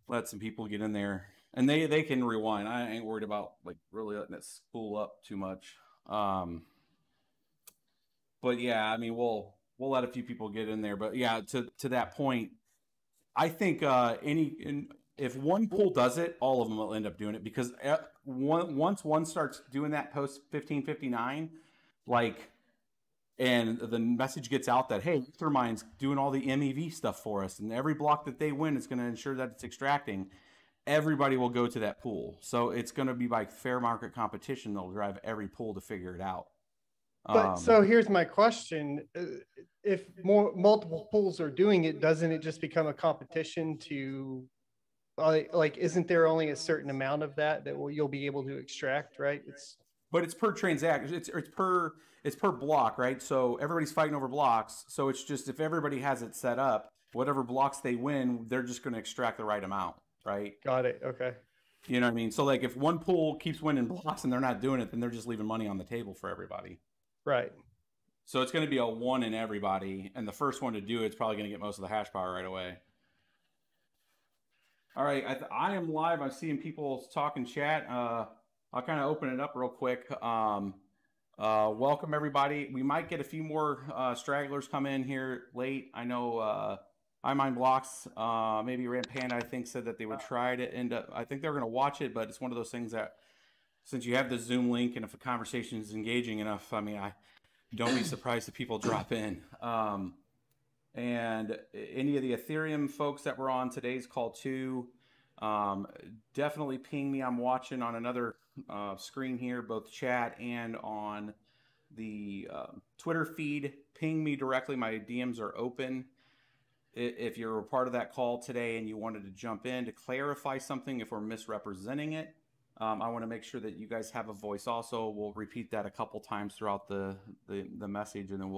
let some people get in there, and they can rewind. I ain't worried about like really letting it spool up too much. But yeah, I mean, we'll let a few people get in there. But yeah, to that point, I think if one pool does it, all of them will end up doing it, because once one starts doing that post 1559, like, and the message gets out that, hey, Ethermine's doing all the MEV stuff for us, and every block that they win is going to ensure that it's extracting, everybody will go to that pool. So it's going to be by fair market competition. They'll drive every pool to figure it out. But so here's my question. If multiple pools are doing it, doesn't it just become a competition to, like, isn't there only a certain amount of that you'll be able to extract, right? But it's per transaction. It's per block, right? So everybody's fighting over blocks. So it's just, if everybody has it set up, whatever blocks they win, they're just going to extract the right amount, right? Got it. Okay. You know what I mean? So like, if one pool keeps winning blocks and they're not doing it, then they're just leaving money on the table for everybody. Right. So it's going to be a one in everybody, and the first one to do it's probably going to get most of the hash power right away. All right, I am live. I'm seeing people talk in chat. I'll kind of open it up real quick. Welcome everybody. We might get a few more stragglers come in here late. I know iMineBlocks, maybe Rand Panda, I think, said that they would try to end up. I think they're going to watch it, but it's one of those things that, since you have the Zoom link, and if a conversation is engaging enough, I mean, don't be surprised if people drop in. And any of the Ethereum folks that were on today's call too, definitely ping me. I'm watching on another screen here, both chat and on the Twitter feed. Ping me directly. My DMs are open. If you're a part of that call today and you wanted to jump in to clarify something, if we're misrepresenting it, I want to make sure that you guys have a voice also. We'll repeat that a couple times throughout the message, and then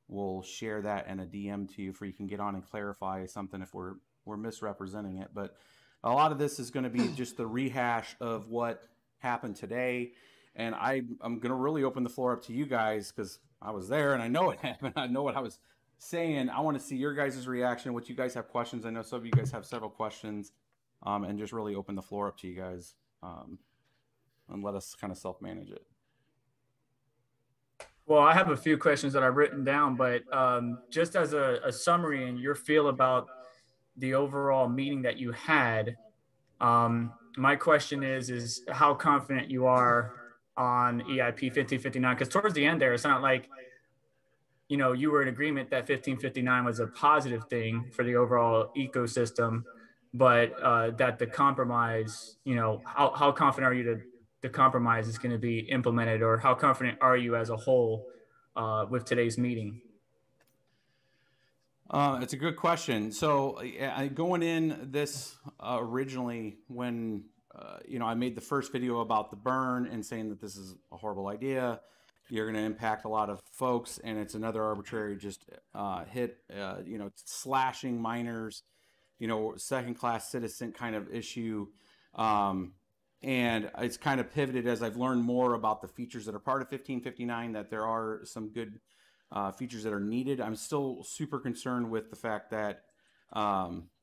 we'll share that in a DM to you, for you can get on and clarify something if we're misrepresenting it. But a lot of this is going to be just the rehash of what happened today, and I'm going to really open the floor up to you guys, because I was there and I know it happened. I know what I was saying. I want to see your guys' reaction, what you guys have questions. I know some of you guys have several questions, and just really open the floor up to you guys. And let us kind of self-manage it. Well, I have a few questions that I've written down, but just as a summary and your feel about the overall meeting that you had, my question is how confident you are on EIP 1559, because towards the end there, it's not like, you know, you were in agreement that 1559 was a positive thing for the overall ecosystem, but that the compromise, you know, how confident are you that the compromise is going to be implemented, or how confident are you as a whole with today's meeting? It's a good question. So going in this originally, when you know, I made the first video about the burn and saying that this is a horrible idea, you're going to impact a lot of folks, and it's another arbitrary just hit, you know, slashing miners, you know, second-class citizen kind of issue. And it's kind of pivoted as I've learned more about the features that are part of 1559, that there are some good features that are needed. I'm still super concerned with the fact that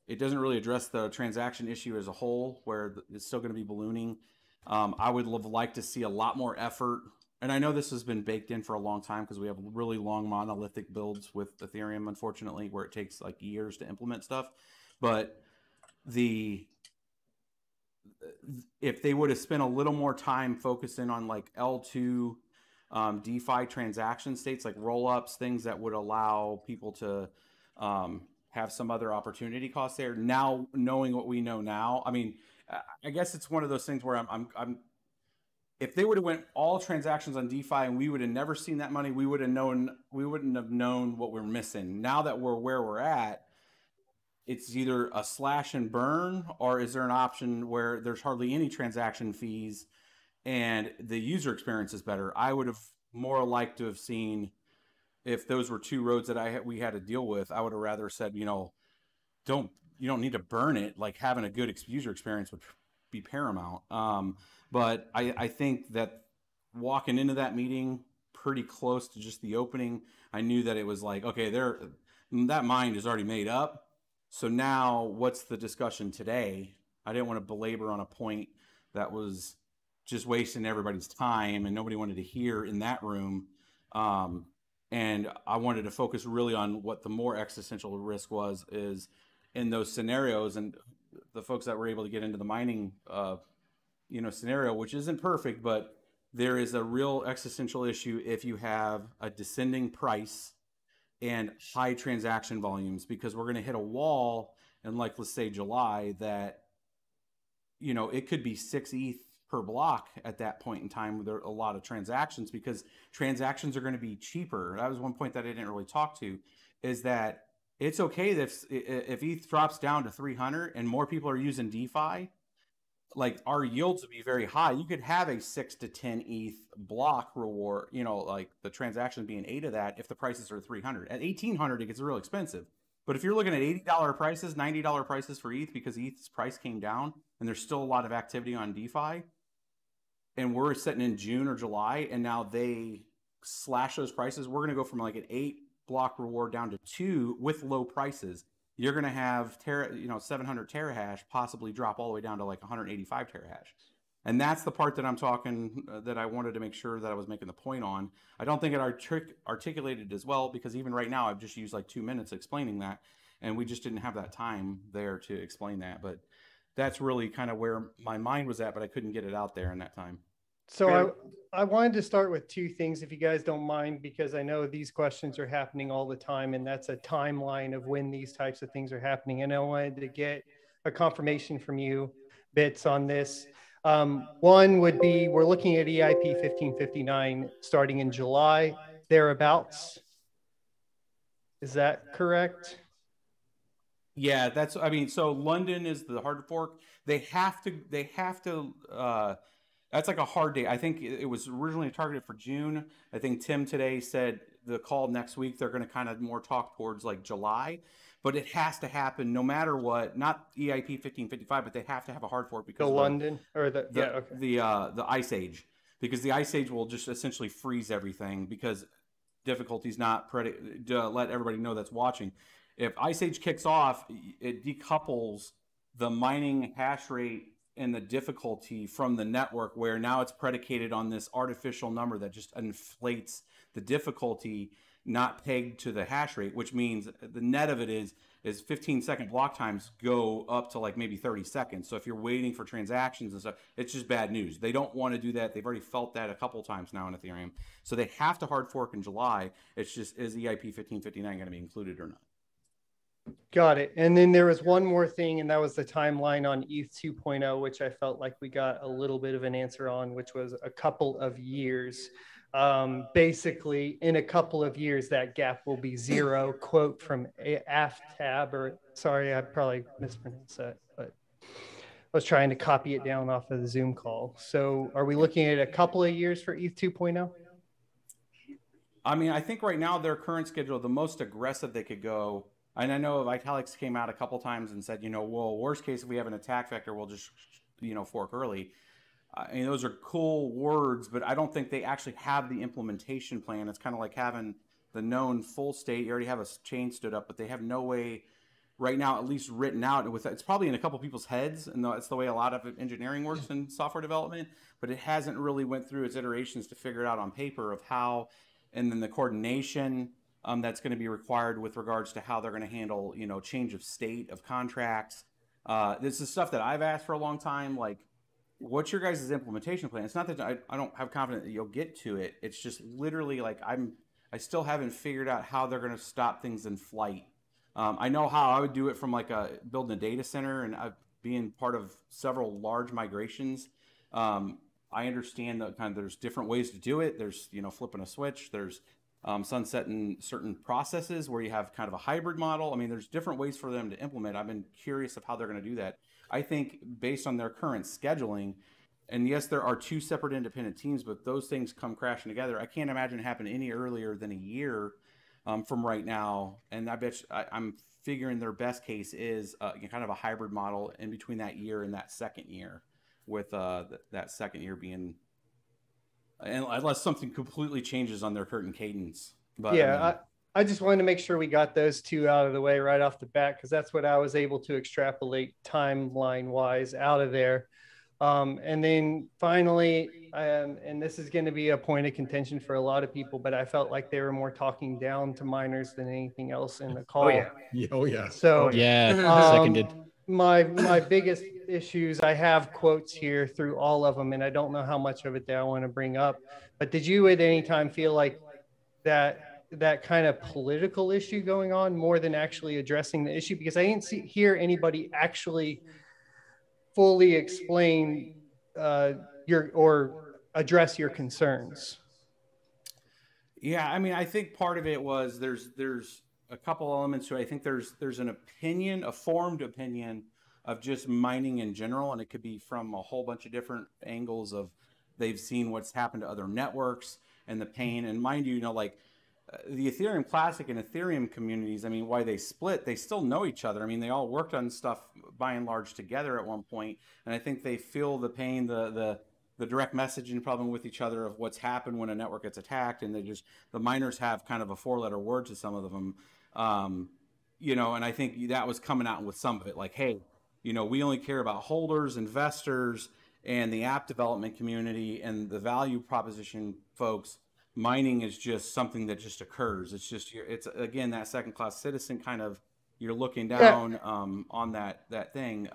it doesn't really address the transaction issue as a whole, where it's still going to be ballooning. I would have liked to see a lot more effort. And I know this has been baked in for a long time, because we have really long monolithic builds with Ethereum, unfortunately, where it takes like years to implement stuff. But if they would have spent a little more time focusing on like L2 DeFi transaction states, like roll-ups, things that would allow people to have some other opportunity costs there. Now, knowing what we know now, I mean, I guess it's one of those things where I'm if they would have went all transactions on DeFi and we would have never seen that money, we wouldn't have known what we're missing. Now that we're where we're at, it's either a slash and burn, or is there an option where there's hardly any transaction fees and the user experience is better? I would have more liked to have seen, if those were two roads that we had to deal with, I would have rather said, you know, you don't need to burn it. Like, having a good user experience would be paramount. But I think that walking into that meeting pretty close to just the opening, I knew that it was like, okay, that mind is already made up. So now what's the discussion today? I didn't want to belabor on a point that was just wasting everybody's time and nobody wanted to hear in that room. And I wanted to focus really on what the more existential risk was, is in those scenarios, and the folks that were able to get into the mining, scenario, which isn't perfect, but there is a real existential issue if you have a descending price and high transaction volumes, because we're going to hit a wall in, like, let's say July, that, it could be 6 ETH per block at that point in time. There are a lot of transactions because transactions are going to be cheaper. That was one point that I didn't really talk to, is that it's okay that if ETH drops down to 300 and more people are using DeFi, like, our yields would be very high. You could have a 6 to 10 ETH block reward, like the transaction being 8 of that if the prices are 300. At 1800, it gets real expensive. But if you're looking at $80 prices, $90 prices for ETH because ETH's price came down and there's still a lot of activity on DeFi, and we're sitting in June or July and now they slash those prices, we're going to go from like an 8 block reward down to 2 with low prices. You're going to have 700 terahash possibly drop all the way down to like 185 terahash. And that's the part that I'm talking, that I wanted to make sure that I was making the point on. I don't think it articulated as well, because even right now I've just used like 2 minutes explaining that, and we just didn't have that time there to explain that. But that's really kind of where my mind was at, but I couldn't get it out there in that time. So I wanted to start with 2 things, if you guys don't mind, because I know these questions are happening all the time, and that's a timeline of when these types of things are happening. And I wanted to get a confirmation from you, Bits, on this. One would be, we're looking at EIP 1559 starting in July, thereabouts. Is that correct? Yeah, so London is the hard fork. They have to, that's like a hard date. I think it was originally targeted for June. I think Tim today said the call next week, they're going to kind of more talk towards like July, but it has to happen no matter what. Not EIP 1555, but they have to have a hard fork because the Ice Age, because the Ice Age will just essentially freeze everything, because difficulty's not to let everybody know that's watching. If Ice Age kicks off, it decouples the mining hash rate and the difficulty from the network, where now it's predicated on this artificial number that just inflates the difficulty, not pegged to the hash rate, which means the net of it is 15-second block times go up to like maybe 30 seconds. So if you're waiting for transactions and stuff, it's just bad news. They don't want to do that. They've already felt that a couple times now in Ethereum. So they have to hard fork in July. It's just, is EIP 1559 going to be included or not? Got it. And then there was one more thing, and that was the timeline on ETH 2.0, which I felt like we got a little bit of an answer on, which was a couple of years. Basically, in a couple of years, that gap will be 0, quote from AFTAB, or sorry, I probably mispronounced that, but I was trying to copy it down off of the Zoom call. So are we looking at a couple of years for ETH 2.0? I mean, I think right now their current schedule, the most aggressive they could go, and I know Vitalik came out a couple times and said, well, worst case, if we have an attack vector, we'll just, fork early. I mean, those are cool words, but I don't think they actually have the implementation plan. It's kind of like having the known full state. You already have a chain stood up, but they have no way right now, at least written out. It's probably in a couple people's heads, and it's the way a lot of engineering works in software development, but it hasn't really went through its iterations to figure it out on paper of how, and then the coordination that's going to be required with regards to how they're going to handle, change of state of contracts. This is stuff that I've asked for a long time. Like, what's your guys' implementation plan? It's not that I don't have confidence that you'll get to it. It's just literally like I still haven't figured out how they're going to stop things in flight. I know how I would do it from like building a data center, and being part of several large migrations. I understand that there's different ways to do it. There's, flipping a switch. There's sunsetting certain processes where you have kind of a hybrid model. I mean, there's different ways for them to implement. I've been curious of how they're going to do that. I think based on their current scheduling, and yes, there are 2 separate independent teams, but those things come crashing together. I can't imagine it happen any earlier than a year from right now. And I bet I'm figuring their best case is kind of a hybrid model in between that year and that second year, with that second year being, and unless something completely changes on their current cadence. But yeah, I just wanted to make sure we got those two out of the way right off the bat, because that's what I was able to extrapolate timeline wise out of there. And then finally, and this is going to be a point of contention for a lot of people, but I felt like they were more talking down to miners than anything else in the call. Oh yeah. Oh yeah. So seconded. My biggest issues, I have quotes here through all of them, and I don't know how much of it that I want to bring up. But did you at any time feel like that kind of political issue going on more than actually addressing the issue? Because I didn't hear anybody actually fully explain or address your concerns. Yeah, I mean, I think part of it was there's a couple elements to it. I think there's an opinion, a formed opinion of just mining in general, and it could be from a whole bunch of different angles of they've seen what's happened to other networks and the pain. And mind you, like the Ethereum Classic and Ethereum communities, I mean, why they split, they still know each other. I mean, they all worked on stuff by and large together at one point, and I think they feel the pain, the direct messaging problem with each other of what's happened when a network gets attacked, and the miners have kind of a 4-letter word to some of them, and I think that was coming out with some of it, like, hey, we only care about holders, investors, and the app development community and the value proposition folks. Mining is just something that just occurs. It's again, that second class citizen kind of, you're looking down on that thing.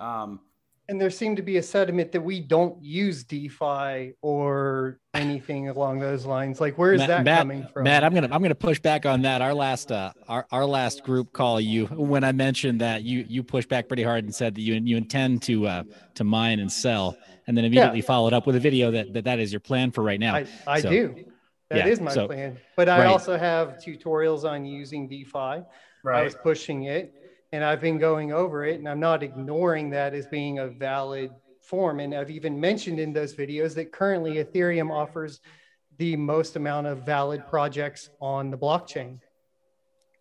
And there seemed to be a sentiment that we don't use DeFi or anything along those lines. Like, where is that coming from? Matt, I'm gonna push back on that. Our last group call, when I mentioned that, you pushed back pretty hard and said that you intend to mine and sell, and then immediately followed up with a video that is your plan for right now. I do. That is my plan. But I also have tutorials on using DeFi. Right. I was pushing it, and I've been going over it, and I'm not ignoring that as being a valid form. And I've even mentioned in those videos that currently Ethereum offers the most amount of valid projects on the blockchain.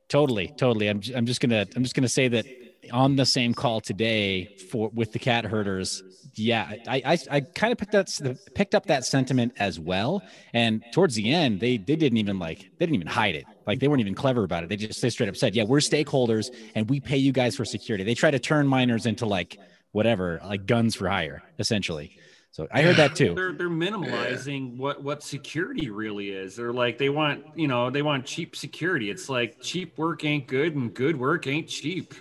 Totally. I'm just gonna say that on the same call today with the cat herders. Yeah, I kind of picked up that sentiment as well. And towards the end, they didn't even hide it. Like, they weren't even clever about it. They straight up said, yeah, we're stakeholders and we pay you guys for security. They try to turn miners into like guns for hire, essentially. So I heard that too. They're minimalizing what security really is. They're like, they want cheap security. It's like, cheap work ain't good and good work ain't cheap.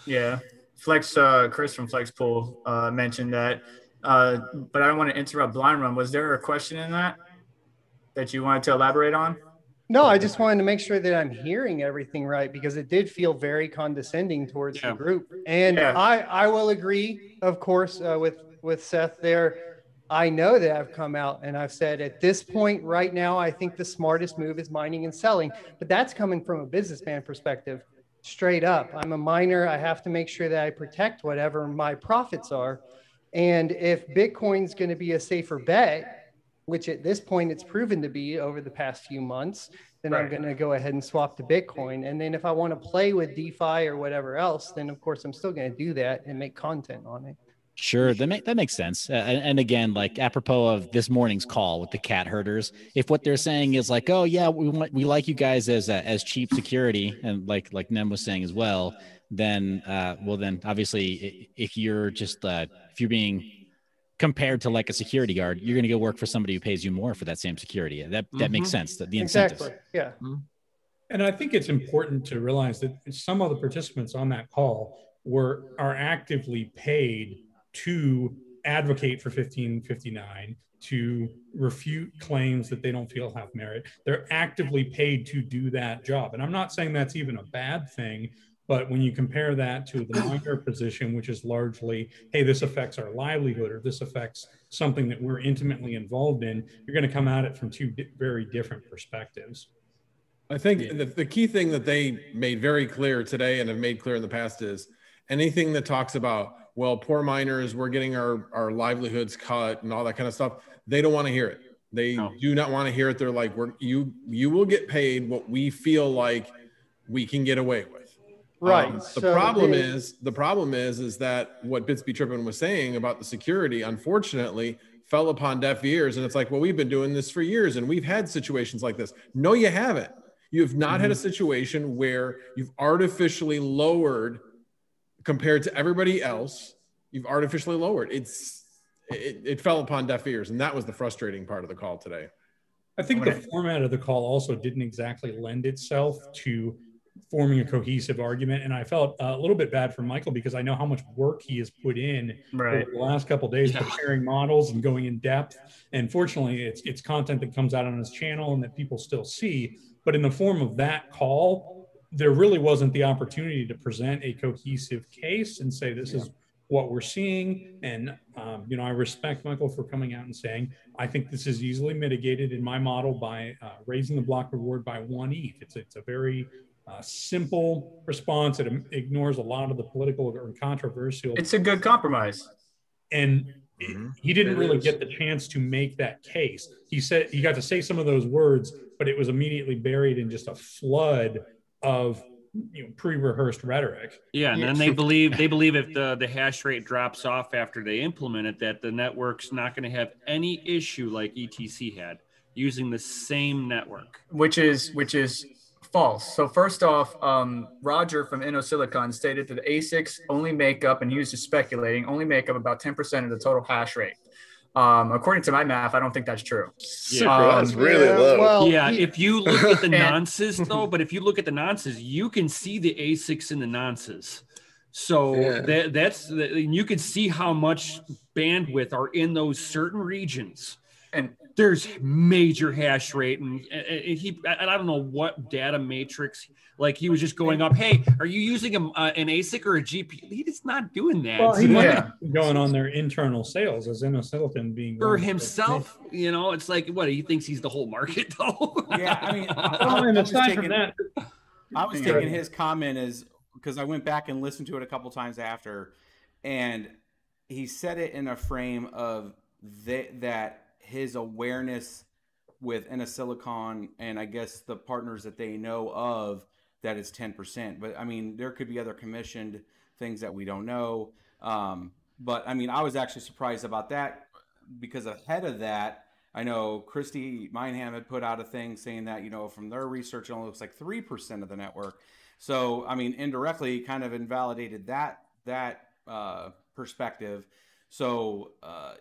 Yeah. Chris from FlexPool mentioned that, but I don't want to interrupt Blind Run. Was there a question in that you wanted to elaborate on? No, I just wanted to make sure that I'm hearing everything right, because it did feel very condescending towards the group. And I will agree, of course, with Seth there. I know that I've come out and I've said at this point right now, I think the smartest move is mining and selling, but that's coming from a businessman perspective. Straight up, I'm a miner. I have to make sure that I protect whatever my profits are. And if Bitcoin's going to be a safer bet, which at this point it's proven to be over the past few months, then I'm going to go ahead and swap to Bitcoin. And then if I want to play with DeFi or whatever else, then of course I'm still going to do that and make content on it. Sure, that makes sense. And again, like, apropos of this morning's call with the cat herders, if what they're saying is like, oh yeah, we like you guys as cheap security, and like Nem was saying as well, then then obviously if you're being compared to like a security guard, you're going to go work for somebody who pays you more for that same security. That makes sense. The incentives. Exactly. Yeah. Mm-hmm. And I think it's important to realize that some of the participants on that call are actively paid to advocate for 1559, to refute claims that they don't feel have merit. They're actively paid to do that job. And I'm not saying that's even a bad thing, but when you compare that to the miner position, which is largely, hey, this affects our livelihood, or this affects something that we're intimately involved in, you're going to come at it from two very different perspectives. I think the key thing that they made very clear today and have made clear in the past is anything that talks about, well, poor miners, we're getting our livelihoods cut and all that kind of stuff. They don't want to hear it. They do not want to hear it. They're like, you will get paid what we feel like we can get away with. Right. The problem is that what BitsBeTrippin was saying about the security, unfortunately, fell upon deaf ears. And it's like, well, we've been doing this for years and we've had situations like this. No, you haven't. You have not had a situation where you've artificially lowered compared to everybody else. You've artificially lowered. It fell upon deaf ears, and that was the frustrating part of the call today. I think the format of the call also didn't exactly lend itself to forming a cohesive argument. And I felt a little bit bad for Michael because I know how much work he has put in over the last couple of days preparing models and going in depth. And fortunately, it's content that comes out on his channel and that people still see. But in the form of that call, there really wasn't the opportunity to present a cohesive case and say, this is what we're seeing. And, you know, I respect Michael for coming out and saying, I think this is easily mitigated in my model by raising the block reward by 1 ETH. It's a very simple response. It ignores a lot of the political or controversial. It's a good compromise. And he didn't really get the chance to make that case. He said he got to say some of those words, but it was immediately buried in just a flood of pre-rehearsed rhetoric. Yeah, and then they believe if the hash rate drops off after they implement it, that the network's not going to have any issue like ETC had using the same network, which is false. So first off, Roger from InnoSilicon stated that the ASICs only make up, and he was just speculating, only make up about 10% of the total hash rate. According to my math, I don't think that's true. That's really low. Well, if you look at the nonces though, but if you look at the nonces, you can see the ASICs in the nonces. So you can see how much bandwidth are in those certain regions. And there's major hash rate, and I don't know what data matrix, like he was just going up, hey, are you using an ASIC or a GPU? He's not doing that. Well, he might be going on their internal sales as InnoSilicon being for himself. You know, it's like, what, he thinks he's the whole market though. Yeah, I mean, I was taking his comment as, because I went back and listened to it a couple times after, and he said it in a frame of that his awareness with InnoSilicon and I guess the partners that they know of, that it's 10%. But I mean, there could be other commissioned things that we don't know. But I mean, I was actually surprised about that, because ahead of that, I know Christy Mineham had put out a thing saying that, from their research, it only looks like 3% of the network. So, I mean, indirectly kind of invalidated that perspective. So,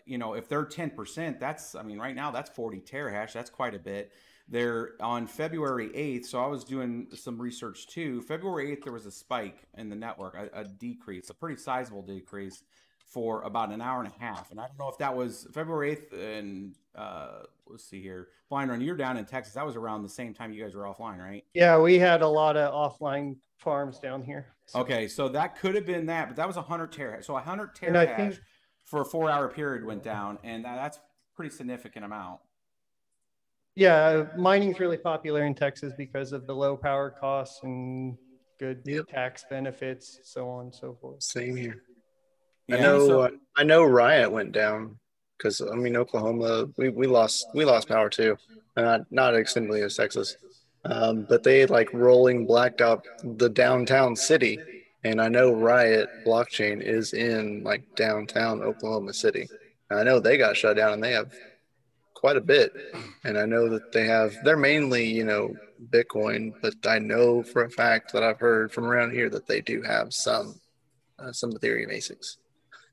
if they're 10%, that's, I mean, right now that's 40 terahash. That's quite a bit. They're on February 8th. So I was doing some research too. February 8th, there was a spike in the network, a decrease, a pretty sizable decrease for about an hour and a half. And I don't know if that was February 8th and let's see here. Blind Run, you're down in Texas. That was around the same time you guys were offline, right? Yeah, we had a lot of offline farms down here. So. Okay, so that could have been that, but that was 100 terahash. So 100 terahash for a 4-hour period went down, and that's pretty significant amount. Yeah, mining's really popular in Texas because of the low power costs and good tax benefits, so on and so forth. Same here. Yeah, I know Riot went down because, I mean, Oklahoma, we lost power too, not extensively as Texas, but they like rolling blacked out the downtown city, and I know Riot blockchain is in like downtown Oklahoma City. And I know they got shut down, and they have quite a bit, and I know that they're mainly Bitcoin, but I know for a fact that I've heard from around here that they do have some Ethereum ASICs.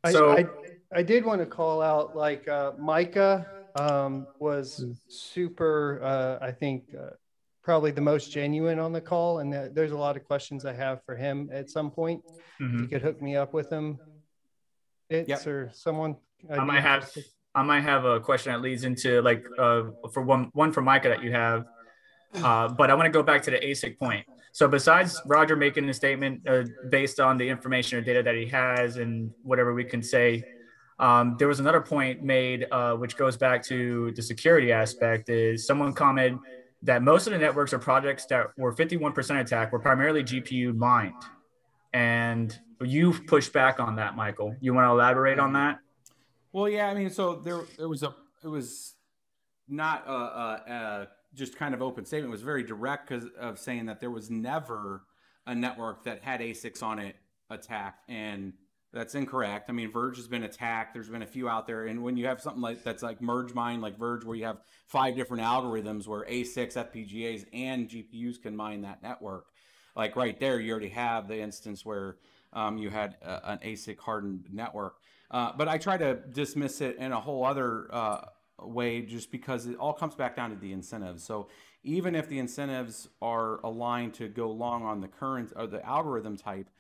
I did want to call out, like, Micah was super, I think, probably the most genuine on the call, and there's a lot of questions I have for him at some point. If you could hook me up with him, or someone. I might have a question that leads into, like, for one for Micah that you have, but I want to go back to the ASIC point. So besides Roger making a statement based on the information or data that he has and whatever we can say, there was another point made, which goes back to the security aspect, is someone commented that most of the networks or projects that were 51% attacked were primarily GPU mined. And you've pushed back on that, Michael. You want to elaborate on that? Well, yeah, I mean, so it was not just kind of open statement. It was very direct because of saying that there was never a network that had ASICs on it attacked. And That's incorrect. I mean, Verge has been attacked. There's been a few out there. And when you have something like that's like merge mine, like Verge, where you have 5 different algorithms where A6 FPGAs and GPUs can mine that network, like right there, you already have the instance where you had an ASIC hardened network. But I try to dismiss it in a whole other way, just because it all comes back down to the incentives. So even if the incentives are aligned to go long on the current or the algorithm type,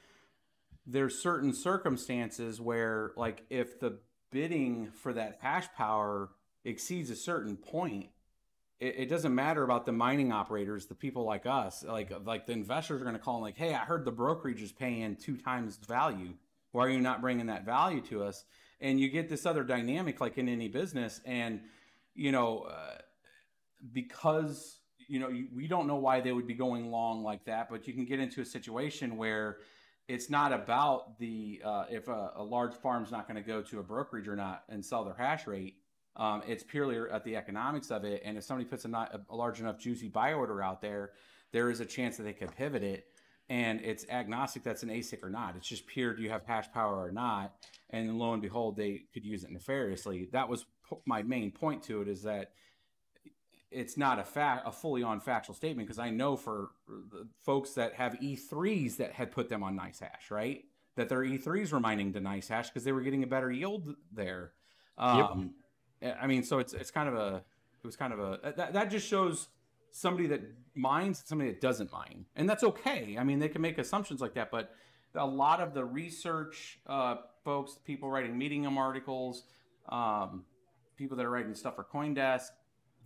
there's certain circumstances where, like, if the bidding for that hash power exceeds a certain point, it doesn't matter about the mining operators, the people like us, like the investors are going to call and like, hey, I heard the brokerage is paying 2 times value. Why are you not bringing that value to us? And you get this other dynamic, like in any business. And, because, we don't know why they would be going long like that, but you can get into a situation where it's not about the if a large farm's not going to go to a brokerage or not and sell their hash rate. It's purely at the economics of it. And if somebody puts a large enough juicy buy order out there, there is a chance that they could pivot it. And it's agnostic that's an ASIC or not. It's just pure, do you have hash power or not? And lo and behold, they could use it nefariously. That was my main point to it, is that it's not a fully on factual statement, because I know for the folks that have E3s that had put them on nice hash, right? That their E3s were mining to nice hash because they were getting a better yield there. I mean, so it was kind of a that just shows somebody that mines, somebody that doesn't mine, and that's okay. I mean, they can make assumptions like that, but a lot of the research folks, people writing Medium articles, people that are writing stuff for CoinDesk,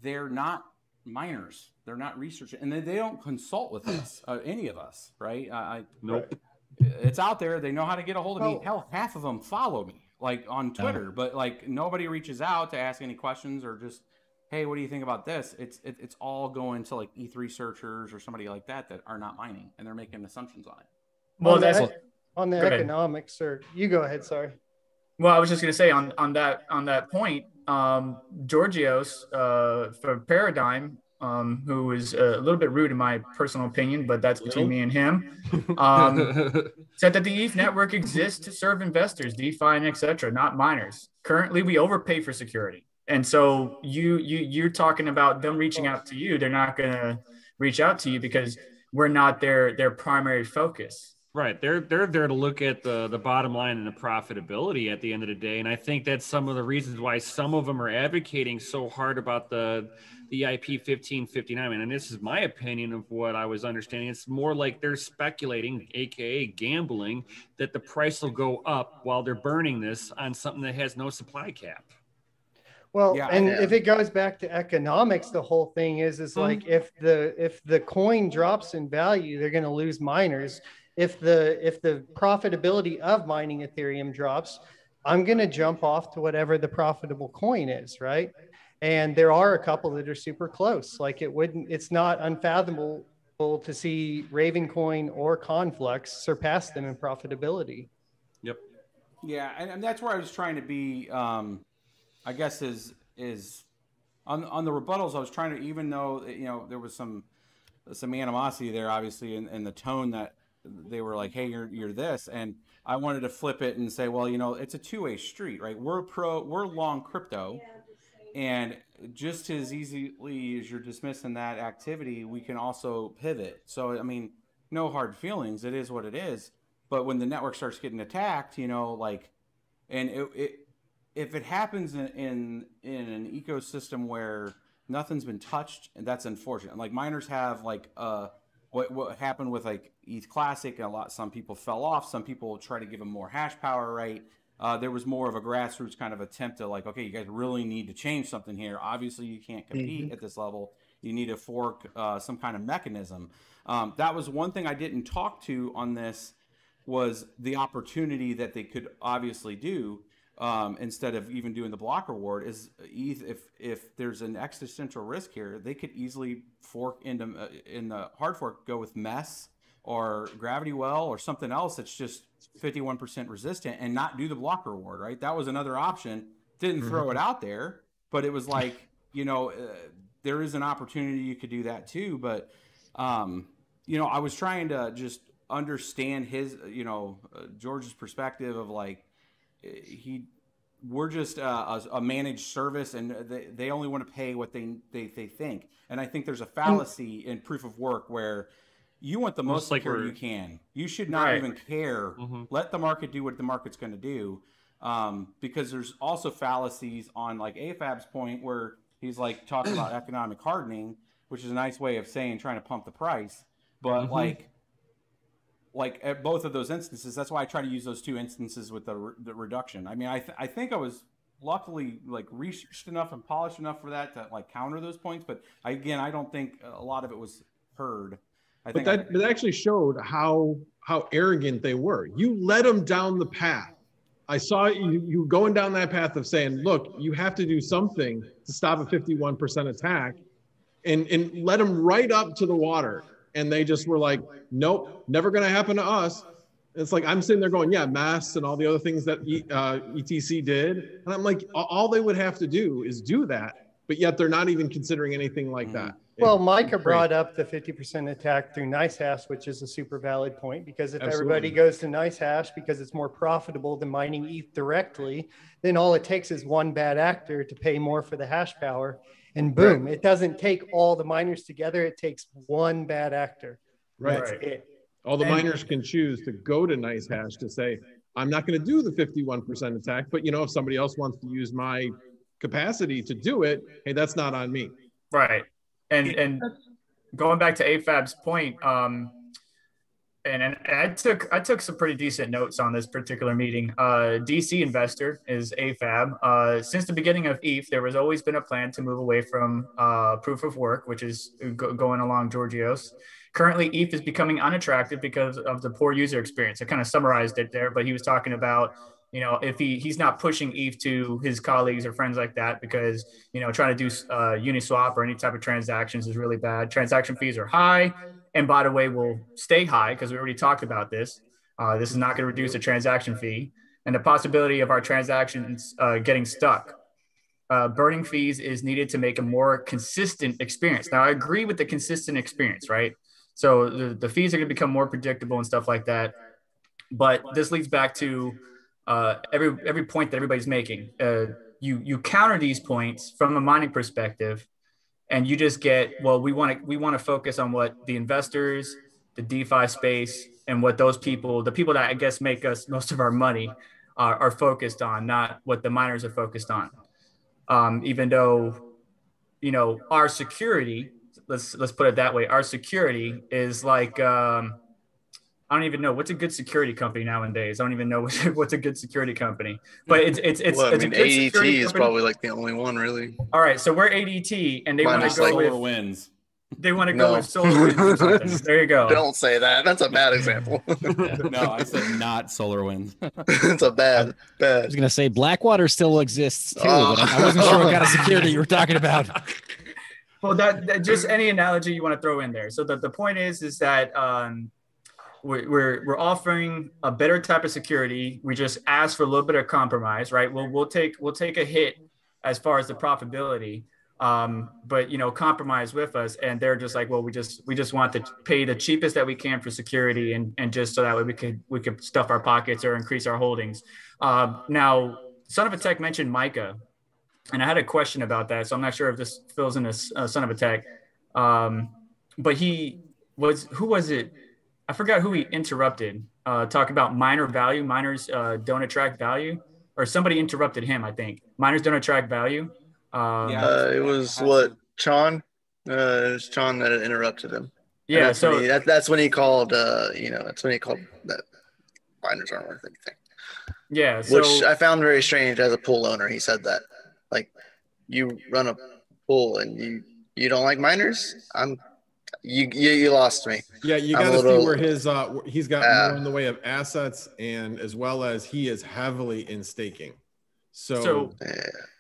they're not miners. They're not researchers, and they don't consult with us, any of us, right? Nope. It's out there. They know how to get a hold of me. Hell, half of them follow me, like on Twitter, but like nobody reaches out to ask any questions or just, hey, what do you think about this? It's all going to like E3 searchers or somebody like that are not mining, and they're making assumptions on it. Well, on the economics, or you go ahead. Sorry. Well, I was just going to say on that point, Georgios for Paradigm, who is a little bit rude in my personal opinion, but that's between me and him, said that the ETH network exists to serve investors, DeFi, and etc., not miners. Currently, we overpay for security. And so you're talking about them reaching out to you. They're not going to reach out to you because we're not their primary focus. Right. They're there to look at the bottom line and the profitability at the end of the day. And I think that's some of the reasons why some of them are advocating so hard about the EIP 1559. And this is my opinion of what I was understanding. It's more like they're speculating, AKA gambling, that the price will go up while they're burning this on something that has no supply cap. Well, if it goes back to economics, the whole thing is like if the coin drops in value, they're going to lose miners. If the profitability of mining Ethereum drops, I'm going to jump off to whatever the profitable coin is, right? And there are a couple that are super close. Like it's not unfathomable to see Ravencoin or Conflux surpass them in profitability. Yep. Yeah, and that's where I was trying to be. I guess is on the rebuttals. I was trying to, even though there was some animosity there, obviously, in the tone that they were like, hey, you're this, and I wanted to flip it and say, well, it's a two-way street, right? We're long crypto, and just as easily as you're dismissing that activity, we can also pivot. So I mean, no hard feelings. It is what it is. But when the network starts getting attacked, and if it happens in an ecosystem where nothing's been touched, and that's unfortunate. Like miners have like what happened with like ETH Classic, some people fell off. Some people try to give them more hash power, right? There was more of a grassroots kind of attempt to like, okay, you guys really need to change something here. Obviously, you can't compete at this level. You need to fork some kind of mechanism. That was one thing I didn't talk to on this, was the opportunity that they could obviously do. Instead of even doing the block reward, is if there's an existential risk here, they could easily fork in the hard fork, go with Mess or Gravity Well or something else that's just 51% resistant and not do the block reward, right? That was another option. Didn't throw it out there, but it was like, there is an opportunity you could do that too. But, I was trying to just understand his, George's perspective of like, we're just a managed service, and they only want to pay what they think. And I think there's a fallacy in proof of work where you want the most security you can. You should not even care. Let the market do what the market's going to do. Because there's also fallacies on like AFAB's point where he's like talking about economic hardening, which is a nice way of saying trying to pump the price. But like at both of those instances, that's why I try to use those two instances with the reduction. I mean, I think I was luckily like researched enough and polished enough for that to like counter those points. But I don't think a lot of it was heard. But that actually showed how arrogant they were. You led them down the path. I saw you going down that path of saying, look, you have to do something to stop a 51% attack, and led them right up to the water. And they just were like, nope, never going to happen to us. It's like, I'm sitting there going, yeah, masks and all the other things that ETC did. And I'm like, all they would have to do is do that. But yet they're not even considering anything like that. Well, Micah brought up the 50% attack through NiceHash, which is a super valid point, because if everybody goes to NiceHash because it's more profitable than mining ETH directly, then all it takes is one bad actor to pay more for the hash power, and boom, it doesn't take all the miners together. It takes one bad actor. Right. All the miners can choose to go to NiceHash to say, I'm not going to do the 51% attack, but if somebody else wants to use my capacity to do it, hey, that's not on me. Right. And going back to AFAB's point, and I took some pretty decent notes on this particular meeting. DC Investor is AFAB. Since the beginning of ETH, there has always been a plan to move away from proof of work, which is going along Georgios. Currently, ETH is becoming unattractive because of the poor user experience. I kind of summarized it there, but he was talking about, if he's not pushing ETH to his colleagues or friends like that because, trying to do Uniswap or any type of transactions is really bad. Transaction fees are high. And by the way, will stay high because we already talked about this. This is not going to reduce the transaction fee and the possibility of our transactions getting stuck. Burning fees is needed to make a more consistent experience. Now, I agree with the consistent experience, right? So the fees are going to become more predictable and stuff like that. But this leads back to every point that everybody's making. You counter these points from a mining perspective, and you just get, well, we want to focus on what the investors, the DeFi space, and what those people, the people that I guess make us most of our money, are focused on, not what the miners are focused on. Even though, our security, let's put it that way, our security is like, I don't even know what's a good security company nowadays. I don't even know what's a good security company, but it's ADT is probably like the only one really. All right, so we're ADT, and they want to go with SolarWinds. They want to go with SolarWinds or something. There you go. Don't say that. That's a bad example. No, I said not SolarWinds. It's a bad. I was gonna say Blackwater still exists too, but I wasn't sure what kind of security you were talking about. Well, that just any analogy you want to throw in there. So the point is that we're offering a better type of security. We just ask for a little bit of compromise, right? We'll take a hit as far as the profitability, but compromise with us. And they're just like, well, we just want to pay the cheapest that we can for security, and just so that way we could stuff our pockets or increase our holdings. Now, Son of a Tech mentioned Micah, and I had a question about that, so I'm not sure if this fills in as Son of a Tech. But who was it? I forgot who he interrupted, talking about miner value. Miners don't attract value, or somebody interrupted him, I think. Miners don't attract value. It was Chon? It was Chon that had interrupted him. Yeah, that's when he called, that's when he called that miners aren't worth anything. Yeah. Which I found very strange as a pool owner. He said that. Like, you run a pool and you don't like miners? You lost me. Yeah, you got to see where he's got more in the way of assets, and as well as he is heavily in staking. So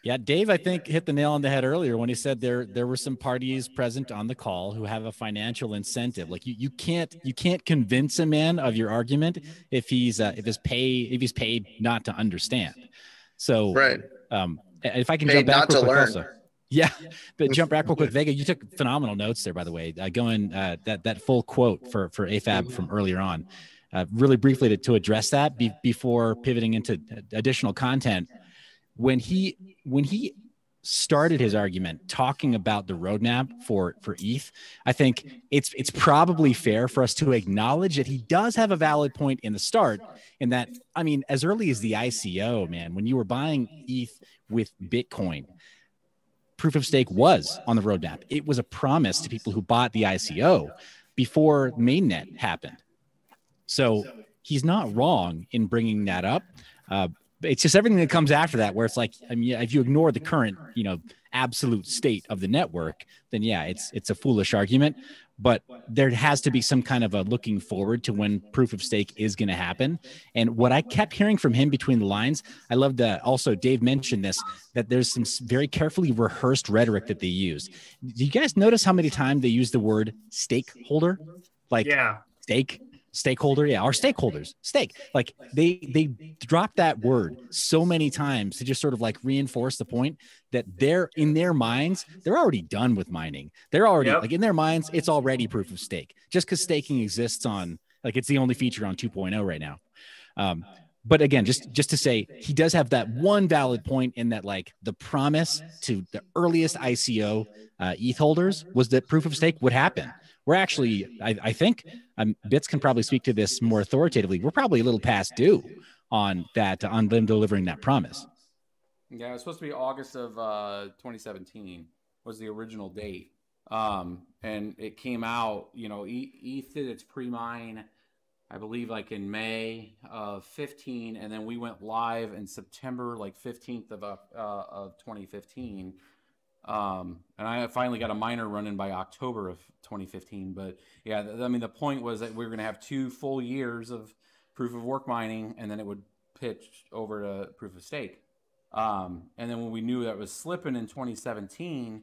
yeah, Dave, I think hit the nail on the head earlier when he said there were some parties present on the call who have a financial incentive. Like you can't convince a man of your argument if he's paid not to understand. So right. If I can paid jump back not to learn. also. Yeah, but jump back real quick. Vega, you took phenomenal notes there, by the way. Going that full quote for AFAB from earlier on. Really briefly to address that before pivoting into additional content. When he started his argument talking about the roadmap for ETH, I think it's probably fair for us to acknowledge that he does have a valid point in the start, in that, I mean, as early as the ICO, man, when you were buying ETH with Bitcoin, proof of stake was on the roadmap. It was a promise to people who bought the ICO before mainnet happened. So he's not wrong in bringing that up. It's just everything that comes after that, where it's like, I mean, if you ignore the current, absolute state of the network, then yeah, it's a foolish argument. But there has to be some kind of a looking forward to when proof of stake is going to happen. And what I kept hearing from him between the lines, I love that. Also, Dave mentioned this, that there's some very carefully rehearsed rhetoric that they use. Do you guys notice how many times they use the word stakeholder? Like, yeah, stakeholder, yeah, or stakeholders, stake. Like they drop that word so many times to just sort of like reinforce the point that they're, in their minds, they're already done with mining. They're already like, in their minds, it's already proof of stake, just because staking exists on, like, it's the only feature on 2.0 right now. But again, just to say, he does have that one valid point in that, like, the promise to the earliest ICO ETH holders was that proof of stake would happen. We're actually, I think, Bits can probably speak to this more authoritatively. We're probably a little past due on that, on them delivering that promise. Yeah, it was supposed to be August of 2017 was the original date. And it came out, ETH did its pre-mine, I believe, like in May of 15, and then we went live in September, like 15th of 2015. And I finally got a miner running by October of 2015. But yeah, I mean, the point was that we were going to have 2 full years of proof of work mining, and then it would pitch over to proof of stake. And then when we knew that was slipping in 2017,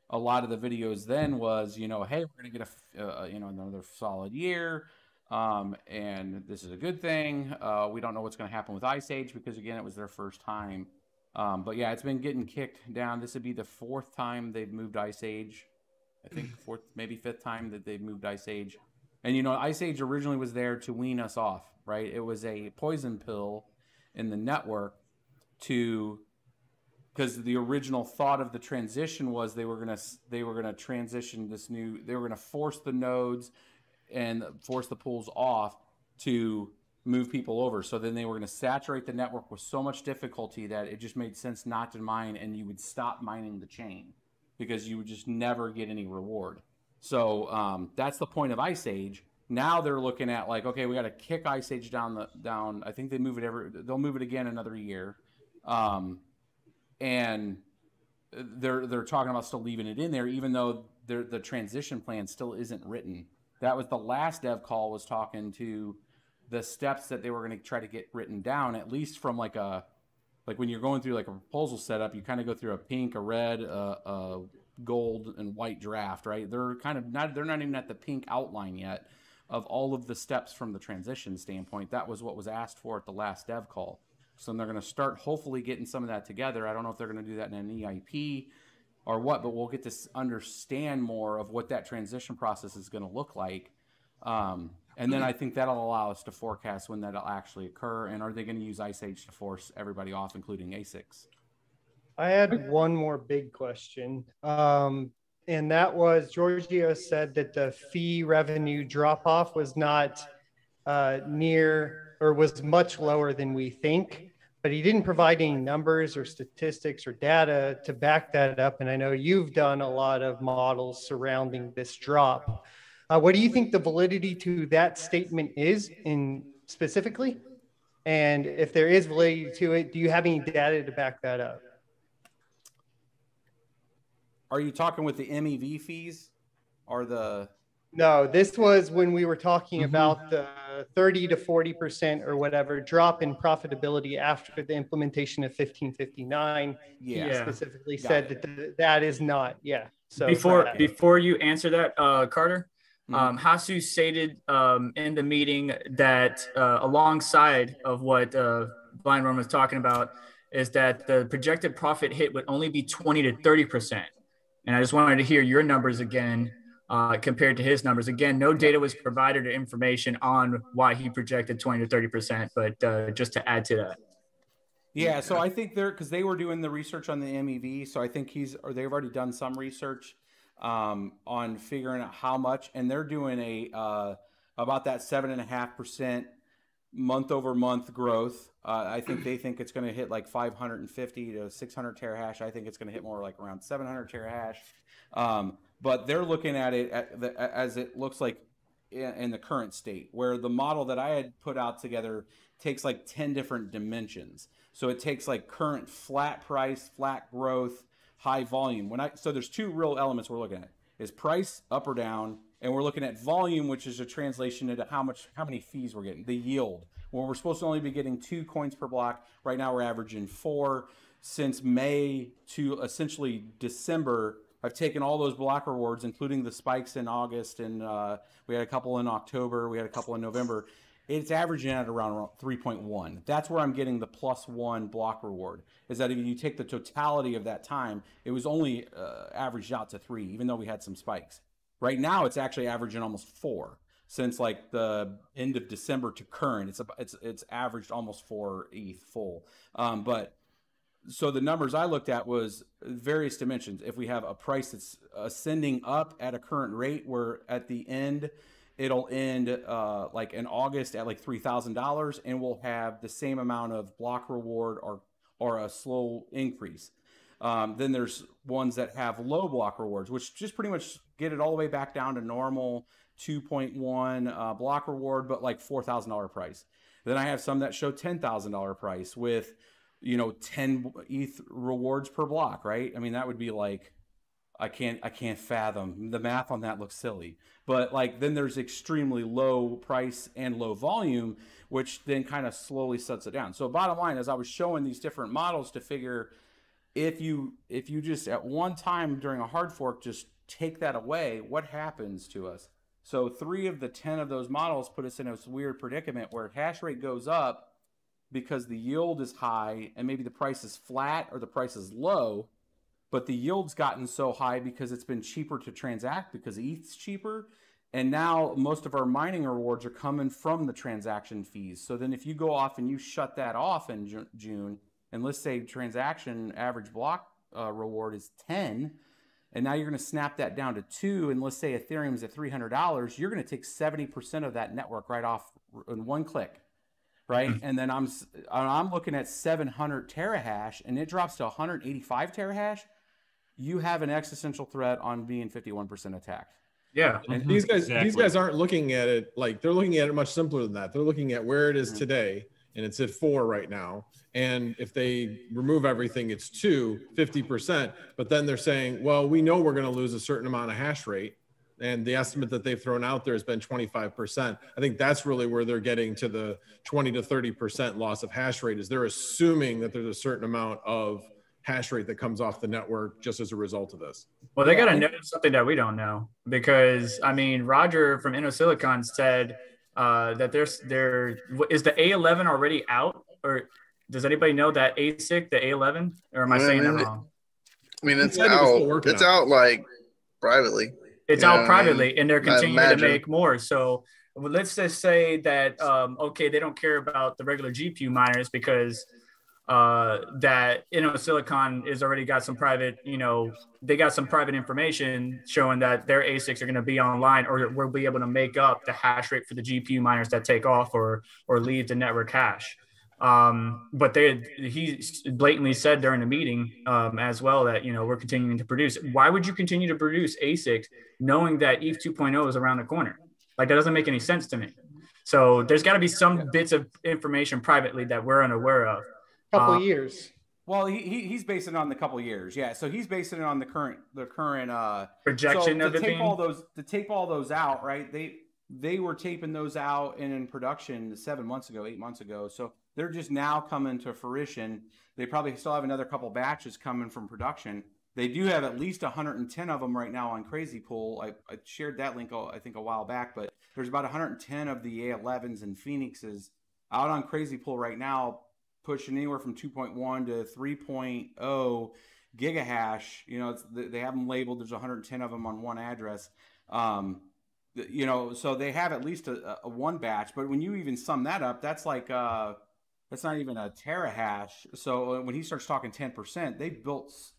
a lot of the videos then was, hey, we're going to get another solid year. And this is a good thing. We don't know what's going to happen with Ice Age because, again, it was their first time. But yeah, it's been getting kicked down. This would be the 4th time they've moved Ice Age. I think 4th, maybe 5th time that they've moved Ice Age. And, Ice Age originally was there to wean us off, right? It was a poison pill in the network because the original thought of the transition was they were gonna transition this new, they were gonna force the nodes and force the pools off to move people over. So then they were going to saturate the network with so much difficulty that it just made sense not to mine, and you would stop mining the chain because you would just never get any reward. So that's the point of Ice Age. Now they're looking at, like, okay, we got to kick Ice Age down. I think they'll move it again another year. And they're talking about still leaving it in there, even though the transition plan still isn't written. That was the last dev call, was talking to the steps that they were going to try to get written down, at least from like when you're going through like a proposal setup, you kind of go through a pink, a red, a gold, and white draft, right? They're not even at the pink outline yet of all of the steps from the transition standpoint. That was what was asked for at the last dev call. So they're going to start hopefully getting some of that together. I don't know if they're going to do that in an EIP or what, but we'll get to understand more of what that transition process is going to look like. And then I think that'll allow us to forecast when that'll actually occur. And are they going to use Ice Age to force everybody off, including ASICs? I had one more big question. And that was, Giorgio said that the fee revenue drop off was not near, or was much lower than we think, but he didn't provide any numbers or statistics or data to back that up. And I know you've done a lot of models surrounding this drop. What do you think the validity to that statement is specifically? And if there is validity to it, do you have any data to back that up? Are you talking with the MEV fees or the? No, this was when we were talking about the 30 to 40% or whatever drop in profitability after the implementation of 1559. Yeah, he specifically said that that is not. Yeah. So before you answer that, Carter, Hasu stated in the meeting that alongside of what Blind Run was talking about is that the projected profit hit would only be 20 to 30%. And I just wanted to hear your numbers again compared to his numbers. Again, no data was provided or information on why he projected 20 to 30%, but just to add to that. Yeah, so I think because they were doing the research on the MEV, so I think they've already done some research on figuring out how much, and they're doing about that 7.5% month over month growth. I think they think it's going to hit like 550 to 600 terahash. I think it's going to hit more like around 700 terahash. But they're looking at it as it looks like in the current state, where the model that I had put out together takes like 10 different dimensions. So it takes like current flat price, flat growth, high volume. So there's two real elements we're looking at: is price up or down, and we're looking at volume, which is a translation into how many fees we're getting, the yield. When we're supposed to only be getting 2 coins per block, right now we're averaging 4. Since May to essentially December, I've taken all those block rewards, including the spikes in August, and we had a couple in October, we had a couple in November. It's averaging at around 3.1. That's where I'm getting the +1 block reward. Is that if you take the totality of that time, it was only averaged out to 3, even though we had some spikes. Right now, it's actually averaging almost 4 since like the end of December to current. It's averaged almost 4 ETH full. But so the numbers I looked at was various dimensions. If we have a price that's ascending up at a current rate, where at the end it'll end like in August at like $3,000, and we'll have the same amount of block reward or a slow increase. Then there's ones that have low block rewards, which just pretty much get it all the way back down to normal 2.1 block reward, but like $4,000 price. Then I have some that show $10,000 price with 10 ETH rewards per block, right? I mean, that would be like, I can't fathom. The math on that looks silly. But like, then there's extremely low price and low volume, which then kind of slowly sets it down. So bottom line, as I was showing these different models to figure, if you just at one time during a hard fork just take that away, what happens to us? So 3 of the 10 of those models put us in a weird predicament where hash rate goes up because the yield is high, and maybe the price is flat or the price is low, but the yield's gotten so high because it's been cheaper to transact because ETH's cheaper. And now most of our mining rewards are coming from the transaction fees. So then if you go off and you shut that off in June, and let's say transaction average block reward is 10, and now you're going to snap that down to 2, and let's say Ethereum's at $300, you're going to take 70% of that network right off in one click. Right. And then I'm looking at 700 terahash, and it drops to 185 terahash. You have an existential threat on being 51% attacked. Yeah. And these guys aren't looking at it like, they're looking at it much simpler than that. They're looking at where it is today, and it's at 4 right now. And if they remove everything, it's 50%. But then they're saying, well, we know we're going to lose a certain amount of hash rate. And the estimate that they've thrown out there has been 25%. I think that's really where they're getting to the 20 to 30% loss of hash rate, is they're assuming that there's a certain amount of hash rate that comes off the network just as a result of this. Well, they got to know something that we don't know, because I mean, Roger from InnoSilicon said that is the A11 already out, or does anybody know that ASIC, the A11, or am I saying that wrong? I mean, it's out. It's out like privately. It's out privately, and they're continuing to make more. So let's just say that, okay, they don't care about the regular GPU miners because that Silicon is already got some private, they got some private information showing that their ASICs are going to be online, or will be able to make up the hash rate for the GPU miners that take off or leave the network hash. But he blatantly said during the meeting as well that, we're continuing to produce. Why would you continue to produce ASICs knowing that ETH 2.0 is around the corner? Like, that doesn't make any sense to me. So there's got to be some bits of information privately that we're unaware of. Couple of years. Well, he's basing it on the couple of years. Yeah. So he's basing it on the current projection of it being. To tape all those out, right? They were taping those out in production 8 months ago. So they're just now coming to fruition. They probably still have another couple batches coming from production. They do have at least 110 of them right now on Crazy Pool. I shared that link, I think, a while back, but there's about 110 of the A11s and Phoenixes out on Crazy Pool right now, pushing anywhere from 2.1 to 3.0 gigahash, they have them labeled. There's 110 of them on one address. So they have at least a one batch, but when you even sum that up, that's like, that's not even a terahash. So when he starts talking 10%,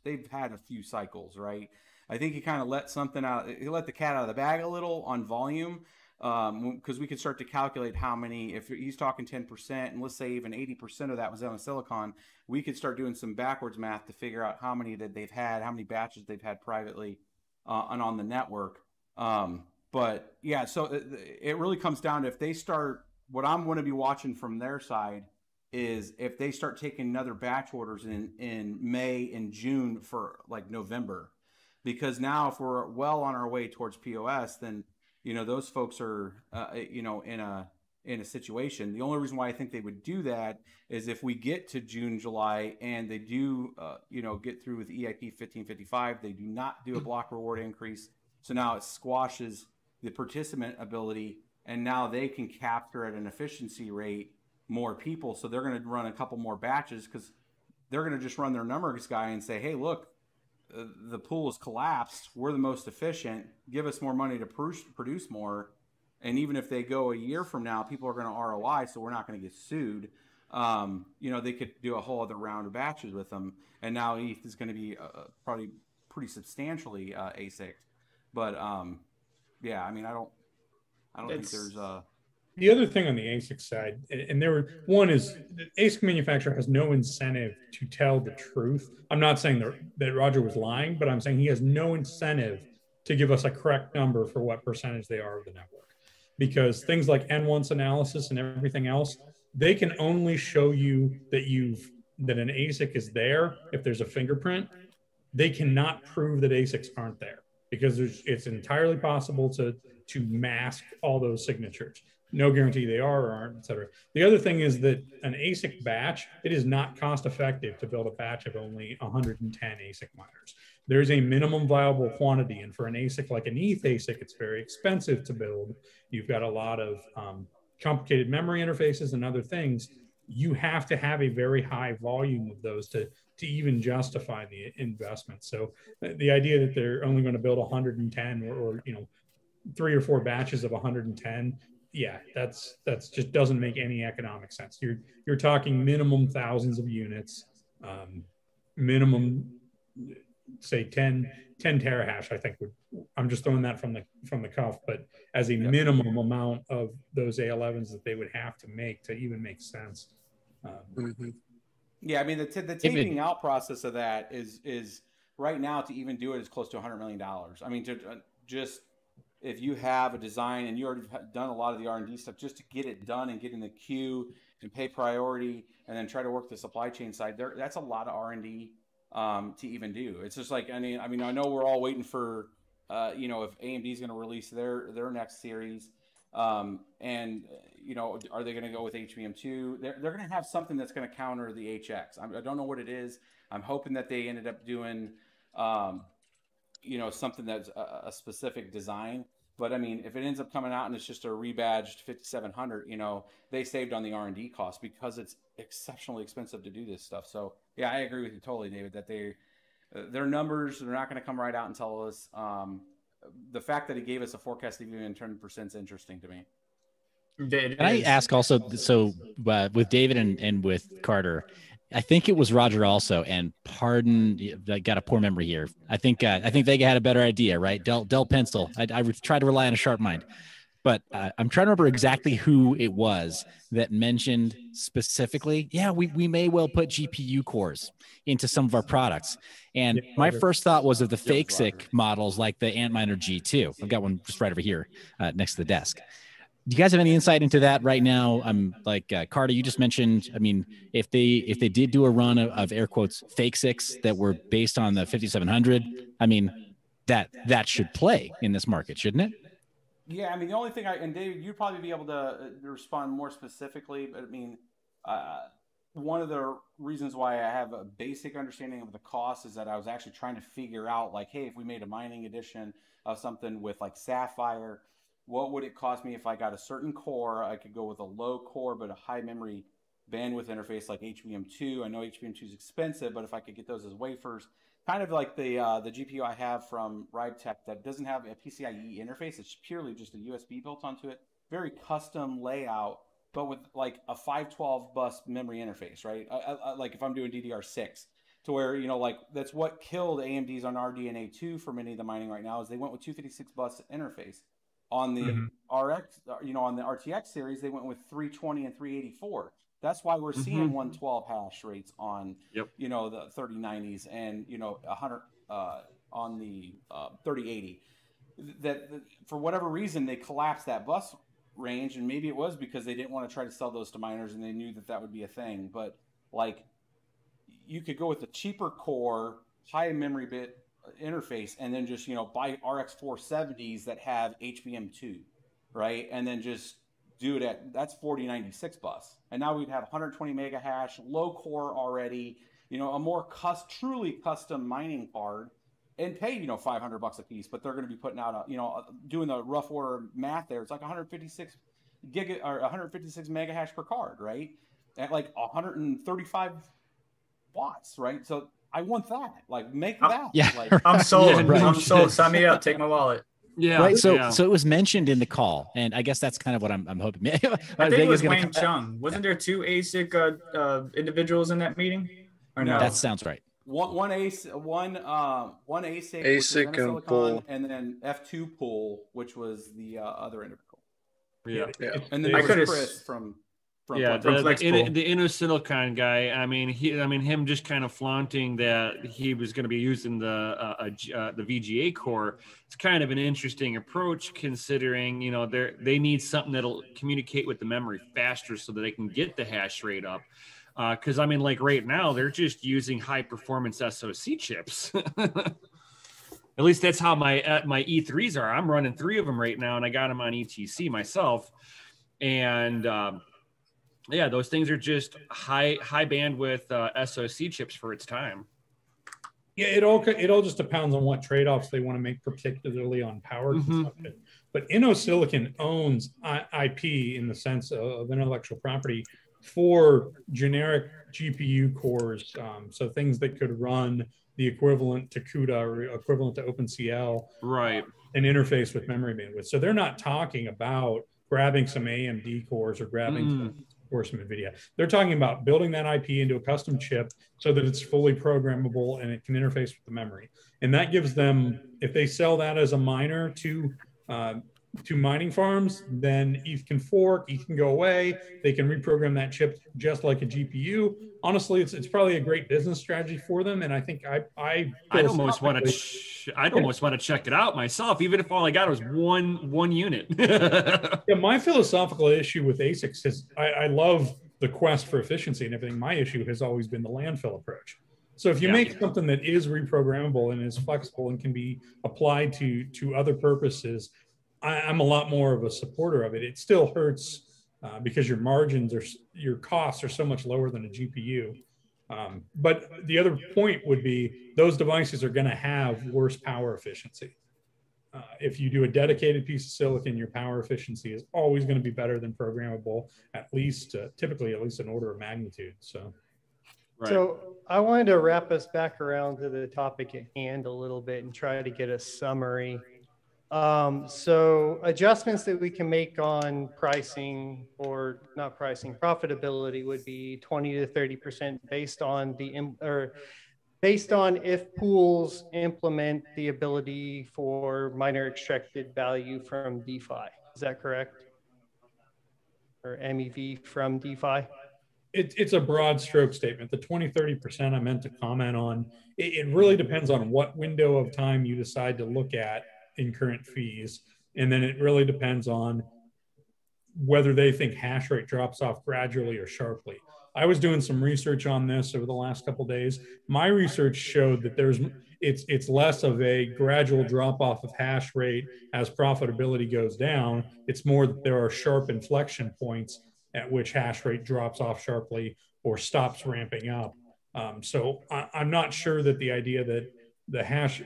they've had a few cycles, right? I think he kind of let something out. He let the cat out of the bag a little on volume, because we could start to calculate how many, if he's talking 10%, and let's say even 80% of that was on silicon, we could start doing some backwards math to figure out how many that they've had, how many batches they've had privately and on the network. But yeah, so it really comes down to, if they start, what I'm going to be watching from their side is if they start taking another batch orders in May and June for like November, because now if we're well on our way towards POS, then those folks are in a situation. The only reason why I think they would do that is if we get to June, July, and they do get through with EIP 1555, they do not do a block reward increase, so now it squashes the participant ability, and now they can capture at an efficiency rate more people. So they're going to run a couple more batches, because they're going to just run their numbers guy and say, hey, look, the pool is collapsed. We're the most efficient. Give us more money to produce more. And even if they go a year from now, people are going to ROI, so we're not going to get sued. They could do a whole other round of batches with them. And now ETH is going to be probably pretty substantially ASIC. But yeah, I mean, I don't think there's a... The other thing on the ASIC side, and one is the ASIC manufacturer has no incentive to tell the truth. I'm not saying that Roger was lying, but I'm saying he has no incentive to give us a correct number for what percentage they are of the network. Because things like N-once analysis and everything else, they can only show you that an ASIC is there if there's a fingerprint. They cannot prove that ASICs aren't there, because it's entirely possible to mask all those signatures. No guarantee they are or aren't, et cetera. The other thing is that an ASIC batch, it is not cost effective to build a batch of only 110 ASIC miners. There's a minimum viable quantity. And for an ASIC like an ETH ASIC, it's very expensive to build. You've got a lot of complicated memory interfaces and other things. You have to have a very high volume of those to even justify the investment. So the idea that they're only going to build 110 or 3 or 4 batches of 110, yeah, that's just doesn't make any economic sense. You're talking minimum thousands of units, minimum, say 10 terahash. I think I'm just throwing that from the cuff, but as a minimum amount of those A11s that they would have to make to even make sense. Yeah, I mean the taping out process of that is right now, to even do it is close to $100 million. I mean, to just, if you have a design and you already have done a lot of the R&D stuff, just to get it done and get in the queue and pay priority and then try to work the supply chain side, that's a lot of R&D to even do. It's just like, I mean, I know we're all waiting for, if AMD is going to release their next series, and are they going to go with HBM2? They're going to have something that's going to counter the HX. I don't know what it is. I'm hoping that they ended up doing, something that's a specific design. But I mean, if it ends up coming out and it's just a rebadged 5700, they saved on the R&D cost, because it's exceptionally expensive to do this stuff. So yeah, I agree with you totally, David, that their numbers, they're not going to come right out and tell us. The fact that he gave us a forecast of even 10% is interesting to me. Can I ask also, so with David and with Carter, I think it was Roger also, and pardon, I got a poor memory here. I think they had a better idea, right? Dell Pencil. I try to rely on a sharp mind, but I'm trying to remember exactly who it was that mentioned specifically, yeah, we may well put GPU cores into some of our products. And my first thought was of the fake SIC models like the Antminer G2. I've got one just right over here next to the desk. Do you guys have any insight into that right now? I'm like Carter, you just mentioned, I mean, if they did do a run of air quotes fake SICs that were based on the 5700, I mean, that should play in this market, shouldn't it? Yeah, I mean, the only thing and David, you'd probably be able to respond more specifically, but I mean, one of the reasons why I have a basic understanding of the cost is that I was actually trying to figure out, like, hey, if we made a mining edition of something with like Sapphire, what would it cost me if I got a certain core? I could go with a low core but a high memory bandwidth interface like HBM2. I know HBM2 is expensive, but if I could get those as wafers, kind of like the GPU I have from RibeTech that doesn't have a PCIe interface. It's purely just a USB built onto it. Very custom layout, but with like a 512 bus memory interface, right? Like if I'm doing DDR6, to where, you know, like that's what killed AMD's on RDNA 2 for many of the mining right now, is they went with 256 bus interface. On the RX, you know, on the RTX series, they went with 320 and 384. That's why we're seeing 112 hash rates on, you know, the 3090s and, you know, 100 on the 3080. That for whatever reason, they collapsed that bus range, and maybe it was because they didn't want to try to sell those to miners and they knew that that would be a thing. But like, you could go with the cheaper core, high memory bit interface, and then just, you know, buy RX 470s that have HBM2, right? And then just do it at, that's 4096 bus. And now we'd have 120 mega hash, low core already, you know, a more truly custom mining card, and pay, you know, $500 a piece, but they're going to be putting out a, you know, doing the rough order math there. It's like 156 mega hash per card, right? At like 135 watts, right? So I want that. Like, make that. Yeah, like, I'm sold. Right. I'm sold. Sign me up. Take my wallet. Yeah. Right. So it was mentioned in the call, and I guess that's kind of what I'm hoping. I think it was Wayne Chung. Wasn't there two ASIC individuals in that meeting? Or no? That sounds right. One ASIC ASIC and pool, and then F2 pool, which was the other individual. Yeah. And then there was Chris from the InnoSilicon guy. I mean, him just kind of flaunting that he was going to be using the VGA core. It's kind of an interesting approach, considering, you know, they need something that'll communicate with the memory faster so that they can get the hash rate up. Because I mean, like right now, they're just using high performance SoC chips. At least that's how my E3s are. I'm running 3 of them right now, and I got them on ETC myself. And yeah, those things are just high bandwidth SoC chips for its time. Yeah, it all just depends on what trade-offs they want to make, particularly on power consumption. But InnoSilicon owns IP in the sense of intellectual property for generic GPU cores, so things that could run the equivalent to CUDA or equivalent to OpenCL, right? An interface with memory bandwidth. So they're not talking about grabbing some AMD cores or grabbing some cores from NVIDIA. They're talking about building that IP into a custom chip so that it's fully programmable and it can interface with the memory. And that gives them, if they sell that as a miner to mining farms, then ETH can fork, ETH can go away. They can reprogram that chip just like a GPU. Honestly, it's probably a great business strategy for them. And I think I'd almost want to check it out myself, even if all I got was one unit. Yeah, my philosophical issue with ASICs is I love the quest for efficiency and everything. My issue has always been the landfill approach. So if you make something that is reprogrammable and is flexible and can be applied to other purposes, I'm a lot more of a supporter of it. It still hurts because your costs are so much lower than a GPU. But the other point would be those devices are going to have worse power efficiency. If you do a dedicated piece of silicon, your power efficiency is always going to be better than programmable, typically at least an order of magnitude. So, right. So I wanted to wrap us back around to the topic at hand a little bit and try to get a summary. So adjustments that we can make on pricing, or not pricing, profitability would be 20 to 30% based on if pools implement the ability for miner extracted value from DeFi. Is that correct? Or MEV from DeFi? It's a broad stroke statement. The 20-30% I meant to comment on, it really depends on what window of time you decide to look at in current fees. And then it really depends on whether they think hash rate drops off gradually or sharply. I was doing some research on this over the last couple of days. My research showed that it's less of a gradual drop off of hash rate as profitability goes down. It's more that there are sharp inflection points at which hash rate drops off sharply or stops ramping up. So I'm not sure that the idea that the hash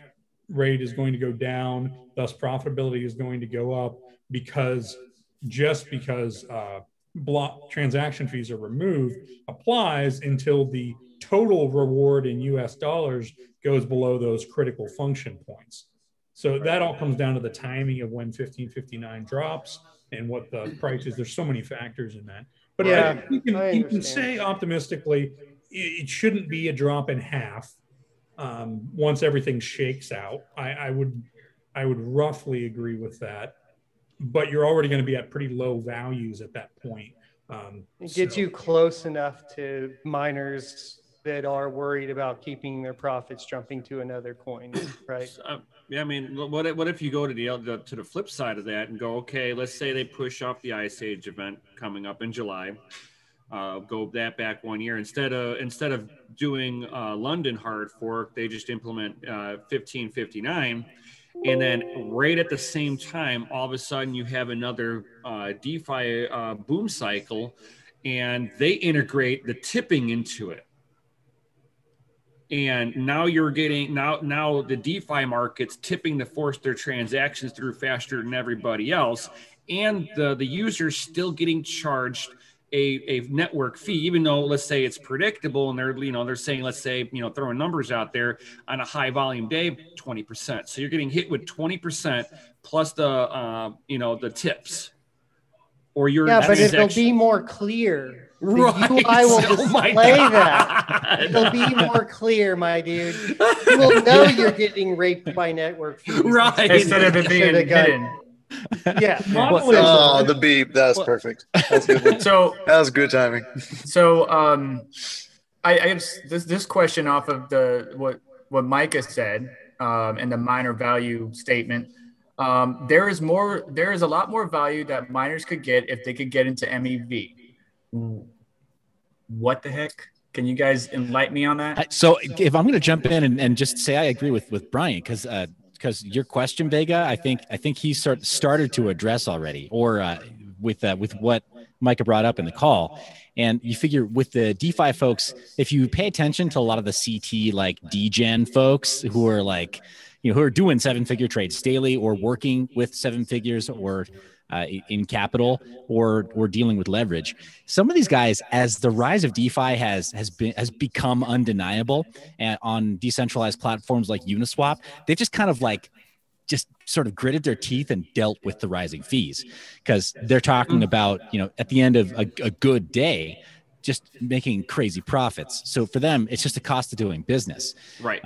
rate is going to go down, thus profitability is going to go up because block transaction fees are removed applies until the total reward in US dollars goes below those critical function points. So that all comes down to the timing of when 1559 drops and what the price is. There's so many factors in that. But yeah, you can say optimistically, it shouldn't be a drop in half once everything shakes out. I would roughly agree with that. But you're already going to be at pretty low values at that point. It gets you close enough to miners that are worried about keeping their profits jumping to another coin, right? Yeah, I mean, what if you go to the flip side of that and go, okay, let's say they push off the Ice Age event coming up in July, go that back 1 year. Instead of doing London hard fork, they just implement 1559. And then right at the same time, all of a sudden you have another DeFi boom cycle, and they integrate the tipping into it. And now you're getting now the DeFi market's tipping to force their transactions through faster than everybody else, and the user's still getting charged a network fee, even though, let's say, it's predictable, and they're saying, let's say, throwing numbers out there, on a high volume day, 20%. So you're getting hit with 20% plus the tips. Or your but it'll be more clear. The right. UI will display that. It'll be more clear, my dude. You will know you're getting raped by network fees. Right. Instead of it being hidden. Yeah. Oh, the beep. That was perfect. That's good. So that was good timing. So I guess this question off of what Micah said in the miner value statement. There is a lot more value that miners could get if they could get into MEV. What the heck? Can you guys enlighten me on that? So if I'm going to jump in and just say I agree with Brian, because your question, Vega, I think he started to address already, or with what Micah brought up in the call. And you figure with the DeFi folks, if you pay attention to a lot of the CT like degen folks who are like, who are doing 7-figure trades daily, or working with 7 figures, or in capital, or dealing with leverage. Some of these guys, as the rise of DeFi has become undeniable, and on decentralized platforms like Uniswap, they've just kind of just sort of gritted their teeth and dealt with the rising fees, because they're talking about, at the end of a good day, just making crazy profits. So for them, it's just a cost of doing business. Right.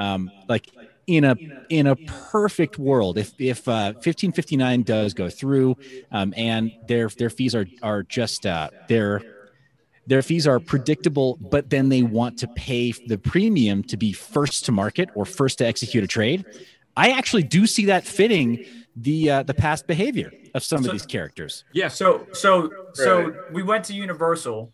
In a perfect world, if 1559 does go through, and their fees are just their fees are predictable, but then they want to pay the premium to be first to market or first to execute a trade, I actually do see that fitting the past behavior of some of these characters. Yeah. So we went to Universal,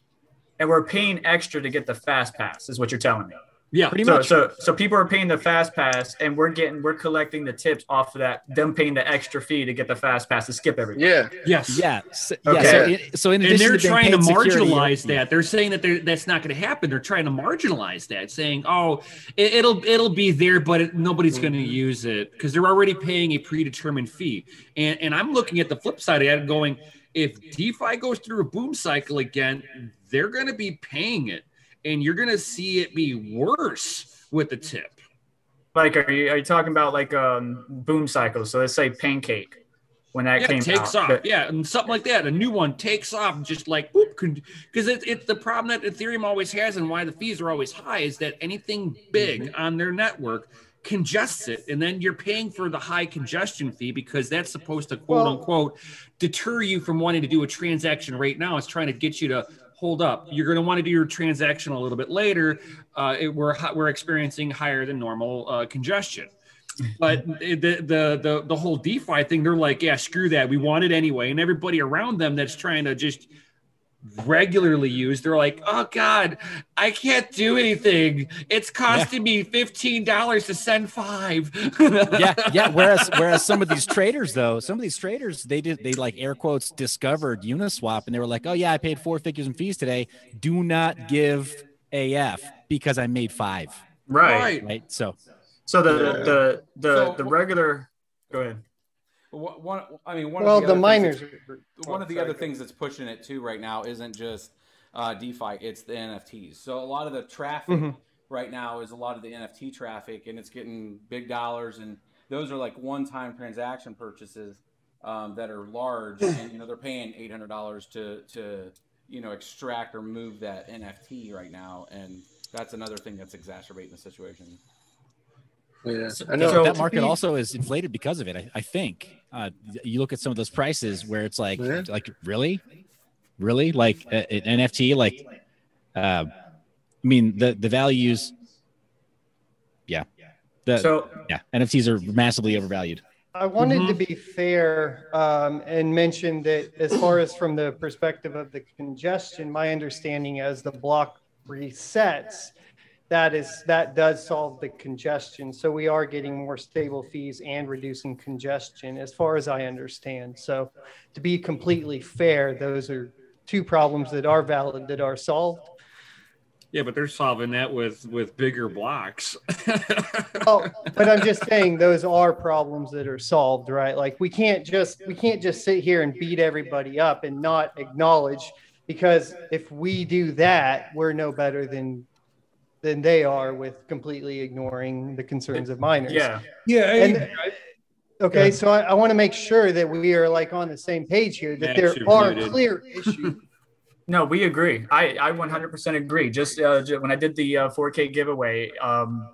and we're paying extra to get the fast pass, is what you're telling me. Yeah, pretty much. So people are paying the fast pass, and we're collecting the tips off of that, them paying the extra fee to get the fast pass to skip everything. Yeah. Yes. Yeah. Okay. So in addition, they're trying to marginalize that. They're saying that that's not going to happen. They're trying to marginalize that, saying, "Oh, it'll be there, but nobody's going to use it because they're already paying a predetermined fee." And I'm looking at the flip side of that and going, if DeFi goes through a boom cycle again, they're going to be paying it. And you're going to see it be worse with the tip. Like, are you talking about like boom cycles? So let's say Pancake, when that came takes out. off. Yeah, and something like that. A new one takes off, just like, because it's the problem that Ethereum always has, and why the fees are always high, is that anything big on their network congests it, and then you're paying for the high congestion fee, because that's supposed to quote unquote deter you from wanting to do a transaction right now. It's trying to get you to hold up. You're going to want to do your transaction a little bit later. We're experiencing higher than normal congestion. But the whole DeFi thing, they're like, yeah, screw that. We want it anyway. And everybody around them that's trying to just regularly use, they're like, oh God, I can't do anything. It's costing me $15 to send $5. yeah. Whereas some of these traders, they like air quotes discovered Uniswap, and they were like, oh yeah, I paid 4 figures in fees today. Do not give AF because I made 5. Right. So the regular. Go ahead. the miners. One of the other things that's pushing it too right now isn't just DeFi; it's the NFTs. So a lot of the traffic right now is a lot of the NFT traffic, and it's getting big dollars, and those are like one-time transaction purchases that are large, and they're paying $800 to extract or move that NFT right now, and that's another thing that's exacerbating the situation. Yeah, I know. So that market also is inflated because of it. I think you look at some of those prices where it's like really, like an NFT, like the values. Yeah, NFTs are massively overvalued. I wanted to be fair and mention that as far as from the perspective of the congestion, my understanding as the block resets, that does solve the congestion. So we are getting more stable fees and reducing congestion as far as I understand. So to be completely fair, those are two problems that are valid, that are solved. Yeah, but they're solving that with bigger blocks. But I'm just saying those are problems that are solved, right? Like we can't just sit here and beat everybody up and not acknowledge, because if we do that, we're no better than they are with completely ignoring the concerns of miners. Okay, so I want to make sure that we are like on the same page here, that there are clear issues. No, we agree. I 100% agree. Just when I did the 4K giveaway,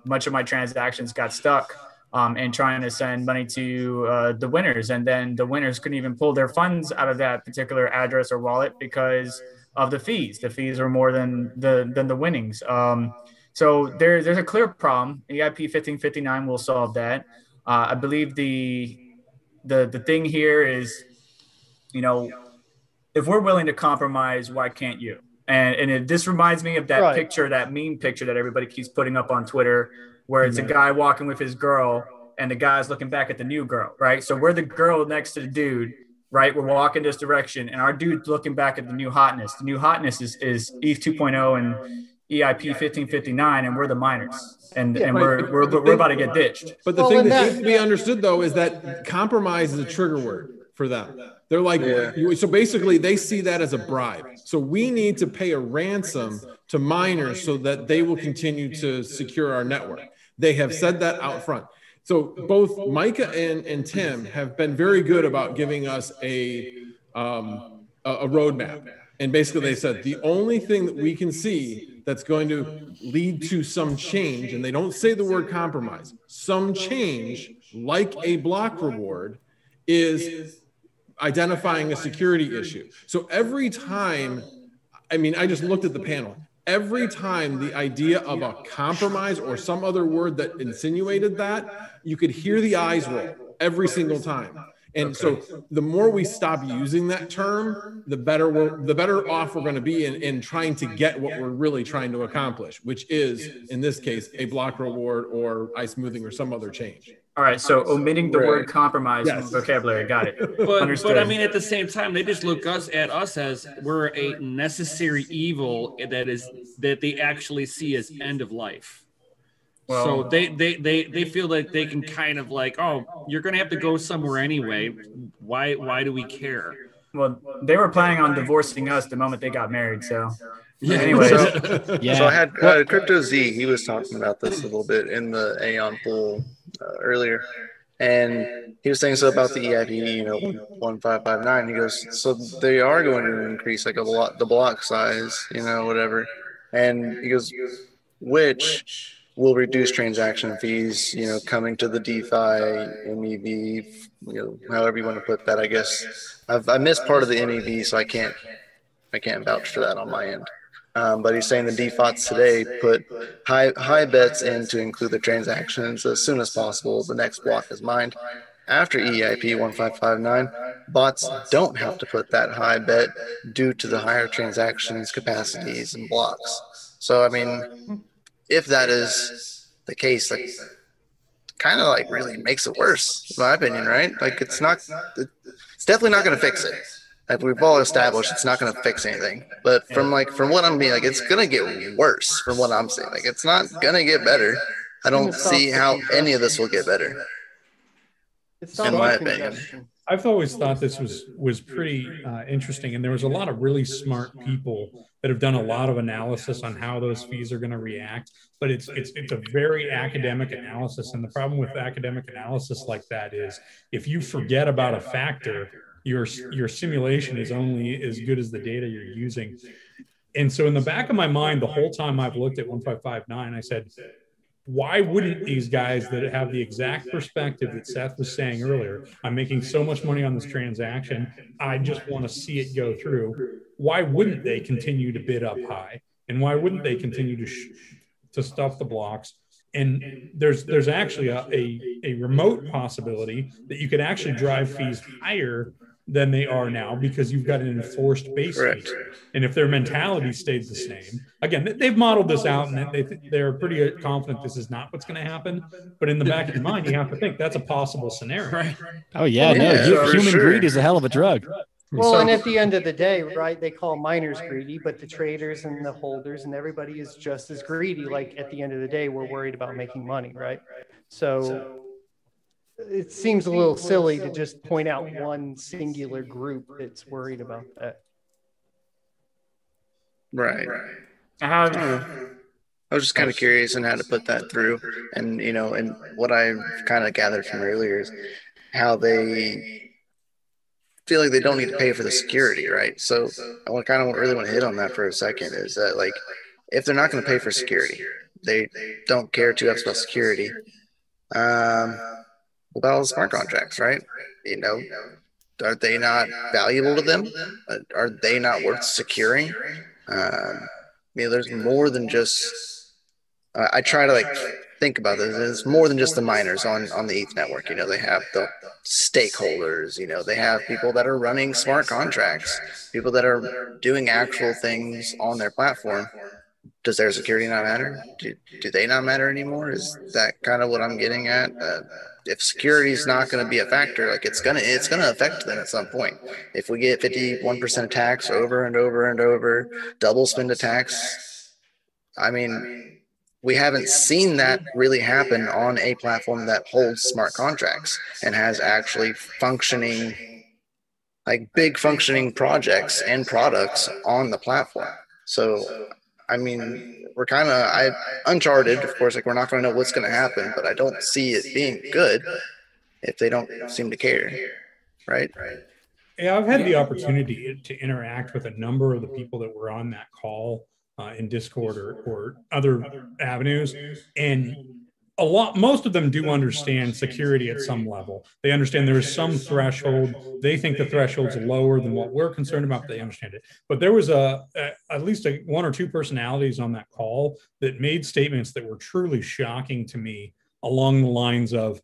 much of my transactions got stuck and trying to send money to the winners. And then the winners couldn't even pull their funds out of that particular address or wallet because of the fees. The fees are more than the winnings. So there's a clear problem. EIP 1559 will solve that. I believe the thing here is, if we're willing to compromise, why can't you? And this reminds me of that picture, that meme picture that everybody keeps putting up on Twitter, where it's a guy walking with his girl and the guy's looking back at the new girl, right? So we're the girl next to the dude, right? We're walking this direction, and our dude's looking back at the new hotness. The new hotness is ETH 2.0 and EIP 1559, and we're the miners, and we're about to get ditched. But the thing that needs to be understood, though, is that compromise is a trigger word for them. They're like, so basically they see that as a bribe. So we need to pay a ransom to miners so that they will continue to secure our network. They have said that out front. So both Micah and Tim have been very good about giving us a roadmap. And basically they said the only thing that we can see that's going to lead to some change, and they don't say the word compromise, some change like a block reward, is identifying a security issue. So every time, I just looked at the panel, every time the idea of a compromise or some other word that insinuated that, you could hear the eyes roll every single time. And so the more we stop using that term, the better off we're going to be in trying to get what we're really trying to accomplish, which is, in this case, a block reward or ice smoothing or some other change. All right, so omitting the word compromise from vocabulary, got it. But at the same time, they just look at us as we're a necessary evil that they actually see as end of life. Well, so they feel like they can kind of like, oh, you're going to have to go somewhere anyway. Why do we care? Well, they were planning on divorcing us the moment they got married. So anyways. So I had Crypto Z. He was talking about this a little bit in the Aeon pool earlier. And he was saying so about the EIP, 1559. He goes, so they are going to increase like the block size, whatever. And he goes, which will reduce transaction fees, coming to the DeFi, MEV, however you want to put that, I guess. I missed part of the MEV, so I can't vouch for that on my end. But he's saying the DeFots today put high bets in to include the transactions as soon as possible. The next block is mined. After EIP 1559, bots don't have to put that high bet due to the higher transactions, capacities, and blocks. So, if that is the case, like, kind of like really makes it worse, in my opinion, right? Like it's definitely not going to fix it. Like we've all established, it's not going to fix anything. But from what I'm being, like, it's going to get worse from what I'm saying. Like it's not going to get better. I don't see how any of this will get better. It's So not in my like opinion. congestion. I've always thought this was pretty interesting, and there was a lot of really smart people that have done a lot of analysis on how those fees are going to react. But it's a very academic analysis, and the problem with academic analysis like that is if you forget about a factor, your simulation is only as good as the data you're using. And so in the back of my mind, the whole time I've looked at 1559, I said, why wouldn't these guys that have the exact perspective that Seth was saying earlier, I'm making so much money on this transaction, I just want to see it go through. Why wouldn't they continue to bid up high? And why wouldn't they continue to stuff the blocks? And there's actually a remote possibility that you could actually drive fees higher than they are now because you've got an enforced base fee. And if their mentality stayed the same, again, they've modeled this out and they're pretty confident this is not what's going to happen. But in the back of your mind, you have to think that's a possible scenario. Right. Oh yeah, Well, no, yeah, for human sure. greed is a hell of a drug. Well, and at the end of the day, right, they call miners greedy, but the traders and the holders and everybody is just as greedy. Like at the end of the day, we're worried about making money, right? So it seems a little silly to just point out one singular group that's worried about that. Right. I have I was just kind of curious on how to put that through. And, you know, and what I've kind of gathered from earlier is how they feel like they don't need to pay for the security, right? So I kind of really want to hit on that for a second is that, like, if they're not going to pay for security, they don't care too much about security. What about all the smart contracts, right? You know, are they not valuable to them? Are they not worth securing? You know, there's more than just. I try to like think about this. It's more than just the miners on the ETH network. You know, they have the stakeholders. You know, they have people that are running smart contracts, people that are doing actual things on their platform. Does their security not matter? Do they not matter anymore? Is that kind of what I'm getting at? If security is not going to be a factor, like it's gonna affect them at some point. If we get 51% attacks over and over and over, double spend attacks, I mean, we haven't seen that really happen on a platform that holds smart contracts and has actually functioning, like big functioning projects and products on the platform. So, I mean, we're kind of uncharted, of course, like we're not going to know what's going to happen, but I don't see it being good if they don't seem to care, right? Yeah, I've had the opportunity to interact with a number of the people that were on that call in Discord or other avenues, and most of them do understand security at some level. They understand there is some threshold. They think the threshold's lower than what we're concerned about, but they understand it. But there was at least one or two personalities on that call that made statements that were truly shocking to me along the lines of,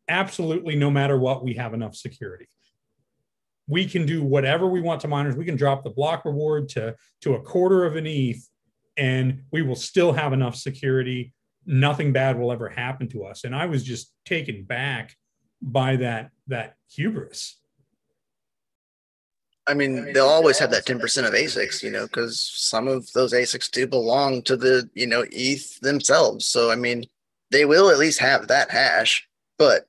absolutely no matter what, we have enough security. We can do whatever we want to miners. We can drop the block reward to a quarter of an ETH, and we will still have enough security. Nothing bad will ever happen to us. And I was just taken back by that hubris. I mean, they'll always have that 10% of ASICs, you know, because some of those ASICs do belong to the, you know, ETH themselves. So, I mean, they will at least have that hash, but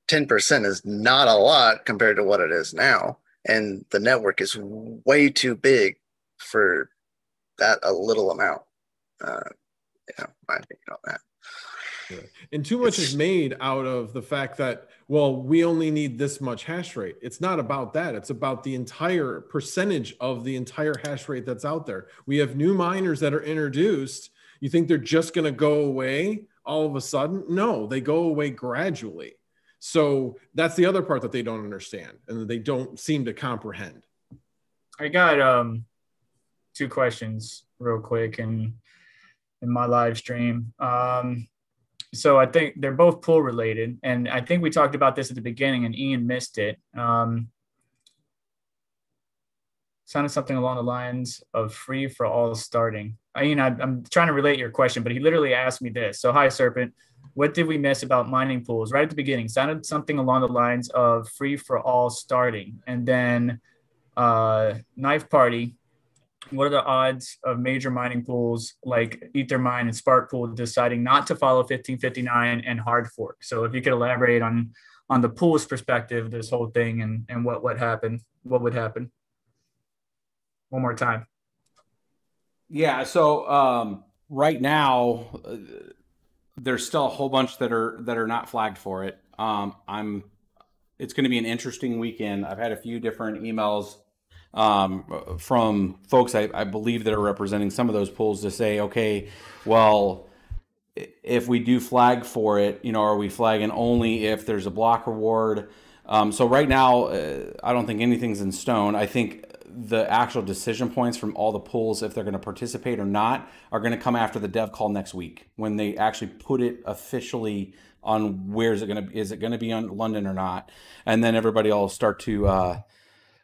10% is not a lot compared to what it is now. And the network is way too big for that a little amount. Yeah, my opinion on that. Yeah. And too much is made out of the fact that, well, we only need this much hash rate. It's not about that. It's about the entire percentage of the entire hash rate that's out there. We have new miners that are introduced. You think they're just going to go away all of a sudden? No, they go away gradually. So that's the other part that they don't understand and that they don't seem to comprehend. I got two questions real quick in my live stream. So I think they're both pool related, and I think we talked about this at the beginning and Ian missed it. Sounded something along the lines of free for all starting. Ian, I'm trying to relate your question, but he literally asked me this. So, hi, Serpent. What did we miss about mining pools? Right at the beginning, sounded something along the lines of free for all starting. And then Knife Party, what are the odds of major mining pools like Ethermine and Spark Pool deciding not to follow 1559 and hard fork? So if you could elaborate on on the pool's perspective, this whole thing and what would happen. One more time. Yeah. So right now, there's still a whole bunch that are not flagged for it. It's going to be an interesting weekend. I've had a few different emails from folks I believe that are representing some of those pools to say, okay, well, if we do flag for it, are we flagging only if there's a block reward? So right now, I don't think anything's in stone. I think the actual decision points from all the pools, if they're going to participate or not, are going to come after the dev call next week when they actually put it officially on where is it going to be on London or not, and then everybody will start to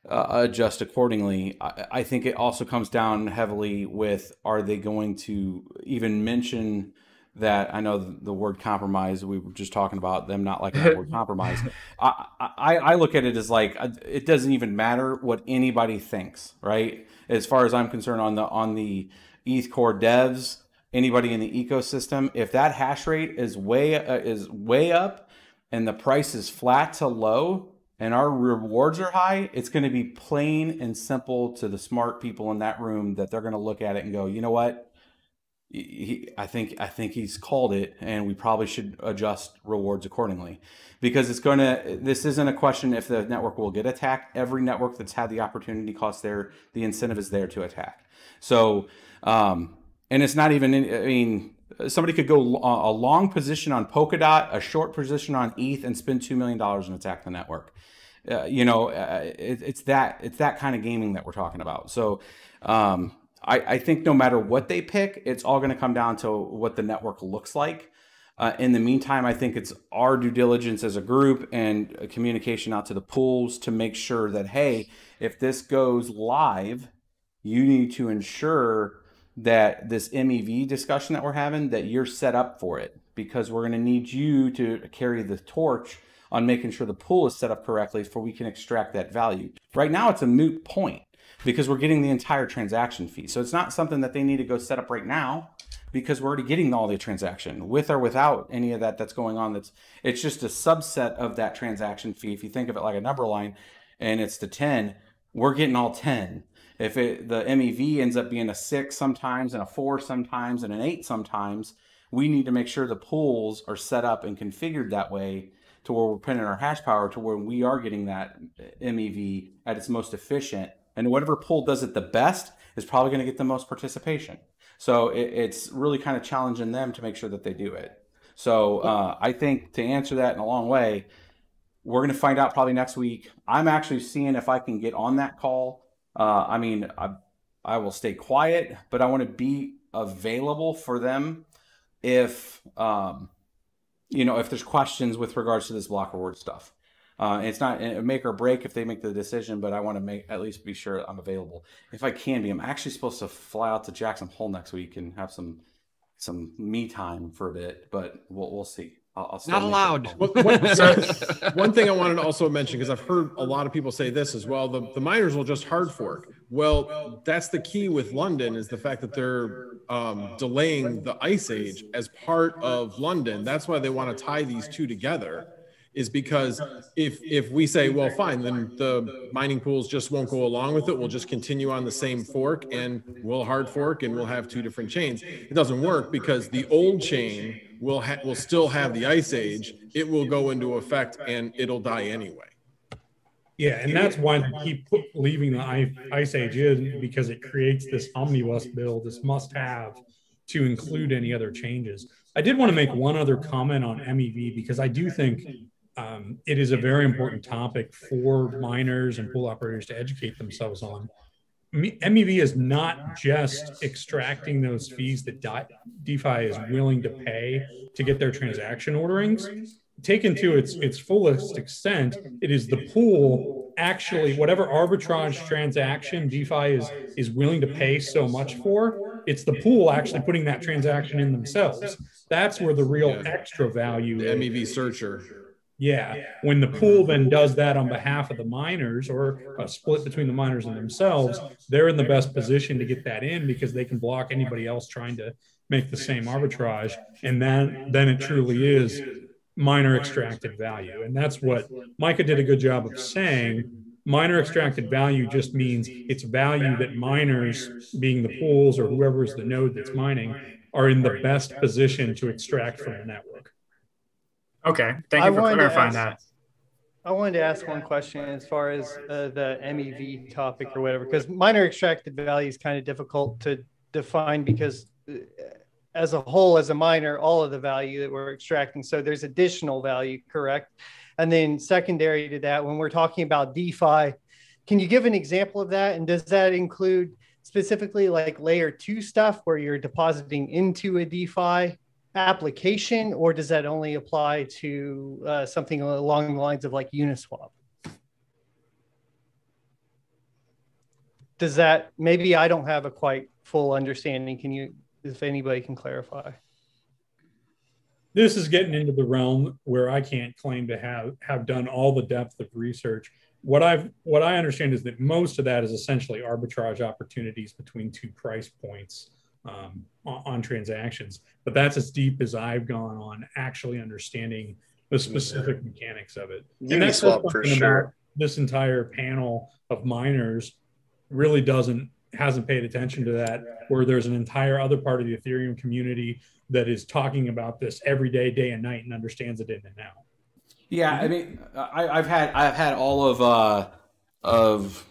adjust accordingly. I think it also comes down heavily with, are they going to even mention that? I know the word compromise, we were just talking about them not liking that word compromise. I look at it as like, it doesn't even matter what anybody thinks, right? As far as I'm concerned, on the ETH core devs, anybody in the ecosystem, if that hash rate is way up and the price is flat to low and our rewards are high, it's going to be plain and simple to the smart people in that room that they're going to look at it and go, you know what? I think he's called it, and we probably should adjust rewards accordingly, because this isn't a question if the network will get attacked. Every network that's had the opportunity cost there, the incentive is there to attack. So, and it's not even, somebody could go a long position on Polkadot, a short position on ETH, and spend $2 million and attack the network. It's that kind of gaming that we're talking about. So, I think no matter what they pick, it's all going to come down to what the network looks like. In the meantime, I think it's our due diligence as a group and communication out to the pools to make sure that, hey, if this goes live, you need to ensure that this MEV discussion that we're having, that you're set up for it, because we're going to need you to carry the torch on making sure the pool is set up correctly so we can extract that value. Right now, it's a moot point, because we're getting the entire transaction fee. So it's not something that they need to go set up right now, because we're already getting all the transaction with or without any of that's going on. It's just a subset of that transaction fee. If you think of it like a number line and it's the 10, we're getting all 10. If the MEV ends up being a 6 sometimes and a 4 sometimes and an 8 sometimes, we need to make sure the pools are set up and configured that way to where we're putting our hash power to where we are getting that MEV at its most efficient. And whatever pool does it the best is probably going to get the most participation. So it's really kind of challenging them to make sure that they do it. So I think, to answer that in a long way, we're going to find out probably next week. I'm actually seeing if I can get on that call. I will stay quiet, but I want to be available for them if there's questions with regards to this block reward stuff. It's not a make or break if they make the decision, but I want to at least be sure I'm available if I can be. I'm actually supposed to fly out to Jackson Hole next week and have some me time for a bit, but we'll see. I'll not allowed. One thing I wanted to also mention, because I've heard a lot of people say this as well, the miners will just hard fork. Well, that's the key with London, is the fact that they're delaying the Ice Age as part of London. That's why they want to tie these two together, is because if we say, well, fine, then the mining pools just won't go along with it, we'll just continue on the same fork and we'll hard fork and we'll have two different chains. It doesn't work, because the old chain will still have the Ice Age. It will go into effect and it'll die anyway. Yeah, and that's why they keep leaving the Ice Age in, because it creates this omnibus bill, this must-have to include any other changes. I did want to make one other comment on MEV, because I do think it is a very important topic for miners and pool operators to educate themselves on. MEV is not just extracting those fees that DeFi is willing to pay to get their transaction orderings. Taken to its fullest extent, it is the pool actually, whatever arbitrage transaction DeFi is willing to pay so much for, it's the pool actually putting that transaction in themselves. That's where the real extra value is. The MEV searcher. Yeah, when the pool then does that on behalf of the miners, or a split between the miners and themselves, they're in the best position to get that in, because they can block anybody else trying to make the same arbitrage. And then it truly is miner extracted value. And that's what Micah did a good job of saying. Miner extracted value just means it's value that miners, being the pools or whoever is the node that's mining, are in the best position to extract from the network. Okay, thank you for clarifying that. I wanted to ask one question as far as the MEV topic or whatever, because miner extracted value is kind of difficult to define because as a whole, as a miner, all of the value that we're extracting. So there's additional value, correct? And then secondary to that, when we're talking about DeFi, can you give an example of that? And does that include specifically like layer 2 stuff where you're depositing into a DeFi application, or does that only apply to something along the lines of like Uniswap? Does that, maybe I don't have a quite full understanding. Can you, if anybody can clarify? This is getting into the realm where I can't claim to have done all the depth of research. What I understand is that most of that is essentially arbitrage opportunities between two price points on transactions. But that's as deep as I've gone on actually understanding the specific mechanics of it. And that's Uniswap for sure. This entire panel of miners really hasn't paid attention to that, where there's an entire other part of the Ethereum community that is talking about this every day, day and night, and understands it in and out. Yeah, I mean, I've had all of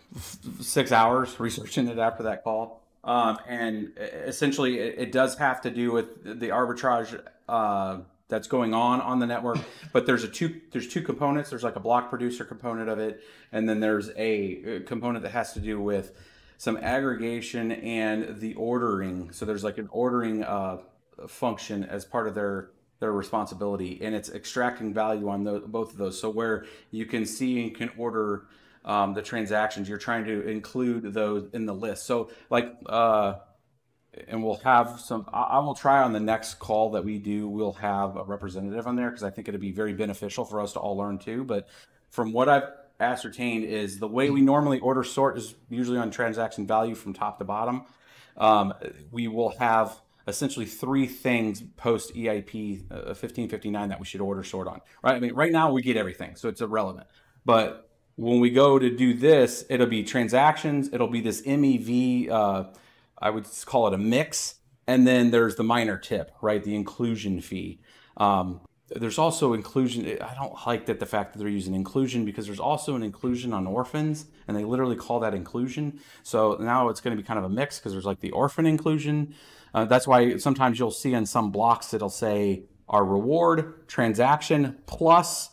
6 hours researching it after that call, and essentially it does have to do with the arbitrage that's going on the network. But there's two components. There's like a block producer component of it, and then there's a component that has to do with some aggregation and the ordering. So there's like an ordering function as part of their responsibility, and it's extracting value on both of those. So where you can see and can order the transactions, you're trying to include those in the list. So like, and we'll have some, I will try on the next call that we do, we'll have a representative on there, because I think it'd be very beneficial for us to all learn too. But from what I've ascertained is the way we normally order sort is usually on transaction value from top to bottom. We will have essentially 3 things post EIP 1559 that we should order sort on, right? I mean, right now we get everything, so it's irrelevant. But when we go to do this, it'll be transactions, it'll be this MEV, I would call it a mix, and then there's the miner tip, right? The inclusion fee. There's also inclusion. I don't like the fact that they're using inclusion, because there's also an inclusion on orphans, and they literally call that inclusion. So now it's going to be kind of a mix, because there's like the orphan inclusion. That's why sometimes you'll see in some blocks it'll say our reward transaction plus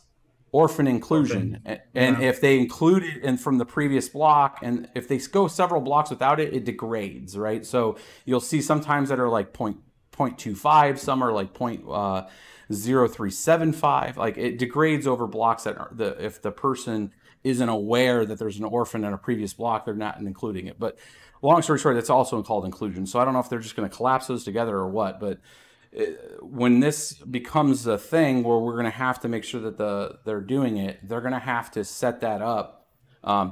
orphan inclusion. And if they include it in from the previous block, and if they go several blocks without it, it degrades, right? So you'll see sometimes that are like 0.25, some are like 0.0375. Like it degrades over blocks that are if the person isn't aware that there's an orphan in a previous block, they're not including it. But long story short, that's also called inclusion. So I don't know if they're just going to collapse those together or what, but when this becomes a thing where we're going to have to make sure that they're doing it, they're going to have to set that up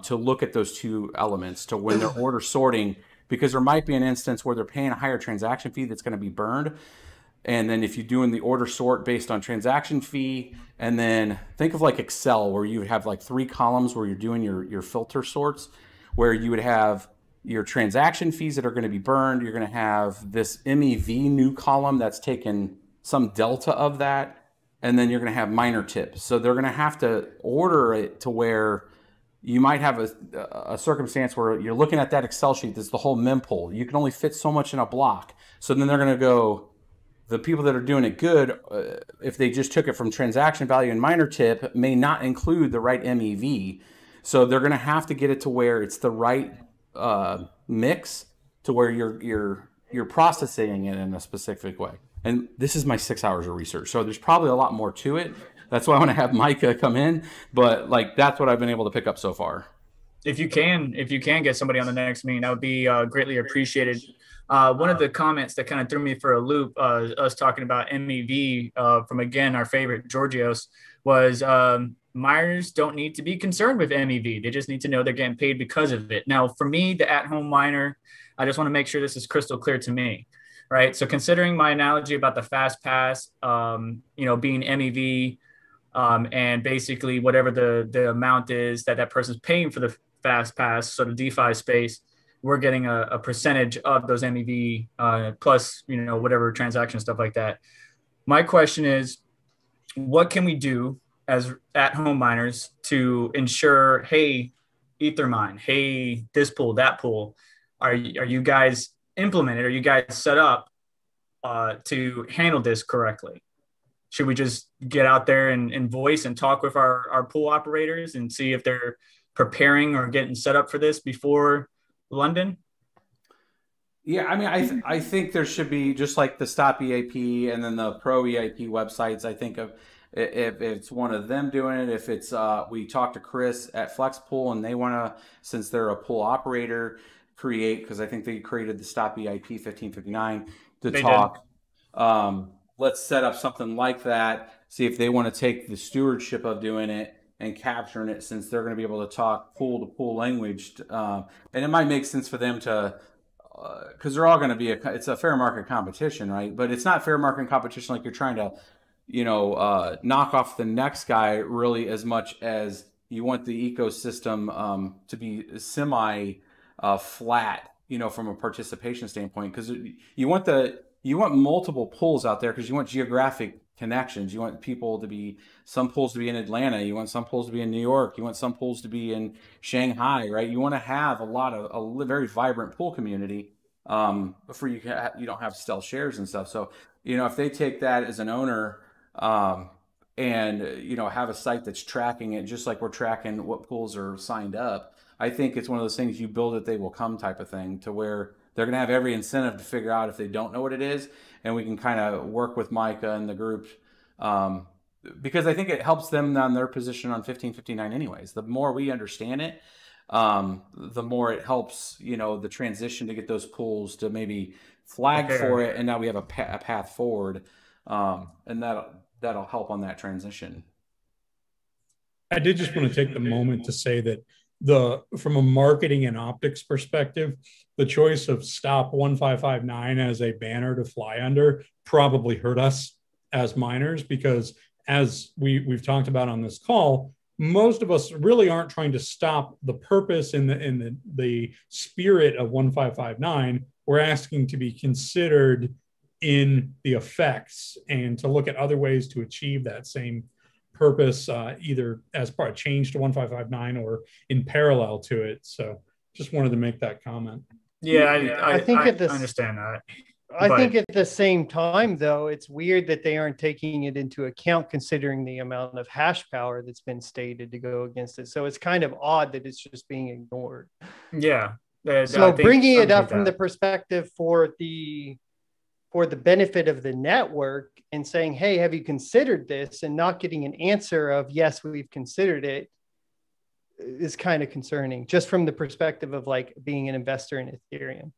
to look at those two elements to when they're order sorting, because there might be an instance where they're paying a higher transaction fee that's going to be burned. And then if you're doing the order sort based on transaction fee, and then think of like Excel, where you would have like 3 columns where you're doing your filter sorts, where you would have your transaction fees that are going to be burned. You're going to have this MEV new column that's taken some delta of that. And then you're going to have miner tips. So they're going to have to order it to where you might have a circumstance where you're looking at that Excel sheet. That's the whole mempool. You can only fit so much in a block. So then they're going to go, the people that are doing it good, if they just took it from transaction value and miner tip, may not include the right MEV. So they're going to have to get it to where it's the right mix, to where you're processing it in a specific way. And this is my 6 hours of research, so there's probably a lot more to it. That's why I want to have Micah come in, but like that's what I've been able to pick up so far. If you can get somebody on the next meeting, that would be greatly appreciated. One of the comments that kind of threw me for a loop, us talking about MEV from, again, our favorite Georgios, was miners don't need to be concerned with MEV. They just need to know they're getting paid because of it. Now, for me, the at-home miner, I just want to make sure this is crystal clear to me, right? So considering my analogy about the fast pass, being MEV And basically whatever the amount is that person's paying for the fast pass, so the DeFi space, we're getting a percentage of those MEV plus, whatever transaction stuff like that. My question is, what can we do as at-home miners to ensure, hey, Ethermine, hey, this pool, that pool, are you guys implemented? Are you guys set up to handle this correctly? Should we just get out there and voice and talk with our pool operators and see if they're preparing or getting set up for this before London? Yeah, I mean, I think there should be, just like the Stop EIP and then the Pro EIP websites. I think of if it's one of them doing it, if it's we talk to Chris at FlexPool and they want to, since they're a pool operator, create, because I think they created the Stop EIP 1559 to They talk. Let's set up something like that. See if they want to take the stewardship of doing it and capturing it, since they're going to be able to talk pool to pool language, and it might make sense for them to. Because they're all going to be it's a fair market competition, right? But it's not fair market competition like you're trying to, knock off the next guy really, as much as you want the ecosystem to be semi flat, from a participation standpoint. Because you want multiple pools out there, because you want geographic connections. You want people to be, some pools to be in Atlanta. You want some pools to be in New York. You want some pools to be in Shanghai, right? You want to have a very vibrant pool community before you don't have stealth shares and stuff. So, if they take that as an owner and, have a site that's tracking it, just like we're tracking what pools are signed up, I think it's one of those things, you build it, they will come type of thing, to where they're going to have every incentive to figure out if they don't know what it is. And we can kind of work with Micah and the group, because I think it helps them on their position on 1559 anyways. The more we understand it, the more it helps, the transition to get those pools to maybe flag for it. And now we have a path forward, and that'll help on that transition. I did just want to take the moment to say that from a marketing and optics perspective, the choice of Stop 1559 as a banner to fly under probably hurt us as miners, because as we've talked about on this call, most of us really aren't trying to stop the purpose in the spirit of 1559. We're asking to be considered in the effects and to look at other ways to achieve that same purpose, either as part of change to 1559 or in parallel to it. So just wanted to make that comment. Yeah, I understand that. I think at the same time, though, it's weird that they aren't taking it into account, considering the amount of hash power that's been stated to go against it. So it's kind of odd that it's just being ignored. Yeah. So bringing it up from the perspective for the benefit of the network and saying, hey, have you considered this? And not getting an answer of, yes, we've considered it, is kind of concerning, just from the perspective of like being an investor in Ethereum.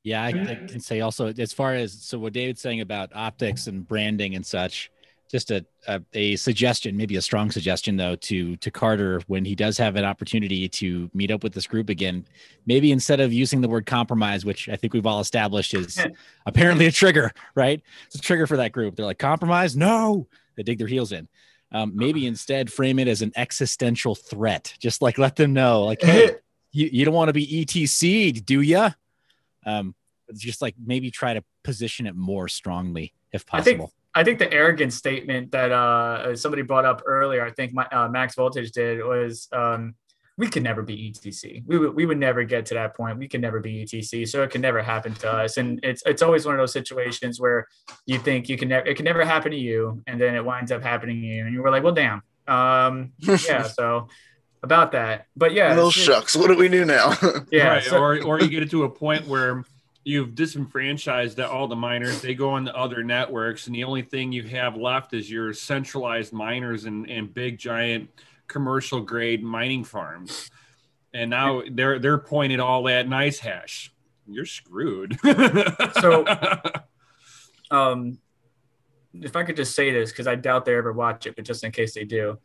Yeah, I can say also, as far as, what David's saying about optics and branding and such, just a suggestion, maybe a strong suggestion though, to Carter, when he does have an opportunity to meet up with this group again, maybe instead of using the word compromise, which I think we've all established is apparently a trigger, right? It's a trigger for that group. They're like, compromise? No, they dig their heels in. Maybe instead frame it as an existential threat. Just like let them know, like, hey, you don't want to be ETC'd, do you? Just like maybe try to position it more strongly if possible. I think the arrogant statement that somebody brought up earlier, I think Max Voltage did, was we could never be ETC. We would never get to that point. We could never be ETC, so it can never happen to us. And it's always one of those situations where you think it can never happen to you, and then it winds up happening to you, and you were like, well, damn. Yeah, so about that. But yeah, well, shucks, what do we do now? Yeah, right. So, or you get it to a point where you've disenfranchised all the miners. They go on the other networks, and the only thing you have left is your centralized miners and big giant commercial grade mining farms. And now they're pointed all at nice hash. You're screwed. So if I could just say this, because I doubt they ever watch it, but just in case they do,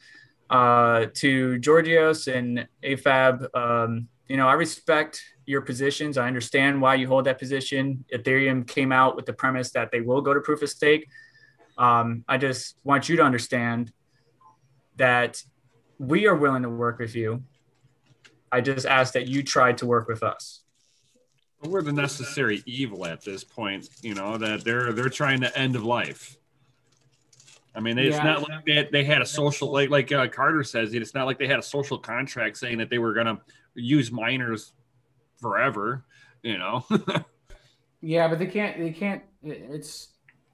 to Georgios and AFAB, I respect your positions. I understand why you hold that position. Ethereum came out with the premise that they will go to proof of stake. I just want you to understand that we are willing to work with you. I just ask that you try to work with us. We're the necessary evil at this point, you know, that they're trying to end of life. I mean, it's not like they had a social, like Carter says, it's not like they had a social contract saying that they were going to use miners forever, you know. Yeah, but they can't. It's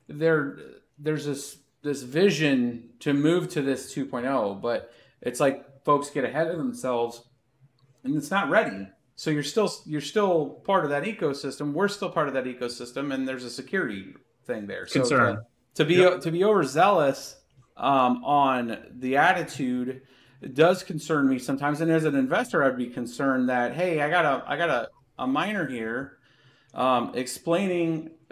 there's this vision to move to this 2.0, but it's like folks get ahead of themselves, and it's not ready. So you're still part of that ecosystem. We're still part of that ecosystem, and there's a security thing there. So to be overzealous on the attitude does concern me sometimes. And as an investor, I'd be concerned that, hey, I got a miner here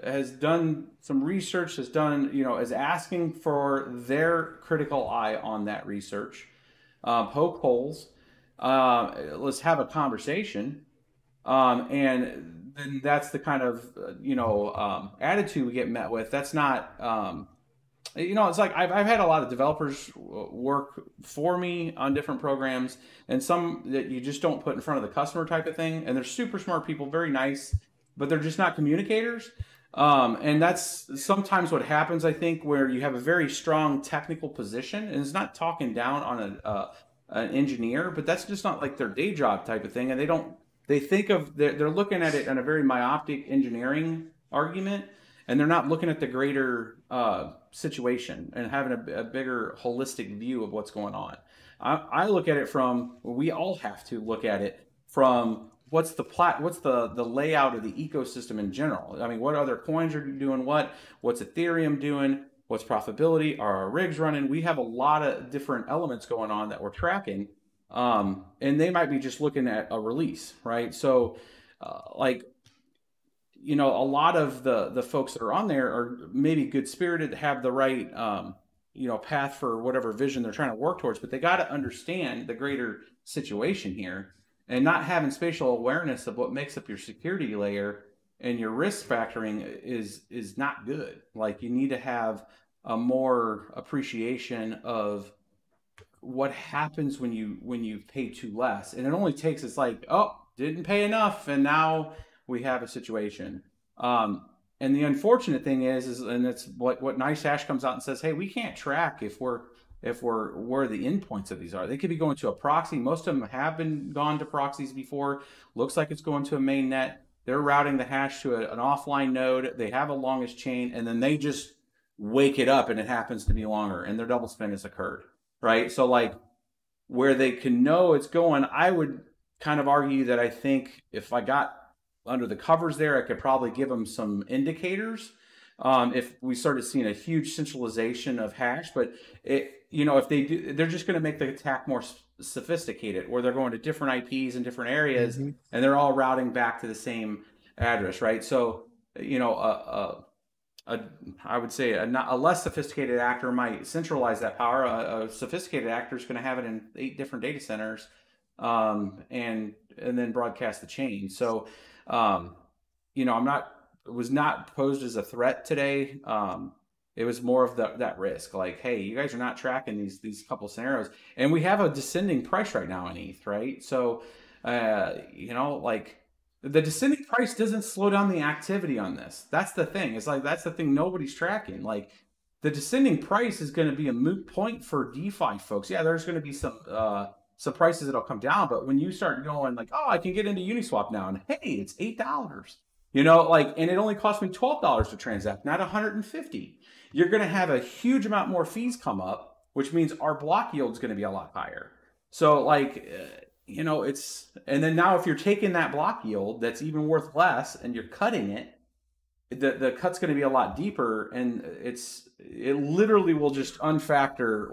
has done some research, is asking for their critical eye on that research. Poke holes. Let's have a conversation. And then that's the kind of, attitude we get met with. That's not, it's like I've had a lot of developers work for me on different programs, and some that you just don't put in front of the customer type of thing. And they're super smart people, very nice, but they're just not communicators. And that's sometimes what happens, I think, where you have a very strong technical position, and it's not talking down on an engineer, but that's just not like their day job type of thing. And they're looking at it in a very myopic engineering argument, and they're not looking at the greater situation and having a bigger holistic view of what's going on. I look at it we all have to look at it from what's the layout of the ecosystem in general. I mean, what other coins are doing what's Ethereum doing, what's profitability, are our rigs running? We have a lot of different elements going on that we're tracking. And they might be just looking at a release, right? So a lot of the folks that are on there are maybe good spirited, have the right path for whatever vision they're trying to work towards, but they got to understand the greater situation here, and not having spatial awareness of what makes up your security layer and your risk factoring is not good. Like, you need to have a more appreciation of what happens when you pay too less. And it only takes, it's like, oh, didn't pay enough, and now we have a situation. And the unfortunate thing is and it's what NiceHash comes out and says, hey, we can't track if we're where the endpoints of these are. They could be going to a proxy. Most of them have been gone to proxies before. Looks like it's going to a main net. They're routing the hash to an offline node. They have a longest chain, and then they just wake it up, and it happens to be longer, and their double spend has occurred, right? So like, where they can know it's going, I would kind of argue that I think if I got under the covers there, I could probably give them some indicators. If we started seeing a huge centralization of hash, but if they do, they're just going to make the attack more sophisticated, where they're going to different IPs in different areas, and they're all routing back to the same address, right? So, I would say a less sophisticated actor might centralize that power. A sophisticated actor is going to have it in 8 different data centers, and then broadcast the chain. So, was not posed as a threat today. It was more of that risk, like, hey, you guys are not tracking these couple scenarios, and we have a descending price right now in ETH, right? So, like, the descending price doesn't slow down the activity on this. That's the thing. It's like, that's the thing nobody's tracking. Like, the descending price is going to be a moot point for DeFi folks. Yeah, there's going to be some prices that'll come down, but when you start going like, oh, I can get into Uniswap now, and hey, it's $8. And it only cost me $12 to transact, not $150. You're going to have a huge amount more fees come up, which means our block yield is going to be a lot higher. So and then now if you're taking that block yield that's even worth less and you're cutting it, the cut's going to be a lot deeper, and it literally will just unfactor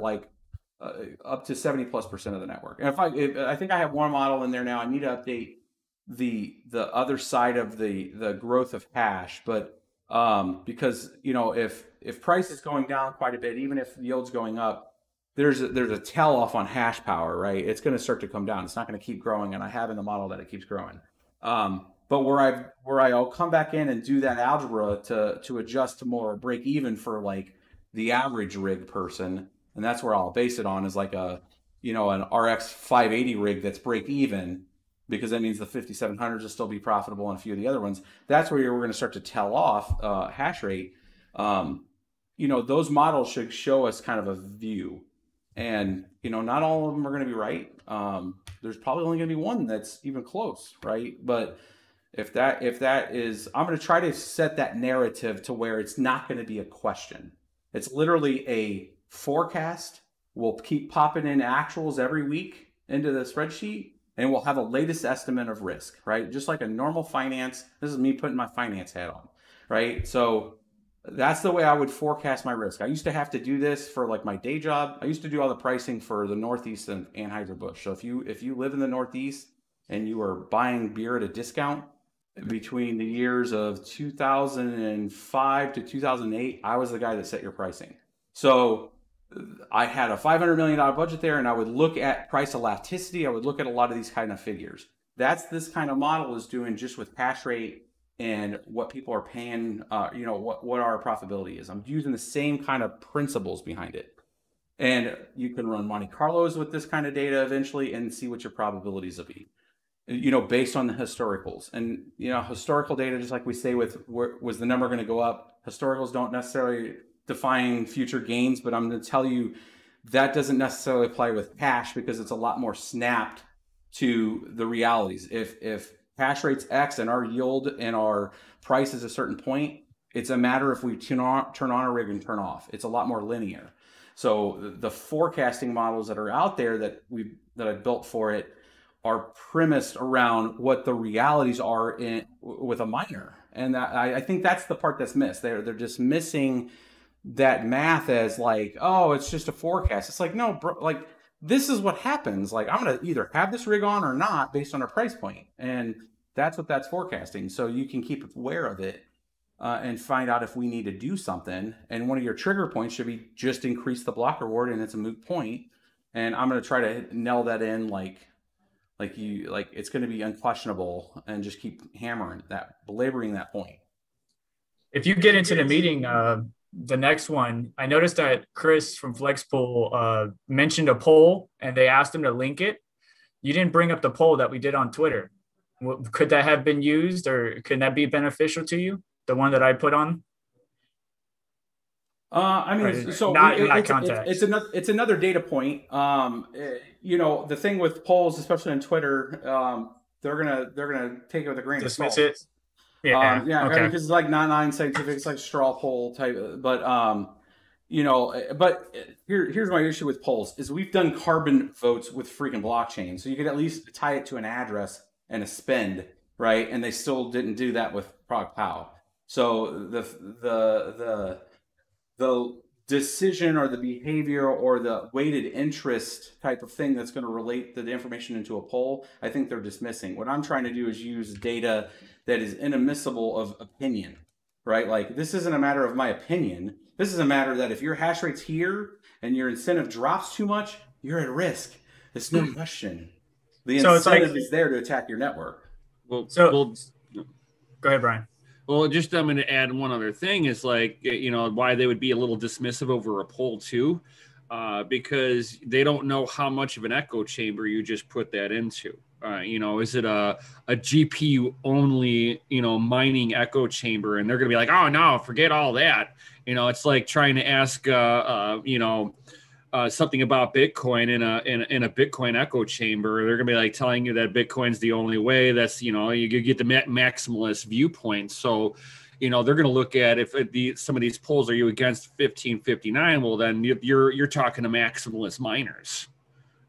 up to 70+% of the network. And if I think I have one model in there now, I need to update the other side of the growth of hash, but because if price is going down quite a bit, even if yield's going up, there's a tail off on hash power, right? It's going to start to come down. It's not going to keep growing, and I have in the model that it keeps growing. But where I'll come back in and do that algebra to adjust to more break even for like the average rig person, And that's where I'll base it on, is like an RX 580 rig that's break even, because that means the 5700s will still be profitable and a few of the other ones. That's where we're going to start to tell off hash rate. Those models should show us kind of a view. And, not all of them are going to be right. There's probably only going to be one that's even close, right? But if that is, I'm going to try to set that narrative to where it's not going to be a question. It's literally a forecast. We'll keep popping in actuals every week into the spreadsheet, and we'll have a latest estimate of risk, right? Just like a normal finance. This is me putting my finance hat on, right? So that's the way I would forecast my risk. I used to have to do this for like my day job. I used to do all the pricing for the Northeast and Anheuser-Busch. So if you live in the Northeast and you are buying beer at a discount between the years of 2005 to 2008, I was the guy that set your pricing. So I had a $500 million budget there, and I would look at price elasticity. I would look at a lot of these kind of figures. That's this kind of model is doing just with hash rate and what people are paying, what our profitability is. I'm using the same kind of principles behind it. And you can run Monte Carlos with this kind of data eventually and see what your probabilities will be, based on the historicals. And, historical data, just like we say with, was the number going to go up? Historicals don't necessarily define future gains, but I'm going to tell you that doesn't necessarily apply with cash, because it's a lot more snapped to the realities. If hash rate's X and our yield and our price is a certain point, it's a matter if we turn on a rig and turn off. It's a lot more linear. So the forecasting models that are out there that I've built for it are premised around what the realities are with a miner. And I think that's the part that's missed. They're just missing that math as like, oh, it's just a forecast. It's like, no, bro, like this is what happens. Like, I'm going to either have this rig on or not based on our price point. And that's what that's forecasting. So you can keep aware of it and find out if we need to do something. And one of your trigger points should be just increase the block reward, and it's a moot point. And I'm going to try to nail that in like it's going to be unquestionable, and just keep hammering that, belaboring that point. If you get into the meeting, the next one, I noticed that Chris from FlexPool mentioned a poll, and they asked him to link it. You didn't bring up the poll that we did on Twitter. Could that have been used, or could that be beneficial to you? The one that I put on? It's another data point. The thing with polls, especially on Twitter, they're gonna take it with a grain of salt. Dismiss it. Yeah. Okay. Because it's like not scientific. It's like straw poll type. But here's my issue with polls is we've done carbon votes with freaking blockchain, so you could at least tie it to an address and a spend, right? And they still didn't do that with ProgPow. So the decision or the behavior or the weighted interest type of thing that's going to relate the information into a poll, I think they're dismissing. What I'm trying to do is use data that is inadmissible of opinion, right? Like, this isn't a matter of my opinion. This is a matter that if your hash rate's here and your incentive drops too much, you're at risk. There's no question. The incentive is there to attack your network. Go ahead, Brian. Well, I'm going to add one other thing is like, why they would be a little dismissive over a poll too, because they don't know how much of an echo chamber you just put that into. Is it a GPU only, mining echo chamber? And they're going to be like, oh no, forget all that. It's like trying to ask, something about Bitcoin in a Bitcoin echo chamber. They're gonna be like telling you that Bitcoin's the only way. That's you get the maximalist viewpoint. So they're gonna look at if some of these polls, are you against 1559? Well, then you're talking to maximalist miners.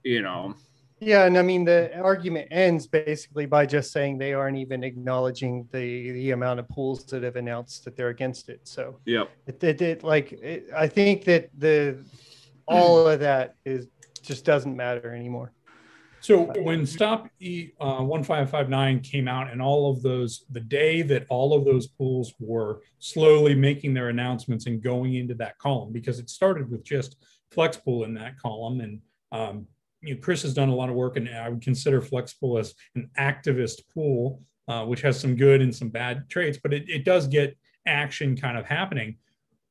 Yeah, and I mean the argument ends basically by just saying they aren't even acknowledging the amount of pools that have announced that they're against it. So yep, I think that all of that just doesn't matter anymore. So when Stop 1559 came out, and all of those, the day that all of those pools were slowly making their announcements and going into that column, because it started with just FlexPool in that column, and Chris has done a lot of work, and I would consider FlexPool as an activist pool, which has some good and some bad traits, but it does get action kind of happening.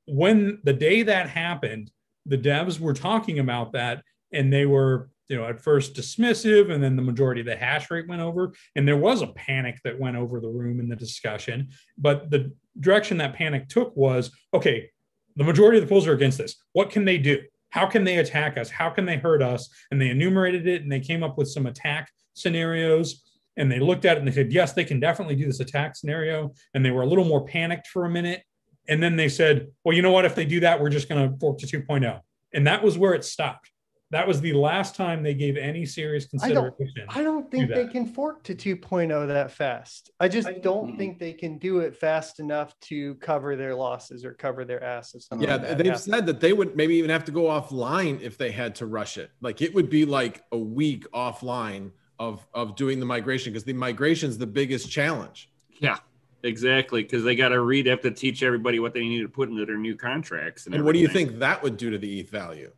When the day that happened, the devs were talking about that, and they were, at first dismissive, and then the majority of the hash rate went over, and there was a panic that went over the room in the discussion. But the direction that panic took was, okay, the majority of the pools are against this. What can they do? How can they attack us? How can they hurt us? And they enumerated it, and they came up with some attack scenarios, and they looked at it and they said, yes, they can definitely do this attack scenario. And they were a little more panicked for a minute. And then they said, well, you know what? If they do that, we're just going to fork to 2.0. And that was where it stopped. That was the last time they gave any serious consideration. I don't think they can fork to 2.0 that fast. I just don't think they can do it fast enough to cover their losses or cover their asses. Yeah, they've said that they would maybe even have to go offline if they had to rush it. Like it would be like a week offline of doing the migration, because the migration is the biggest challenge. Yeah, exactly. Because they got to have to teach everybody what they need to put into their new contracts. And what do you think that would do to the ETH value?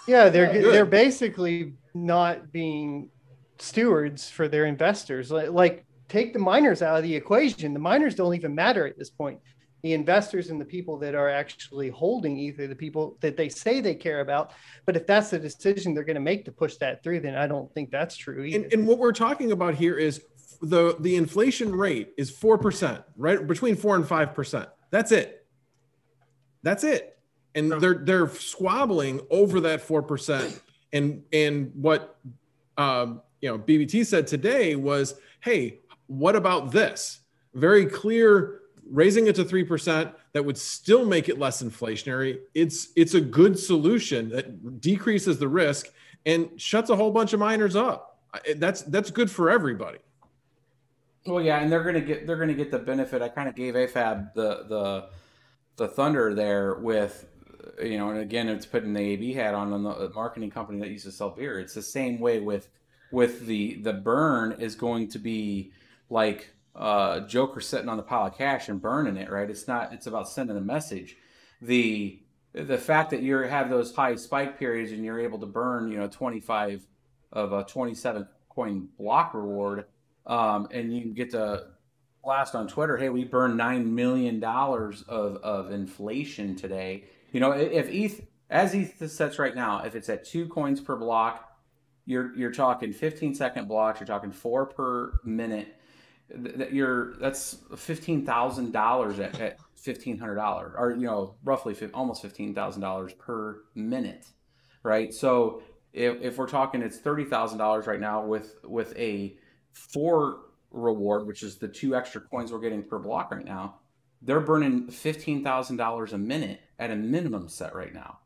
Yeah, they're basically not being stewards for their investors. Like take the miners out of the equation. The miners don't even matter at this point. The investors and the people that are actually holding Ether, the people that they say they care about. But if that's the decision they're going to make to push that through, then I don't think that's true either. And what we're talking about here is the inflation rate is 4%, right? Between 4 and 5%. That's it. That's it. And they're squabbling over that 4%. And what BBT said today was, hey, what about this? Very clear, raising it to 3%, that would still make it less inflationary. It's a good solution that decreases the risk and shuts a whole bunch of miners up. That's good for everybody. Well, yeah, and they're gonna get the benefit. I kind of gave AFAB the thunder there with, and again, it's putting the AB hat on the marketing company that used to sell beer. It's the same way with the burn is going to be like Joker sitting on the pile of cash and burning it, right? It's about sending a message. The fact that you have those high spike periods and you're able to burn 25 of a 27 coin block reward, and you can get to blast on Twitter, hey, we burned $9 million of inflation today. If ETH sets right now, if it's at 2 coins per block, you're talking 15-second blocks, you're talking 4 per minute. That's $15,000 at $1,500, or roughly almost $15,000 per minute, right? So if we're talking, it's $30,000 right now with a 4 reward, which is the 2 extra coins we're getting per block right now. They're burning $15,000 a minute at a minimum set right now.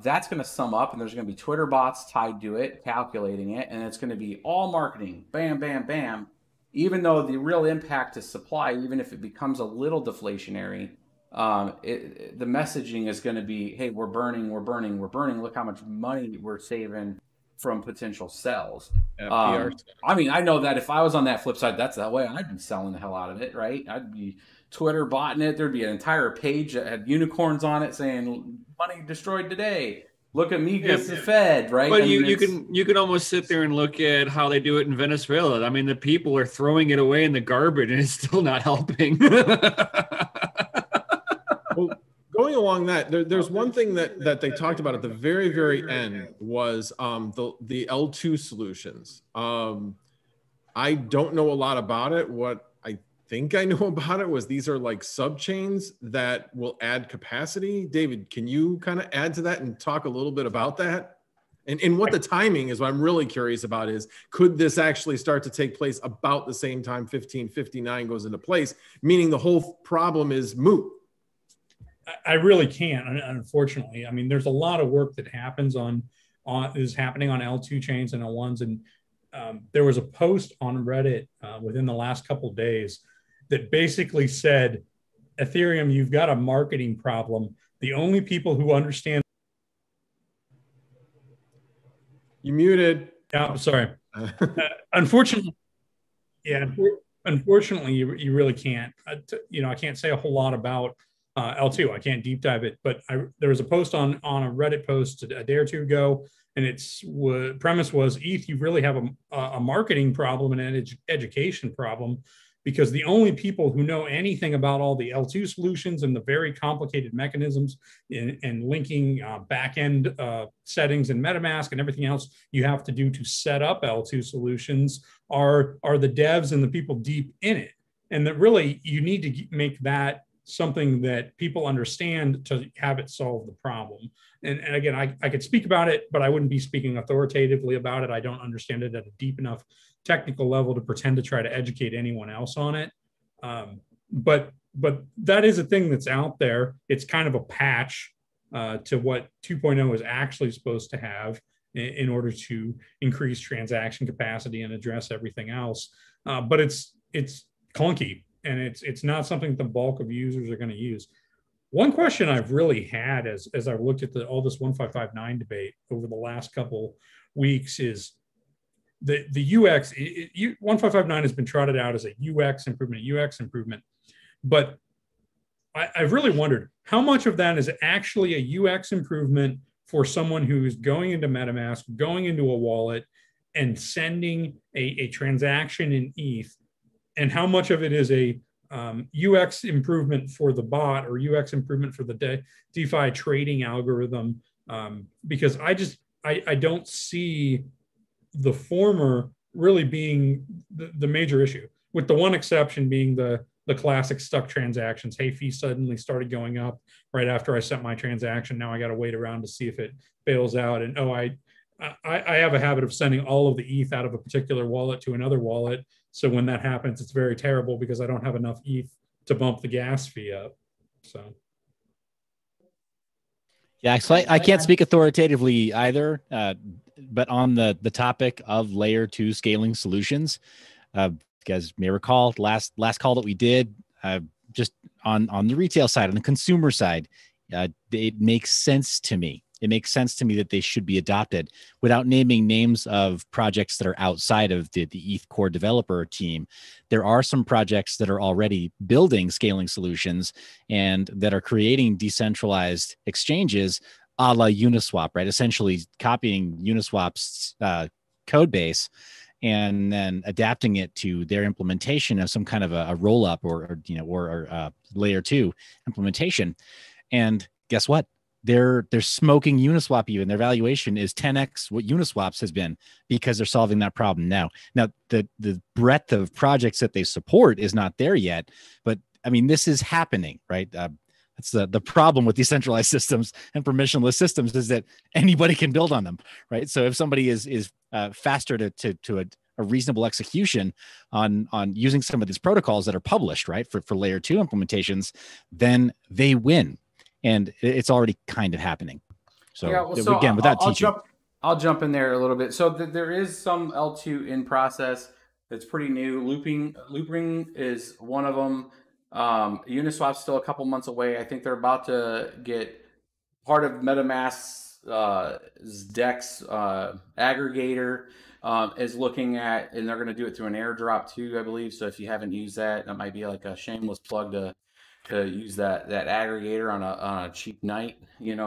That's going to sum up, and there's going to be Twitter bots tied to it, calculating it, and it's going to be all marketing, bam, bam, bam. Even though the real impact is supply, even if it becomes a little deflationary, the messaging is going to be, hey, we're burning. Look how much money we're saving from potential sells. I know that if I was on that flip side, that's that way, I'd be selling the hell out of it, right? I'd be Twitter botting it. There'd be an entire page that had unicorns on it saying money destroyed today. Look at me get the Fed, right? But you can almost sit there and look at how they do it in Venezuela. I mean, the people are throwing it away in the garbage, and it's still not helping. Well, going along that, there's one thing that they talked about at the very, very end was the L2 solutions. I don't know a lot about it. What I think I know about it was these are like subchains that will add capacity. David, can you kind of add to that and talk a little bit about that? And what the timing is, what I'm really curious about is, could this actually start to take place about the same time 1559 goes into place, meaning the whole problem is moot? I really can't, unfortunately. I mean, there's a lot of work that happens is happening on L2 chains and L1s. And there was a post on Reddit within the last couple of days that basically said, Ethereum, you've got a marketing problem. The only people who understand. You muted. Yeah, I'm sorry. Unfortunately, you really can't. I can't say a whole lot about L2. I can't deep dive it, but there was a post on a Reddit post a day or two ago, and its premise was, ETH, you really have a marketing problem and an education problem, because the only people who know anything about all the L2 solutions and the very complicated mechanisms and linking back-end settings in MetaMask and everything else you have to do to set up L2 solutions are the devs and the people deep in it. And that really you need to make that something that people understand to have it solve the problem. And again, I could speak about it, but I wouldn't be speaking authoritatively about it. I don't understand it at a deep enough technical level to pretend to try to educate anyone else on it. But that is a thing that's out there. It's kind of a patch to what 2.0 is actually supposed to have in order to increase transaction capacity and address everything else. But it's clunky, and it's not something the bulk of users are going to use. One question I've really had as I've looked at all this 1559 debate over the last couple weeks is the UX. 1559 has been trotted out as a UX improvement, but I've really wondered how much of that is actually a UX improvement for someone who's going into MetaMask, going into a wallet, and sending a transaction in ETH, and how much of it is a UX improvement for the bot or UX improvement for the DeFi trading algorithm, because I don't see the former really being the major issue, with the one exception being the classic stuck transactions. Hey, fee suddenly started going up right after I sent my transaction. Now I got to wait around to see if it bails out. And I have a habit of sending all of the ETH out of a particular wallet to another wallet. So when that happens, it's very terrible because I don't have enough ETH to bump the gas fee up. So. Yeah, so I can't speak authoritatively either, but on the topic of layer 2 scaling solutions, you guys may recall last call that we did, just on the retail side, on the consumer side, it makes sense to me. It makes sense to me that they should be adopted without naming names of projects that are outside of the ETH core developer team. There are some projects that are already building scaling solutions and that are creating decentralized exchanges a la Uniswap, right? Essentially copying Uniswap's code base and then adapting it to their implementation of some kind of a roll-up or layer 2 implementation. And guess what? They're smoking Uniswap. Even their valuation is 10x what Uniswap's has been because they're solving that problem now. Now, the breadth of projects that they support is not there yet, but I mean, this is happening, right? That's the problem with decentralized systems and permissionless systems is that anybody can build on them, right? So if somebody is faster to a reasonable execution on using some of these protocols that are published, right, for layer 2 implementations, then they win. And it's already kind of happening. So, yeah, well, so again, without teaching. I'll jump in there a little bit. So there is some L2 in process that's pretty new. Loopring is one of them. Uniswap's still a couple months away. I think they're about to get part of MetaMask's DEX aggregator is looking at, and they're going to do it through an airdrop too, I believe. So if you haven't used that, that might be like a shameless plug to use that aggregator on a cheap night,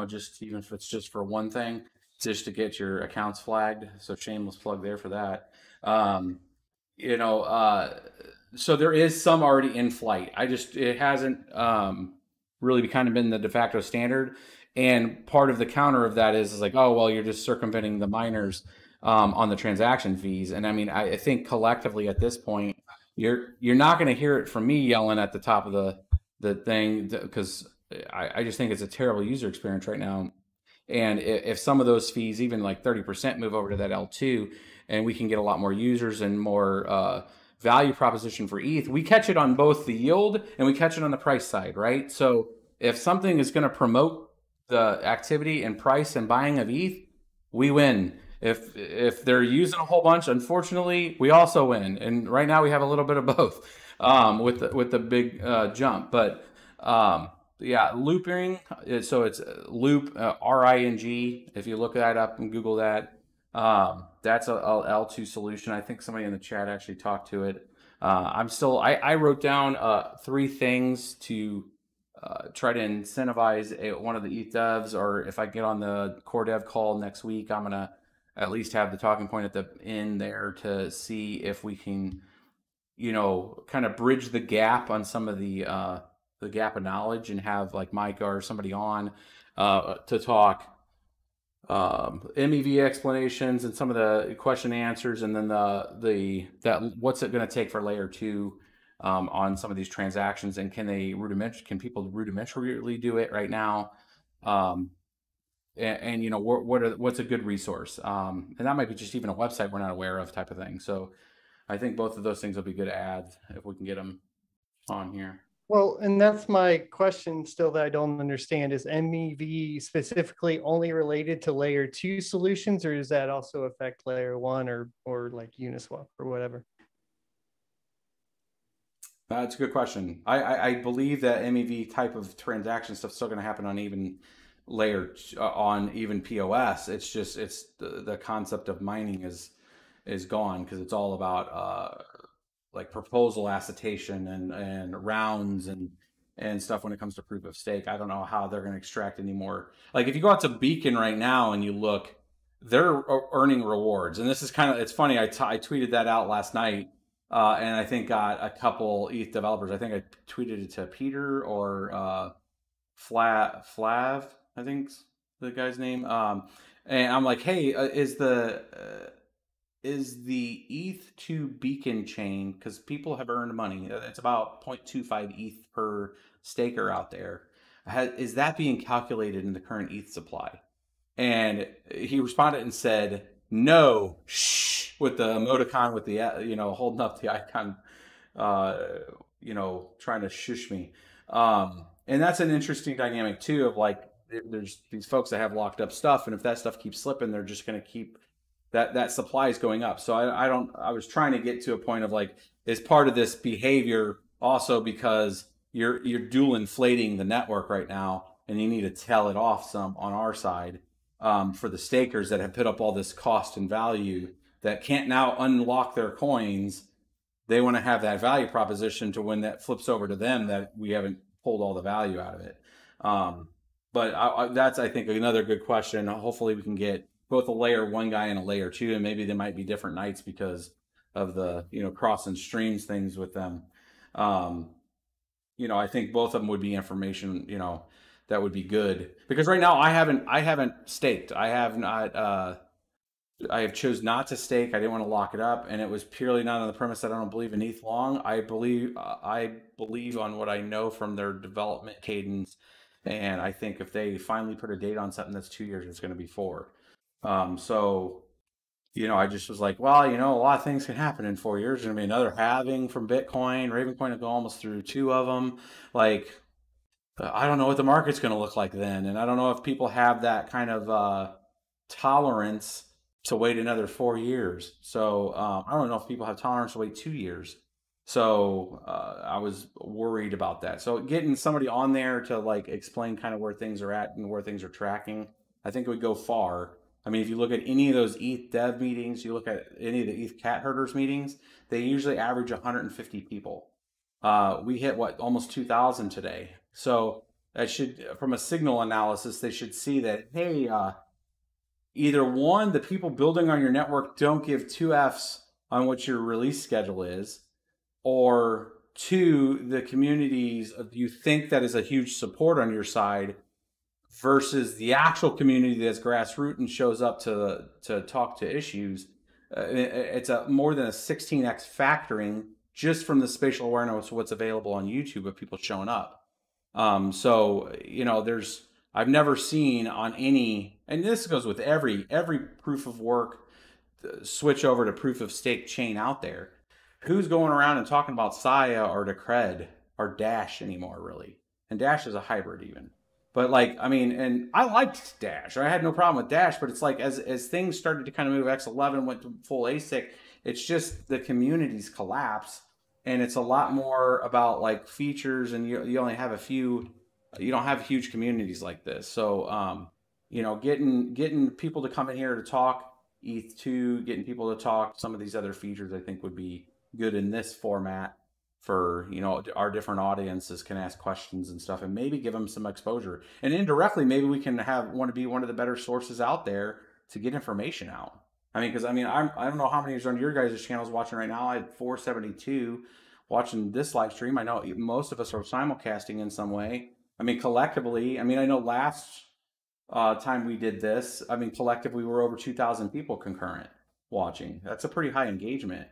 just even if it's just for one thing, just to get your accounts flagged. So shameless plug there for that. So there is some already in flight. It hasn't really kind of been the de facto standard. And part of the counter of that is like, oh, well, you're just circumventing the miners on the transaction fees. And I mean, I think collectively at this point, you're not going to hear it from me yelling at the top of the thing, because I just think it's a terrible user experience right now. And if some of those fees, even like 30%, move over to that L2, and we can get a lot more users and more value proposition for ETH, we catch it on both the yield and we catch it on the price side, right? So if something is going to promote the activity and price and buying of ETH, we win. If they're using a whole bunch, unfortunately, we also win. And right now we have a little bit of both. With the big jump, but yeah, looping. So it's loop RING. If you look that up and Google that, that's a L2 solution. I think somebody in the chat actually talked to it. I wrote down 3 things to try to incentivize one of the ETH devs, or if I get on the core dev call next week, I'm gonna at least have the talking point at the end there to see if we can you know, kind of bridge the gap on some of the gap of knowledge, and have like Micah or somebody on to talk MEV explanations and some of the question answers, and then that what's it going to take for layer 2 on some of these transactions, and can people rudimentarily do it right now, and you know, what's a good resource, and that might be just even a website we're not aware of, type of thing. So I think both of those things will be good ads if we can get them on here. Well, and that's my question still that I don't understand. Is MEV specifically only related to layer 2 solutions, or does that also affect layer 1 or like Uniswap or whatever? That's a good question. I believe that MEV type of transaction stuff is still going to happen on even layer on even POS. It's just the concept of mining is gone, because it's all about like proposal acceptation and rounds and stuff when it comes to proof of stake. I don't know how they're going to extract any more. Like if you go out to Beacon right now and you look, they're earning rewards. And this is kind of, it's funny. I tweeted that out last night, and I think got a couple ETH developers. I think I tweeted it to Peter or Flav, I think's the guy's name. And I'm like, hey, is the ETH to Beacon chain, because people have earned money, it's about 0.25 ETH per staker out there, is that being calculated in the current ETH supply? And he responded and said, no, shh, with the emoticon, with the, you know, holding up the icon, you know, trying to shush me. And that's an interesting dynamic too, of like, there's these folks that have locked up stuff, and if that stuff keeps slipping, they're just going to keep that supply is going up. So I was trying to get to a point of like, is part of this behavior also because you're dual inflating the network right now, and you need to tell it off some on our side for the stakers that have put up all this cost and value that can't now unlock their coins. They want to have that value proposition to when that flips over to them, that we haven't pulled all the value out of it. But that's, I think, another good question. Hopefully we can get both a layer 1 guy and a layer 2, and maybe they might be different nights because of the, you know, crossing streams things with them. You know, I think both of them would be information, you know, that would be good, because right now I haven't staked. I have not, I have chose not to stake. I didn't want to lock it up, and it was purely not on the premise that I don't believe in ETH long. I believe on what I know from their development cadence, and I think if they finally put a date on something that's 2 years, it's going to be 4. So, you know, I just was like, well, you know, a lot of things can happen in 4 years. There's going to be another halving from Bitcoin. Ravencoin will go almost through 2 of them. Like, I don't know what the market's going to look like then. And I don't know if people have that kind of tolerance to wait another 4 years. So I don't know if people have tolerance to wait 2 years. So I was worried about that. So getting somebody on there to like explain kind of where things are at and where things are tracking, I think it would go far. I mean, if you look at any of those ETH dev meetings, you look at any of the ETH cat herders meetings, they usually average 150 people. We hit almost 2,000 today. So that should, from a signal analysis, they should see that, hey, either one, the people building on your network don't give 2 Fs on what your release schedule is, or 2, the communities, you think that is a huge support on your side, versus the actual community that's grassroots and shows up to talk to issues. It's more than a 16x factoring just from the spatial awareness of what's available on YouTube of people showing up. So, you know, I've never seen on any, and this goes with every proof of work switch over to proof of stake chain out there, who's going around and talking about Saya or Decred or Dash anymore, really. And Dash is a hybrid even. But like, I mean, and I liked Dash. I had no problem with Dash, but it's like as things started to kind of move, X11 went to full ASIC, it's just the communities collapse, and it's a lot more about like features, and you only have a few, you don't have huge communities like this. So, you know, getting people to come in here to talk ETH2, getting people to talk some of these other features, I think would be good in this format. For, you know, our different audiences can ask questions and stuff, and maybe give them some exposure. And indirectly, maybe we can want to be one of the better sources out there to get information out. I mean, because I mean, I don't know how many is on your guys' channels watching right now. I had 472 watching this live stream. I know most of us are simulcasting in some way. I mean, collectively, I mean, I know last time we did this, I mean, collectively, we were over 2,000 people concurrent watching. That's a pretty high engagement.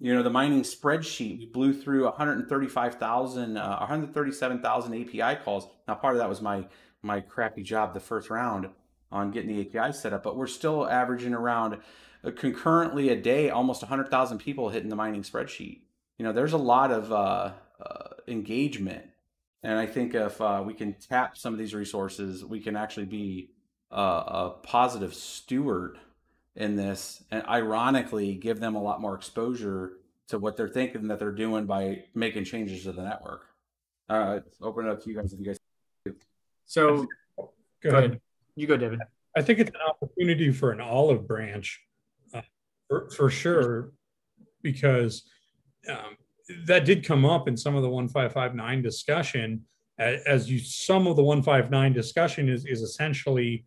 You know, the mining spreadsheet, we blew through 137,000 API calls. Now, part of that was my crappy job the first round on getting the API set up, but we're still averaging around concurrently a day, almost 100,000 people hitting the mining spreadsheet. You know, there's a lot of engagement. And I think if we can tap some of these resources, we can actually be a positive steward in this, and ironically give them a lot more exposure to what they're thinking that they're doing by making changes to the network. Open it up to you guys if you guys do. So Go ahead. You go, David. I think it's an opportunity for an olive branch, for sure, because that did come up in some of the 1559 discussion. Some of the 159 discussion is essentially,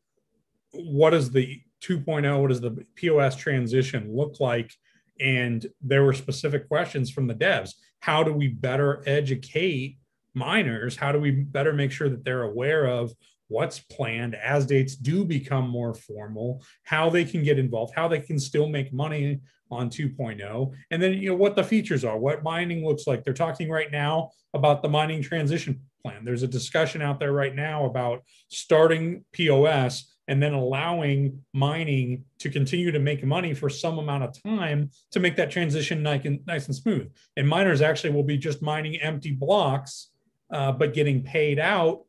what is the 2.0, what does the POS transition look like? And there were specific questions from the devs. How do we better educate miners? How do we better make sure that they're aware of what's planned as dates do become more formal, how they can get involved, how they can still make money on 2.0, and then, you know, what the features are, what mining looks like. They're talking right now about the mining transition plan. There's a discussion out there right now about starting POS and then allowing mining to continue to make money for some amount of time to make that transition nice and smooth. And miners actually will be just mining empty blocks, but getting paid out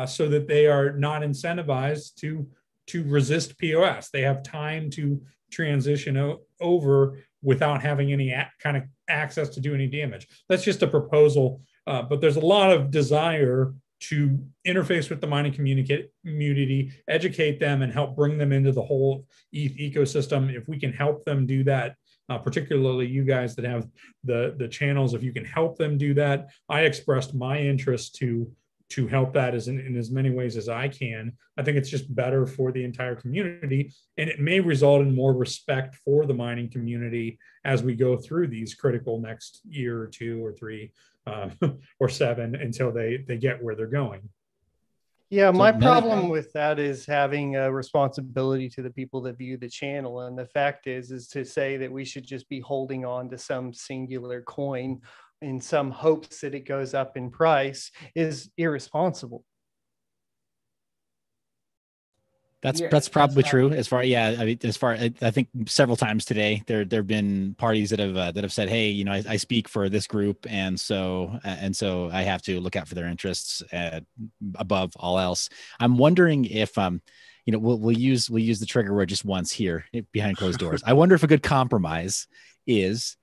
so that they are not incentivized to resist POS. They have time to transition over without having any kind of access to do any damage. That's just a proposal, but there's a lot of desire to interface with the mining community, educate them, and help bring them into the whole ETH ecosystem. If we can help them do that, particularly you guys that have the channels, if you can help them do that, I expressed my interest to help that in as many ways as I can. I think it's just better for the entire community, and it may result in more respect for the mining community as we go through these critical next year or 2 or 3 or 7 until they get where they're going. Yeah, my problem with that is having a responsibility to the people that view the channel. And the fact is to say that we should just be holding on to some singular coin in some hopes that it goes up in price is irresponsible. That's probably true. As far, yeah, I mean, I think several times today there've been parties that have said, hey, you know, I speak for this group, and so I have to look out for their interests above all else. I'm wondering if you know, we'll use the trigger word just once here behind closed doors. I wonder if a good compromise is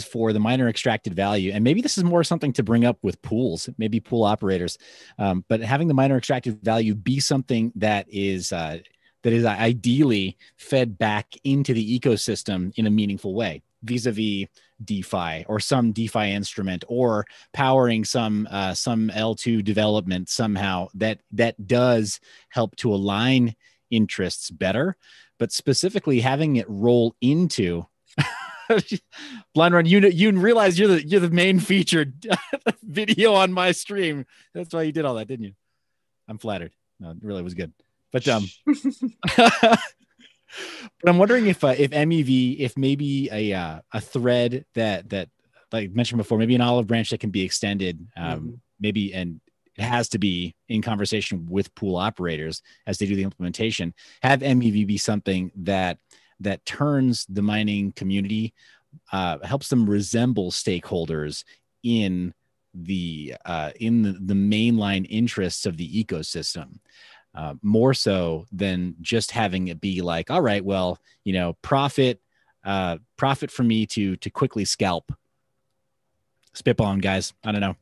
for the miner extracted value. And maybe this is more something to bring up with pools, maybe pool operators, but having the miner extracted value be something that is ideally fed back into the ecosystem in a meaningful way, vis-a-vis DeFi or some DeFi instrument, or powering some L2 development somehow that does help to align interests better, but specifically having it roll into Blind Run, you realize you're the main featured video on my stream. That's why you did all that, didn't you? I'm flattered. No, it really was good. But but I'm wondering if MEV, if maybe a thread that like I mentioned before, maybe an olive branch that can be extended, maybe, and it has to be in conversation with pool operators as they do the implementation. Have MEV be something that turns the mining community, helps them resemble stakeholders in the mainline interests of the ecosystem, more so than just having it be like, all right, well, you know, profit for me to quickly scalp. Spitballing, guys. I don't know.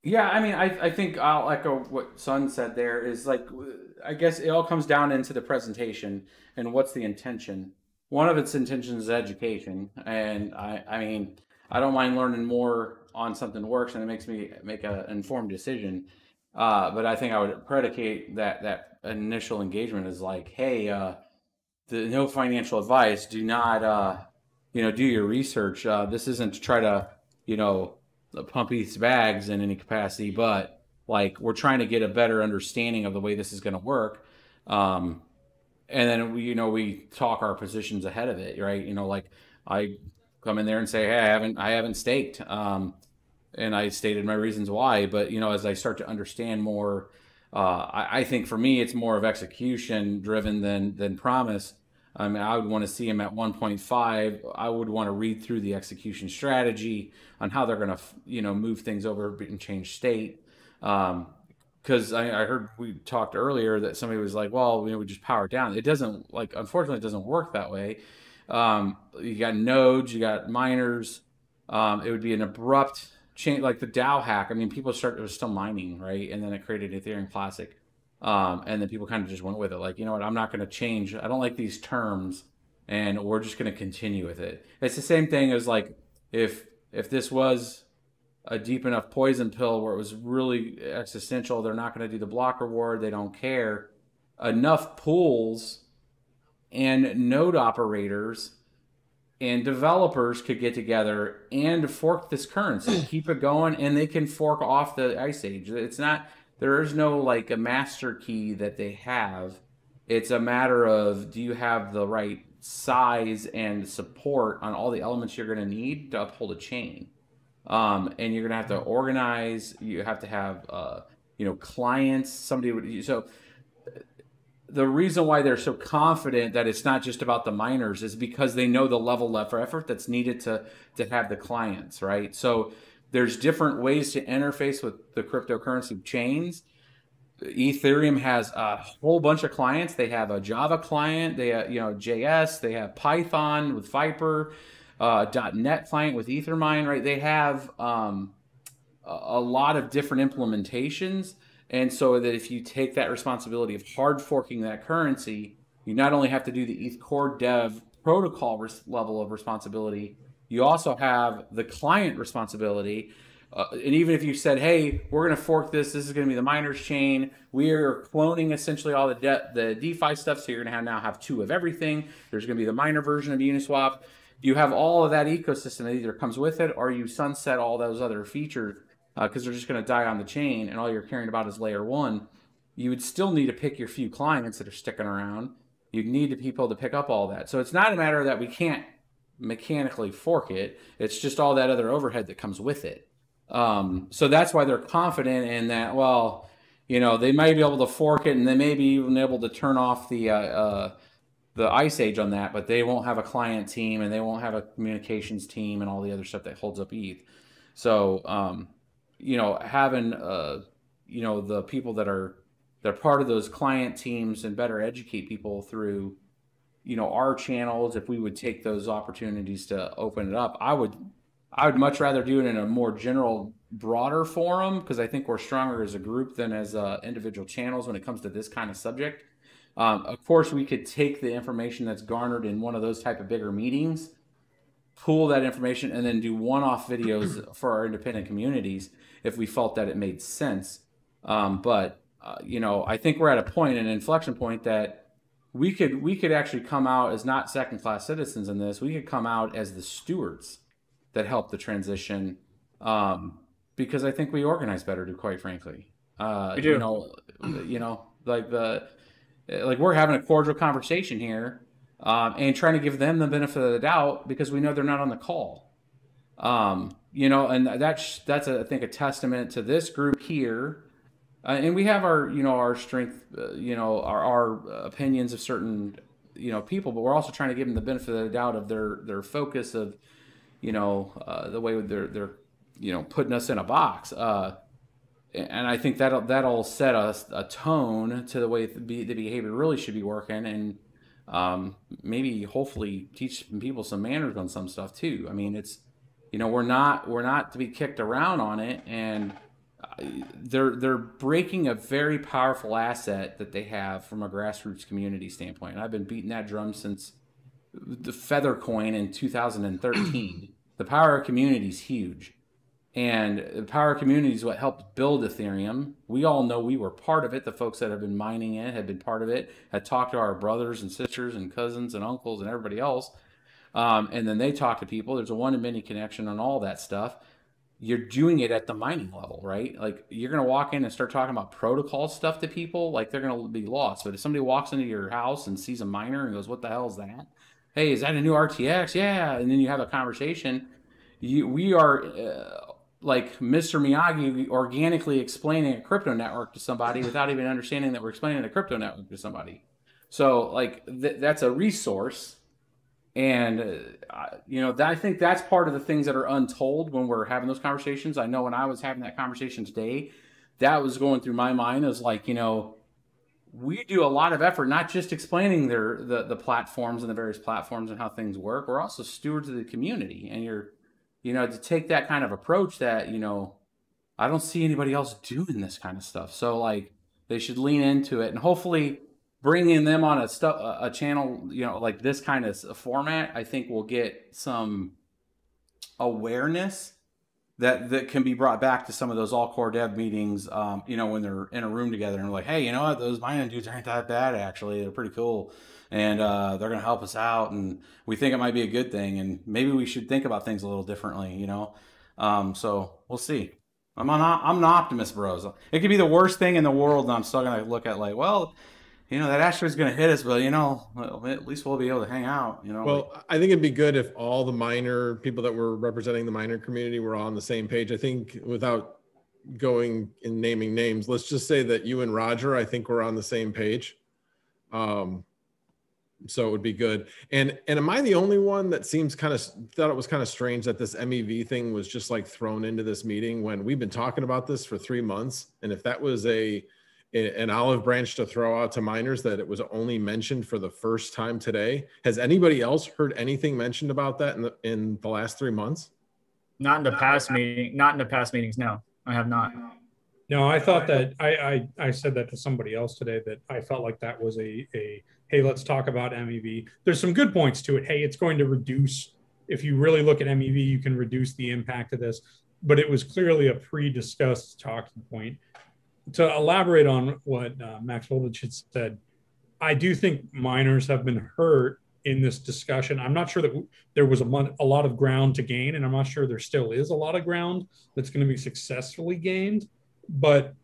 Yeah, I mean, I think I'll echo what Sun said there is like, I guess it all comes down into the presentation and what's the intention. One of its intentions is education. And I mean, I don't mind learning more on something that works and it makes me make an informed decision. But I think I would predicate that initial engagement is like, hey, no financial advice. Do not, do your research. This isn't to try to, pump ETH's bags in any capacity, but like we're trying to get a better understanding of the way this is going to work. And then we talk our positions ahead of it, right? Like I come in there and say, hey, I haven't staked. And I stated my reasons why, but as I start to understand more, I think for me, it's more of execution driven than promise. I mean, I would want to see him at 1.5. I would want to read through the execution strategy on how they're going to, move things over and change state. Because I heard we talked earlier that somebody was like, well, we just power it down. It doesn't, unfortunately, it doesn't work that way. You got nodes, you got miners. It would be an abrupt change, like the DAO hack. I mean, people were still mining, right? And then it created Ethereum Classic. And then people kind of just went with it. Like, you know what, I'm not going to change. I don't like these terms, and we're just going to continue with it. It's the same thing as like, if this was a deep enough poison pill where it was really existential, they're not going to do the block reward. They don't care. Enough pools and node operators and developers could get together and fork this currency, keep it going, and they can fork off the Ice Age. It's not, there is no like a master key that they have. It's a matter of, do you have the right size and support on all the elements you're going to need to uphold a chain? And you're going to have to organize, you have to have, clients, so the reason why they're so confident that it's not just about the miners is because they know the level of effort that's needed to have the clients, right? So there's different ways to interface with the cryptocurrency chains. Ethereum has a whole bunch of clients. They have a Java client, they have, JS, they have Python with Viper, .NET client with Ethermine, right? They have a lot of different implementations. And so that if you take that responsibility of hard forking that currency, you not only have to do the ETH core dev protocol level of responsibility, you also have the client responsibility. And even if you said, hey, we're going to fork this is going to be the miners chain. We are cloning essentially all the DeFi stuff. So you're going to now have two of everything. There's going to be the miner version of Uniswap. You have all of that ecosystem that either comes with it or you sunset all those other features because they're just going to die on the chain and all you're caring about is layer one. You would still need to pick your few clients that are sticking around. You'd need the people to pick up all that. So it's not a matter that we can't mechanically fork it. It's just all that other overhead that comes with it. So that's why they're confident in that, well, they might be able to fork it and they may be even able to turn off the Ice Age on that, but they won't have a client team and they won't have a communications team and all the other stuff that holds up ETH. So, having, the people that are part of those client teams and better educate people through, our channels, if we would take those opportunities to open it up, I would much rather do it in a more general, broader forum because I think we're stronger as a group than as individual channels when it comes to this kind of subject. Of course, we could take the information that's garnered in one of those type of bigger meetings, pool that information, and then do one-off videos for our independent communities if we felt that it made sense. But I think we're at a point, an inflection point, that we could actually come out as not second-class citizens in this. We could come out as the stewards that help the transition, because I think we organize better, quite frankly. We do. Like we're having a cordial conversation here, and trying to give them the benefit of the doubt because we know they're not on the call. And that's I think a testament to this group here. And we have our strength, our opinions of certain, people, but we're also trying to give them the benefit of the doubt of their focus of, the way they're putting us in a box. And I think that'll set us a tone to the way the behavior really should be working, and maybe hopefully teach some people some manners on some stuff too. I mean, it's we're not to be kicked around on it, and they're breaking a very powerful asset that they have from a grassroots community standpoint. And I've been beating that drum since the Feather coin in 2013. The power of community is huge. And the power community is what helped build Ethereum. We all know we were part of it. The folks that have been mining it had been part of it, had talked to our brothers and sisters and cousins and uncles and everybody else. And then they talk to people. There's a one-to-many connection on all that stuff. You're doing it at the mining level, right? Like, you're going to walk in and start talking about protocol stuff to people, like, they're going to be lost. But if somebody walks into your house and sees a miner and goes, what the hell is that? Hey, is that a new RTX? Yeah. And then you have a conversation. We are like Mr. Miyagi organically explaining a crypto network to somebody without even understanding that we're explaining a crypto network to somebody. So, like, that's a resource. And, I think that's part of the things that are untold when we're having those conversations. I know when I was having that conversation today, that was going through my mind as like, we do a lot of effort, not just explaining the platforms and the various platforms and how things work. We're also stewards of the community. And to take that kind of approach that, I don't see anybody else doing this kind of stuff. So, like, they should lean into it, and hopefully bringing them on a channel, like this kind of format, I think will get some awareness that can be brought back to some of those all core dev meetings, when they're in a room together and they're like, hey, you know what, those mining dudes aren't that bad, actually. They're pretty cool. And they're going to help us out. And we think it might be a good thing. And maybe we should think about things a little differently, So we'll see. I'm an optimist, bros. It could be the worst thing in the world, and I'm still going to look at like, well, that asteroid's going to hit us, but, at least we'll be able to hang out, Well, I think it'd be good if all the miner people that were representing the miner community were on the same page. I think without going and naming names, let's just say that you and Roger, I think we're on the same page. So it would be good. And am I the only one that thought it was kind of strange that this MEV thing was just like thrown into this meeting when we've been talking about this for 3 months? And if that was an olive branch to throw out to miners, that it was only mentioned for the first time today. Has anybody else heard anything mentioned about that in the last 3 months? Not in the past meetings. No, I have not. No, I thought that I said that to somebody else today, that I felt like that was a hey, let's talk about MEV. There's some good points to it. Hey, it's going to reduce, if you really look at MEV, you can reduce the impact of this. But it was clearly a pre-discussed talking point. To elaborate on what Max Voltage had said, I do think miners have been hurt in this discussion. I'm not sure that there was a lot of ground to gain, and I'm not sure there still is a lot of ground that's going to be successfully gained. But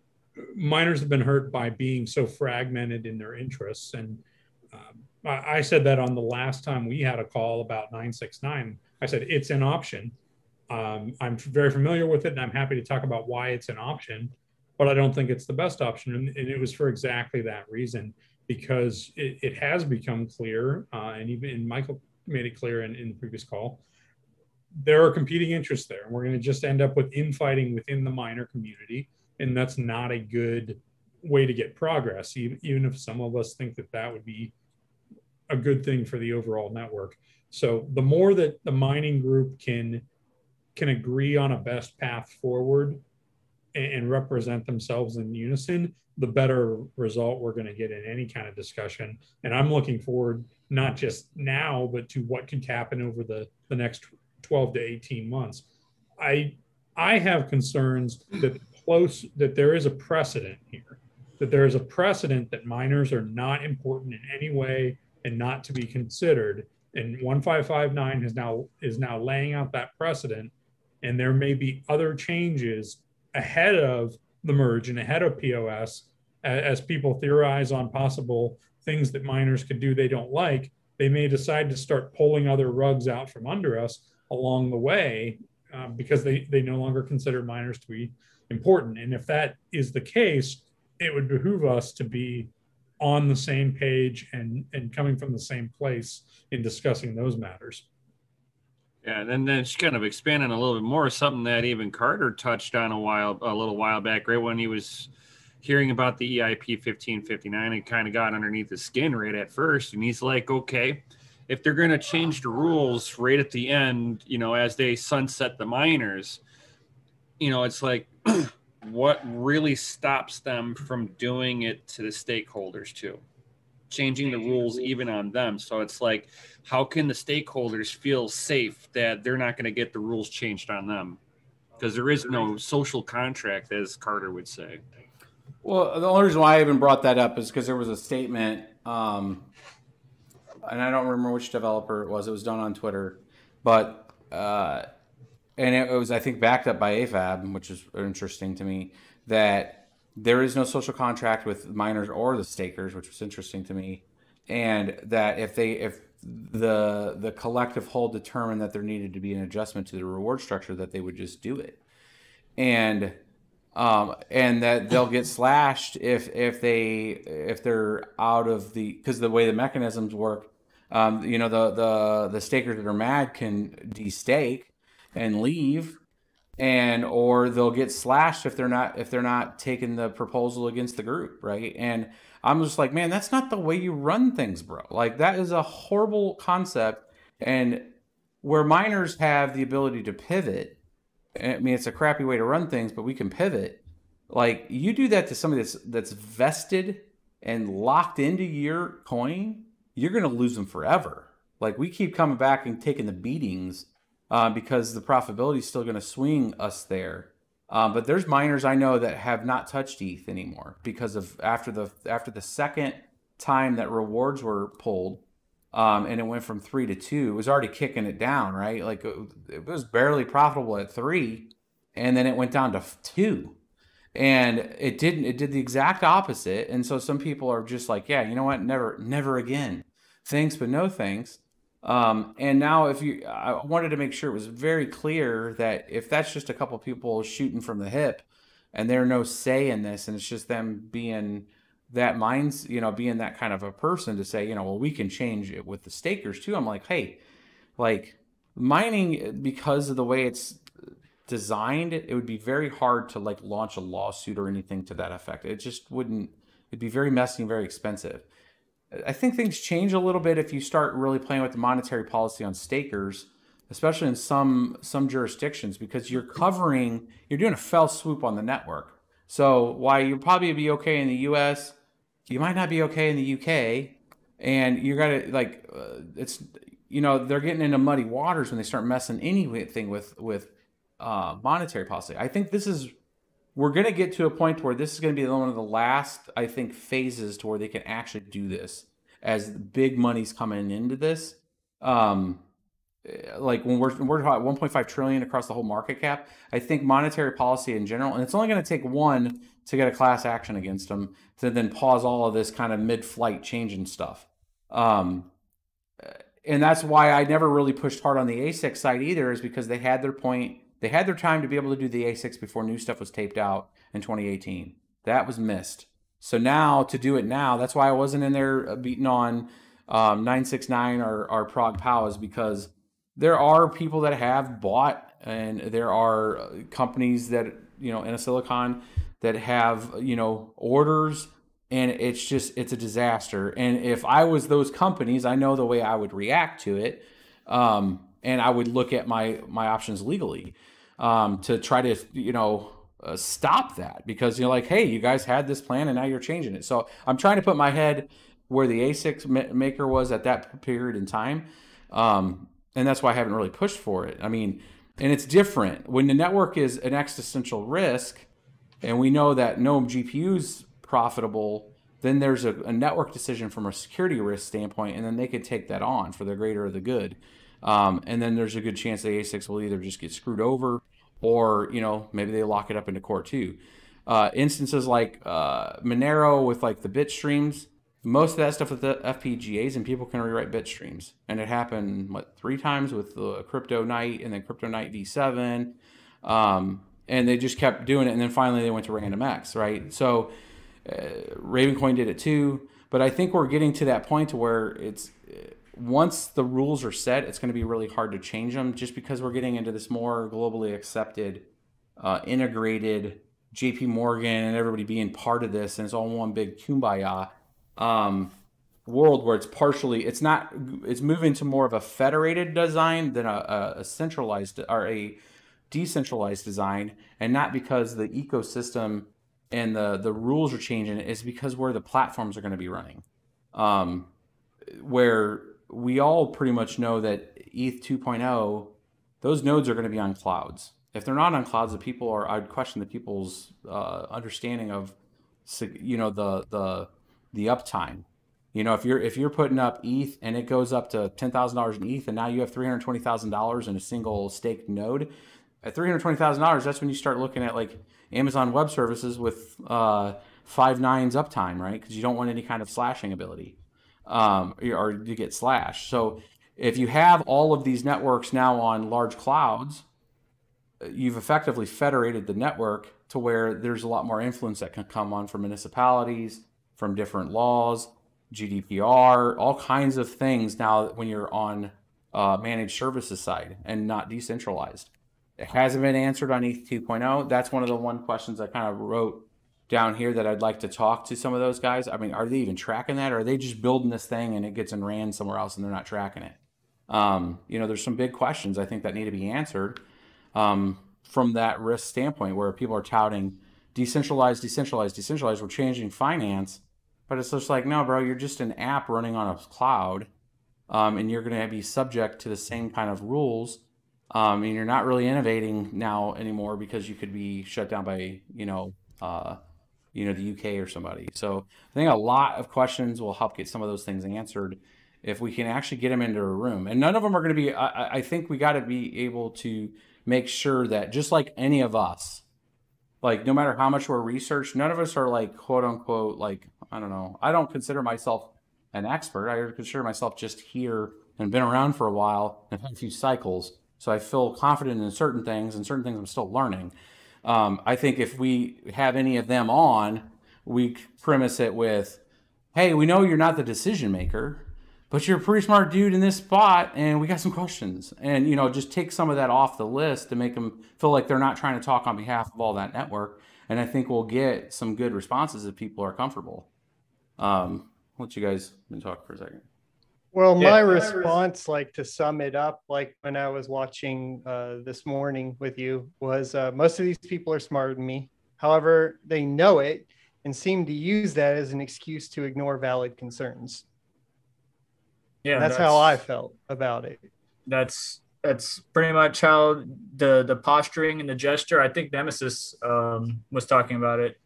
miners have been hurt by being so fragmented in their interests. And I said that on the last time we had a call about 969. I said, it's an option. I'm very familiar with it, and I'm happy to talk about why it's an option, but I don't think it's the best option. And it was for exactly that reason, because it has become clear, and even Michael made it clear in the previous call, there are competing interests there. We're going to just end up with infighting within the miner community, and that's not a good way to get progress, even if some of us think that would be a good thing for the overall network. So the more that the mining group can agree on a best path forward and represent themselves in unison, the better result we're going to get in any kind of discussion. And I'm looking forward, not just now, but to what could happen over the next 12 to 18 months. I have concerns that there is a precedent here, that there is a precedent that miners are not important in any way and not to be considered. And 1559 is now laying out that precedent, and there may be other changes ahead of the merge and ahead of POS, as people theorize on possible things that miners could do they don't like. They may decide to start pulling other rugs out from under us along the way, because they no longer consider miners to be important. And if that is the case, it would behoove us to be on the same page and coming from the same place in discussing those matters. Yeah, and then just kind of expanding a little bit more, something that even Carter touched on a little while back, right when he was hearing about the EIP 1559, it kind of got underneath his skin right at first. And he's like, okay, if they're going to change the rules right at the end, as they sunset the miners, it's like, what really stops them from doing it to the stakeholders too? Changing the rules even on them. So it's like, how can the stakeholders feel safe that they're not going to get the rules changed on them? because there is no social contract, as Carter would say. Well, the only reason why I even brought that up is because there was a statement, and I don't remember which developer it was. It was done on Twitter, but and it was, I think, backed up by AFAB, which is interesting to me, that there is no social contract with miners or the stakers, which was interesting to me, and that if the collective whole determined that there needed to be an adjustment to the reward structure, that they would just do it, and that they'll get slashed if they're out of because the way the mechanisms work, the stakers that are mad can destake and leave, or they'll get slashed if they're not taking the proposal against the group, right? And I'm just like, man, that's not the way you run things, bro. Like, that is a horrible concept. And where miners have the ability to pivot, I mean, it's a crappy way to run things, but we can pivot. Like, you do that to somebody that's vested and locked into your coin, you're going to lose them forever. Like, we keep coming back and taking the beatings because the profitability is still going to swing us there. But there's miners I know that have not touched ETH anymore because of after the second time that rewards were pulled, and it went from 3 to 2, it was already kicking it down, right? Like, it was barely profitable at 3, and then it went down to 2, and it did the exact opposite. And so some people are just like, yeah, you know what, never again, thanks but no thanks. And now I wanted to make sure it was very clear that if that's just a couple people shooting from the hip and they're no say in this, and it's just them being that minds, being that kind of a person to say, well, we can change it with the stakers too. I'm like, hey, like, mining, because of the way it's designed, it would be very hard to like launch a lawsuit or anything to that effect. It just wouldn't, it'd be very messy and very expensive. I think things change a little bit if you start really playing with the monetary policy on stakers, especially in some jurisdictions, because you're doing a fell swoop on the network. So while you'll probably be okay in the US, you might not be okay in the UK, and you got to they're getting into muddy waters when they start messing anything with monetary policy. I think we're going to get to a point where this is going to be one of the last, I think, phases to where they can actually do this as big money's coming into this. Like when we're talking 1.5 trillion across the whole market cap, I think monetary policy in general, and it's only going to take one to get a class action against them to then pause all of this kind of mid-flight changing stuff. And that's why I never really pushed hard on the ASIC side either, is because they had their point. They had their time to be able to do the ASICs before new stuff was taped out in 2018. That was missed. So now, to do it now, that's why I wasn't in there beating on 969 or Prague POW, is because there are people that have bought, and there are companies that, in a Silicon that have, orders, and it's a disaster. And if I was those companies, I know the way I would react to it. And I would look at my options legally to try to, stop that, because like, hey, you guys had this plan and now you're changing it. So I'm trying to put my head where the ASIC maker was at that period in time. And that's why I haven't really pushed for it. I mean, and it's different when the network is an existential risk, and we know that no GPU's profitable, then there's a network decision from a security risk standpoint, and then they could take that on for the greater of the good. And then there's a good chance the ASICs will either just get screwed over, or, maybe they lock it up into core 2. Instances like Monero with like the bit streams, most of that stuff with the FPGAs, and people can rewrite bit streams. And it happened, 3 times with the Crypto Night and then Crypto Night V7. And they just kept doing it. And then finally they went to RandomX, right? So Ravencoin did it too. But I think we're getting to that point to where once the rules are set, it's going to be really hard to change them, just because we're getting into this more globally accepted, integrated JP Morgan and everybody being part of this, and it's all one big kumbaya world where it's moving to more of a federated design than a centralized or a decentralized design, and not because the ecosystem and the rules are changing. It's because where the platforms are going to be running, where we all pretty much know that ETH 2.0, those nodes are going to be on clouds. If they're not on clouds, I'd question the people's understanding of, you know, the uptime. You know, if you're putting up ETH and it goes up to $10,000 in ETH, and now you have $320,000 in a single staked node, at $320,000, that's when you start looking at like Amazon Web Services with 5 nines uptime, right? Because you don't want any kind of slashing ability, or you get slashed. So if you have all of these networks now on large clouds, you've effectively federated the network to where there's a lot more influence that can come on from municipalities, from different laws, GDPR, all kinds of things now when you're on managed services side and not decentralized. It hasn't been answered on ETH 2.0. That's one of the questions I kind of wrote down here that I'd like to talk to some of those guys. I mean, are they even tracking that, or are they just building this thing and it gets and ran somewhere else and they're not tracking it? You know, there's some big questions I think that need to be answered from that risk standpoint, where people are touting decentralized, we're changing finance, but it's just like, no, bro, you're just an app running on a cloud, and you're going to be subject to the same kind of rules, and you're not really innovating now anymore because you could be shut down by, the UK or somebody. So I think a lot of questions will help get some of those things answered if we can actually get them into a room. And none of them are going to be, I think we got to be able to make sure that, just like any of us, like no matter how much we're researched, none of us are like, quote unquote, like, I don't know, I don't consider myself an expert. I consider myself just here and been around for a while and had a few cycles. So I feel confident in certain things, and certain things I'm still learning. I think if we have any of them on, we premise it with, hey, we know you're not the decision maker, but you're a pretty smart dude in this spot, and we got some questions. And, just take some of that off the list to make them feel like they're not trying to talk on behalf of all that network. And I think we'll get some good responses if people are comfortable. I'll let you guys talk for a second. Well, my response, like to sum it up, like when I was watching this morning with you, was most of these people are smarter than me. However, they know it and seem to use that as an excuse to ignore valid concerns. Yeah, that's how I felt about it. That's pretty much how the posturing and the gesture. I think Nemesis was talking about it.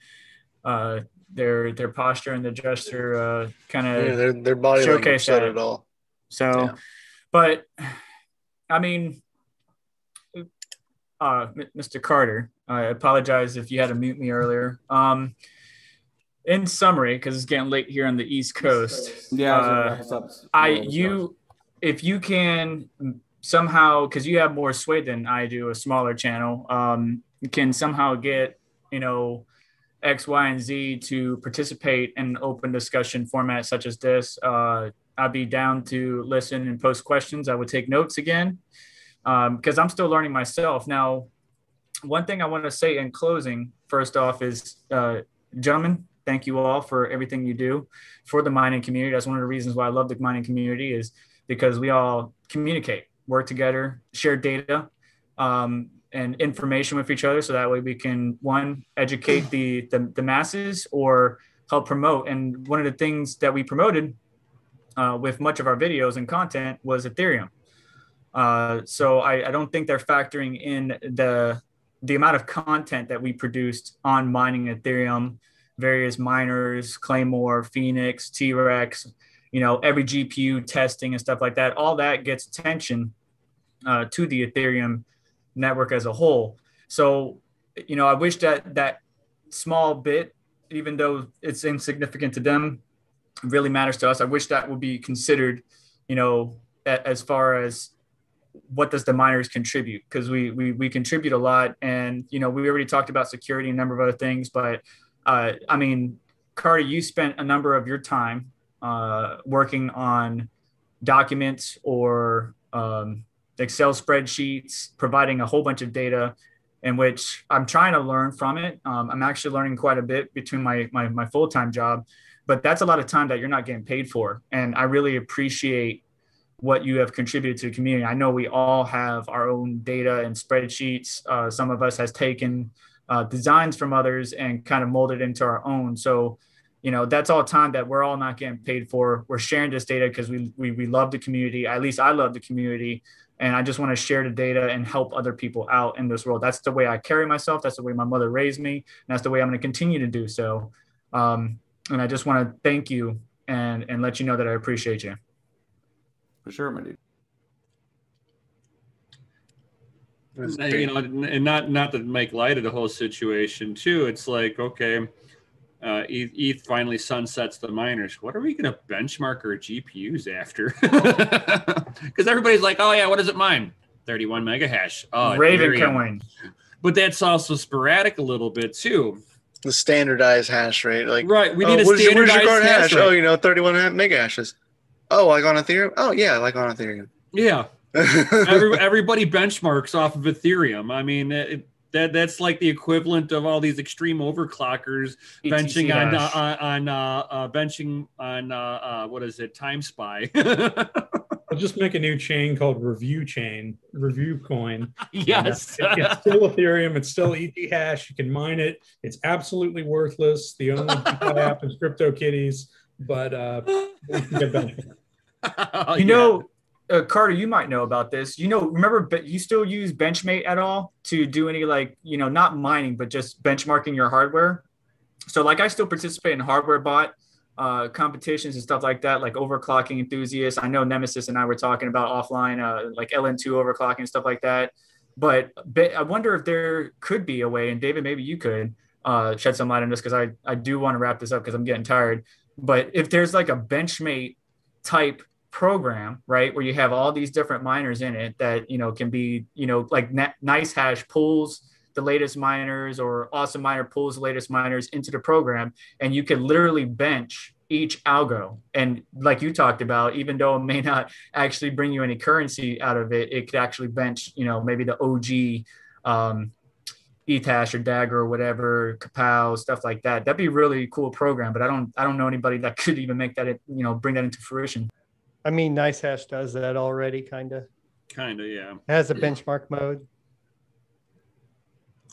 Their posture and the gesture kind of their body showcase said it all. So, but I mean, Mr. Carter, I apologize if you had to mute me earlier. In summary, because it's getting late here on the East Coast, if you can somehow, because you have more sway than I do, a smaller channel, you can somehow get X, Y, and Z to participate in an open discussion format such as this. I'd be down to listen and post questions. I would take notes again, because I'm still learning myself. Now, one thing I want to say in closing, first off, is gentlemen, thank you all for everything you do for the mining community. That's one of the reasons why I love the mining community, is because we all communicate, work together, share data, and information with each other. So that way we can, one, educate the masses or help promote. And one of the things that we promoted with much of our videos and content was Ethereum. So I don't think they're factoring in the amount of content that we produced on mining Ethereum, various miners, Claymore, Phoenix, T-Rex, every GPU testing and stuff like that. All that gets attention to the Ethereum network as a whole. So, I wish that small bit, even though it's insignificant to them, really matters to us. I wish that would be considered, as far as what does the miners contribute, because we contribute a lot. And, we already talked about security and a number of other things, but I mean, Carter, you spent a number of your time working on documents or Excel spreadsheets, providing a whole bunch of data, in which I'm trying to learn from it. I'm actually learning quite a bit between my full-time job, but that's a lot of time that you're not getting paid for. And I really appreciate what you have contributed to the community. I know we all have our own data and spreadsheets. Some of us has taken designs from others and kind of molded into our own. So, you know, that's all time that we're all not getting paid for. We're sharing this data because we love the community. At least I love the community. And I just want to share the data and help other people out in this world. That's the way I carry myself. That's the way my mother raised me. And that's the way I'm going to continue to do so. And I just want to thank you and let you know that I appreciate you. For sure, my dude. You know, and not to make light of the whole situation too. It's like, okay, ETH finally sunsets the miners. What are we going to benchmark our GPUs after? Because everybody's like, oh yeah, what does it mine? 31 mega hash. Oh, Raven coin. But that's also sporadic a little bit too. The standardized hash rate, like right. We need a where's standardized your card hash. rate. Oh, you know, 31 mega hashes. Oh, like on Ethereum. Oh yeah, like on Ethereum. Yeah. Everybody benchmarks off of Ethereum. I mean, that's like the equivalent of all these extreme overclockers benching on what is it, Time Spy. I'll just make a new chain called Review Coin. Yes, it's still Ethereum. It's still ETH hash. You can mine it. It's absolutely worthless. The only people app is CryptoKitties, but we can get benchmark. You know. Carter, you might know about this. You know, remember, you still use Benchmate at all to do any, like, you know, not mining, but just benchmarking your hardware? So like I still participate in hardware bot competitions and stuff like that, like overclocking enthusiasts. I know Nemesis and I were talking about offline, like LN2 overclocking and stuff like that. But I wonder if there could be a way, and David, maybe you could shed some light on this, because I do want to wrap this up because I'm getting tired. But if there's like a Benchmate type program, right, where you have all these different miners in it that, you know, can be, you know, like Nice Hash pulls the latest miners, or Awesome Miner pulls the latest miners into the program, and you can literally bench each algo. And like you talked about, even though it may not actually bring you any currency out of it, it could actually bench, you know, maybe the OG ETH hash or Dagger or whatever, Kapow, stuff like that. That'd be a really cool program, but I don't know anybody that could even make that, you know, bring that into fruition. I mean, Nice Hash does that already, kind of. Yeah. It has a benchmark mode.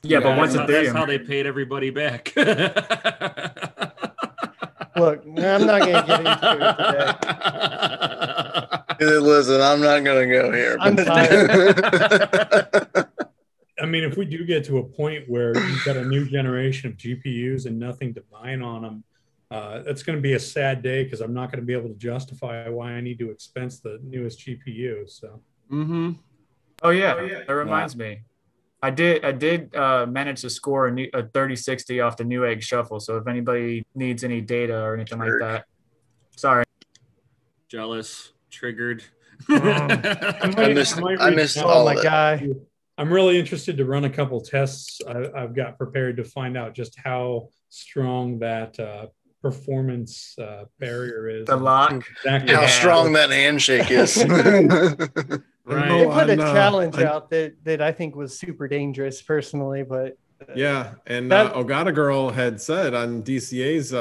Yeah, but once that's how they paid everybody back. Look, I'm not going to get into it today. Listen, I'm not going to go here. I'm tired. I mean, if we do get to a point where you've got a new generation of GPUs and nothing to mine on them, that's going to be a sad day, because I'm not going to be able to justify why I need to expense the newest GPU. So. Mm-hmm. Oh yeah, that reminds me. I did manage to score a 3060 off the Newegg Shuffle. So if anybody needs any data or anything like that, sorry. Jealous, triggered. I missed all of it. Guy. I'm really interested to run a couple tests. I've got prepared to find out just how strong that performance barrier is. The lock. Exactly how strong that handshake is. Right. They put a challenge out that I think was super dangerous personally, but yeah. And Ogata Girl had said on DCA's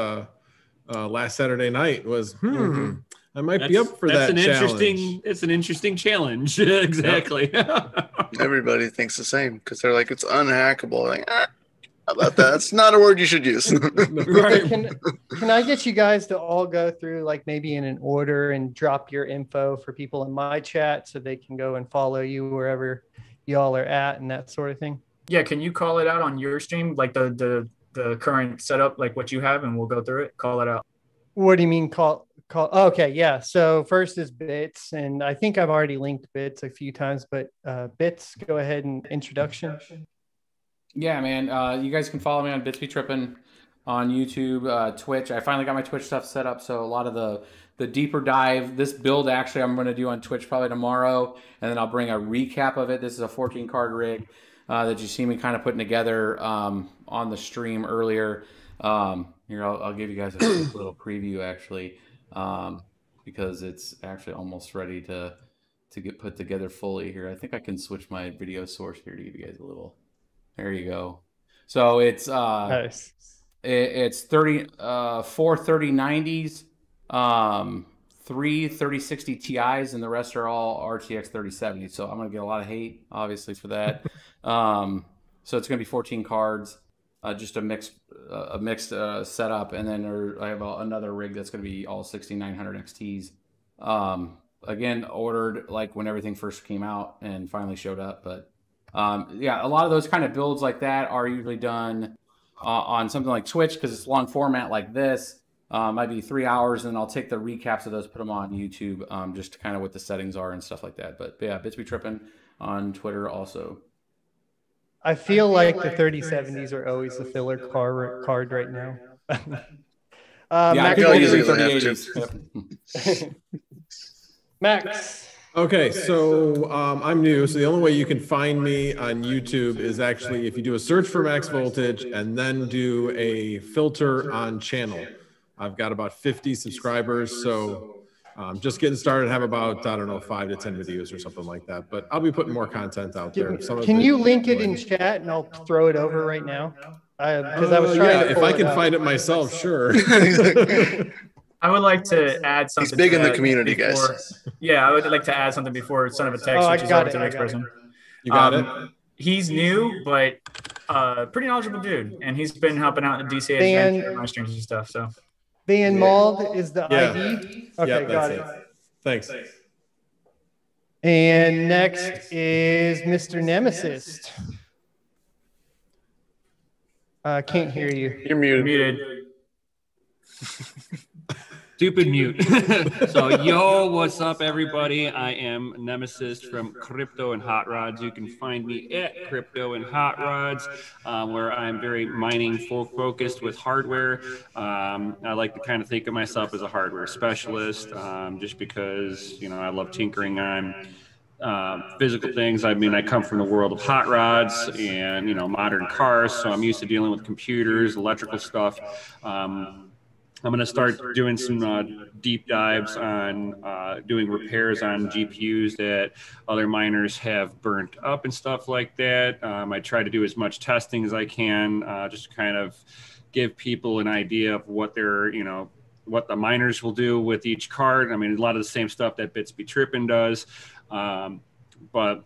last Saturday night was, I might be up for that challenge. It's an interesting challenge. Exactly. Everybody thinks the same, because they're like, it's unhackable. Like, how about that? It's not a word you should use. Right. Can I get you guys to all go through, like, maybe in an order, and drop your info for people in my chat so they can go and follow you wherever y'all are at and that sort of thing? Yeah. Can you call it out on your stream, like the current setup, like what you have, and we'll go through it? Call it out. What do you mean call? Okay. Yeah. So first is Bits, and I think I've already linked Bits a few times, but Bits, go ahead and introduction. Yeah, man. You guys can follow me on BitsBeTrippin on YouTube, Twitch. I finally got my Twitch stuff set up, so a lot of the deeper dive, this build actually I'm going to do on Twitch probably tomorrow, and then I'll bring a recap of it. This is a 14 card rig that you see me kind of putting together on the stream earlier. Here, I'll give you guys a little preview actually, because it's actually almost ready to get put together fully here. I think I can switch my video source here to give you guys a little. There you go. So it's nice. It's 4 3090s, 3 3060 Ti's, and the rest are all RTX 3070. So I'm gonna get a lot of hate, obviously, for that. So it's gonna be 14 cards. just a mixed setup, and then I have another rig that's going to be all 6900 XTs. Again, ordered like when everything first came out and finally showed up. But yeah, a lot of those kind of builds like that are usually done on something like Twitch, because it's long format like this. Might be 3 hours, and I'll take the recaps of those, put them on YouTube, just to kind of what the settings are and stuff like that. But yeah, BitsBeTrippin on Twitter also. I feel like the 3070s are always the filler card right now. Yeah, I feel using 3080s. Max. Okay, so I'm new. So the only way you can find me on YouTube is actually if you do a search for Max Voltage and then do a filter on channel. I've got about 50 subscribers, so just getting started. Have about, I don't know, 5 to 10 videos or something like that. But I'll be putting more content out there. Can you link it in chat and I'll throw it over right now? Because I was trying. Yeah, if I can find it myself, sure. I would like to add something. He's big in the community, guys. Yeah, I would like to add something before Son of a Text, I which is got over it, to the next I got it. person. You got it. He's new, but pretty knowledgeable dude, and he's been helping out in DCA and my streams and stuff. So Van Mald is the ID. Okay, Yeah, got it. Thanks. And next is Mr. Nemesis. Can't hear you. You're muted. Stupid mute. So, yo, what's up, everybody? I am Nemesis from Crypto and Hot Rods. You can find me at Crypto and Hot Rods, where I'm very mining focused with hardware. I like to kind of think of myself as a hardware specialist, just because, you know, I love tinkering on physical things. I mean, I come from the world of hot rods and, you know, modern cars, so I'm used to dealing with computers, electrical stuff. I'm going to start doing some deep dives on doing repairs on GPUs that other miners have burnt up and stuff like that. I try to do as much testing as I can, just to kind of give people an idea of what they're, you know, what the miners will do with each card. I mean, a lot of the same stuff that BitsBeTrippin does, but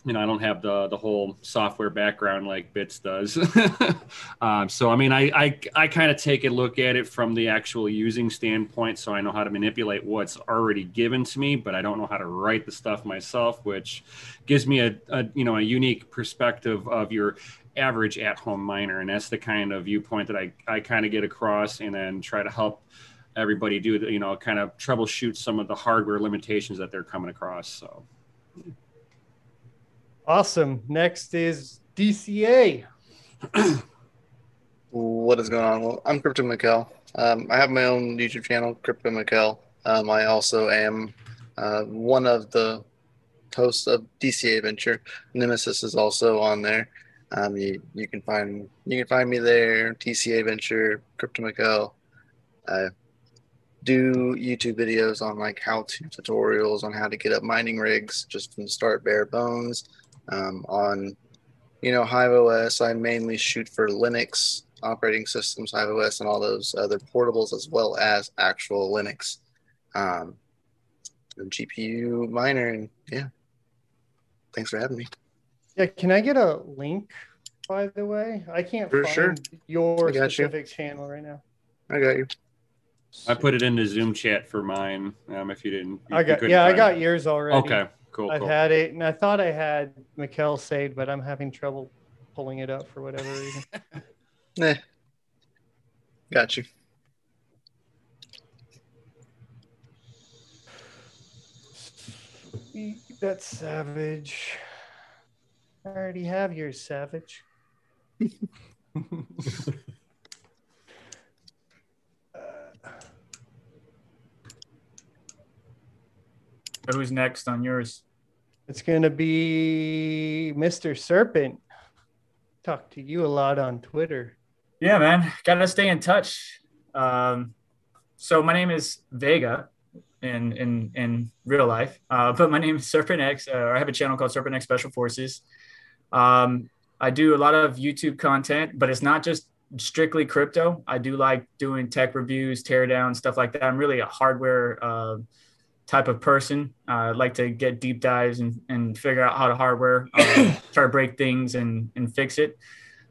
you know, I don't have the whole software background like Bits does. So, I mean, I kind of take a look at it from the actual using standpoint. So I know how to manipulate what's already given to me, but I don't know how to write the stuff myself, which gives me a unique perspective of your average at-home miner. And that's the kind of viewpoint that I kind of get across, and then try to help everybody do, you know, kind of troubleshoot some of the hardware limitations that they're coming across. So. Awesome. Next is DCA. What is going on? Well, I'm Crypto Mikkel. I have my own YouTube channel, Crypto Mikkel. I also am one of the hosts of DCA Adventure. Nemesis is also on there. You can find me there. DCA Adventure, Crypto Mikkel. I do YouTube videos on like how-to tutorials on how to get up mining rigs just from the start, bare bones. On, you know, Hive OS, I mainly shoot for Linux operating systems, Hive OS, and all those other portables, as well as actual Linux. GPU miner, and yeah. Thanks for having me. Yeah, can I get a link, by the way? I can't find your specific channel right now. I got you. I put it in the Zoom chat for mine. If you didn't, I got yours already. Okay. Cool. I've had it, and I thought I had Mikkel saved, but I'm having trouble pulling it up for whatever reason. Got you. That's Savage. I already have yours, Savage. Who's next on yours? It's going to be Mr. Serpent. Talk to you a lot on Twitter. Yeah, man. Got to stay in touch. So my name is Vega in real life, but my name is Serpent X. I have a channel called Serpent X Special Forces. I do a lot of YouTube content, but it's not just strictly crypto. I do like doing tech reviews, teardown, stuff like that. I'm really a hardware type of person. I like to get deep dives and figure out how to hardware, try to break things and fix it.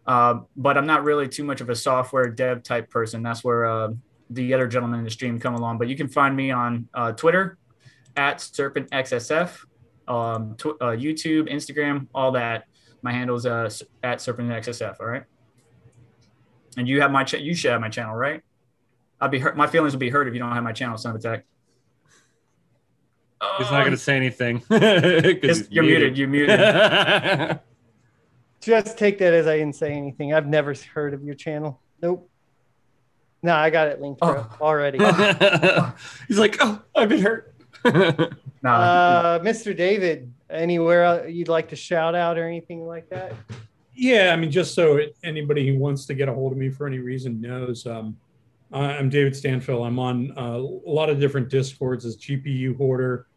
but I'm not really too much of a software dev type person. That's where the other gentleman in the stream come along. But you can find me on Twitter at SerpentXSF, YouTube, Instagram, all that. My handle is at SerpentXSF. All right. And you have you should have my channel, right? I'd be hurt. My feelings would be hurt if you don't have my channel, Son of Attack. He's not going to say anything. You're muted. You're muted. Just take that as I didn't say anything. I've never heard of your channel. Nope. No, I got it linked already. He's like, oh, I've been hurt. Mr. David, anywhere you'd like to shout out or anything like that? Yeah, I mean, just so anybody who wants to get a hold of me for any reason knows, I'm David Stanfill. I'm on a lot of different Discords as GPU Hoarder,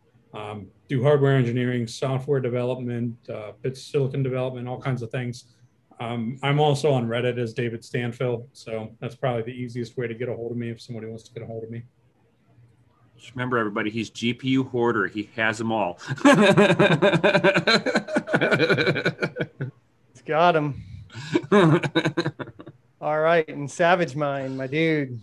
do hardware engineering, software development, bits silicon development, all kinds of things. I'm also on Reddit as David Stanfill, so that's probably the easiest way to get a hold of me if somebody wants to get a hold of me. Just remember, everybody, he's GPU Hoarder. He has them all. It's got him. All right, and Savage Mind, my dude.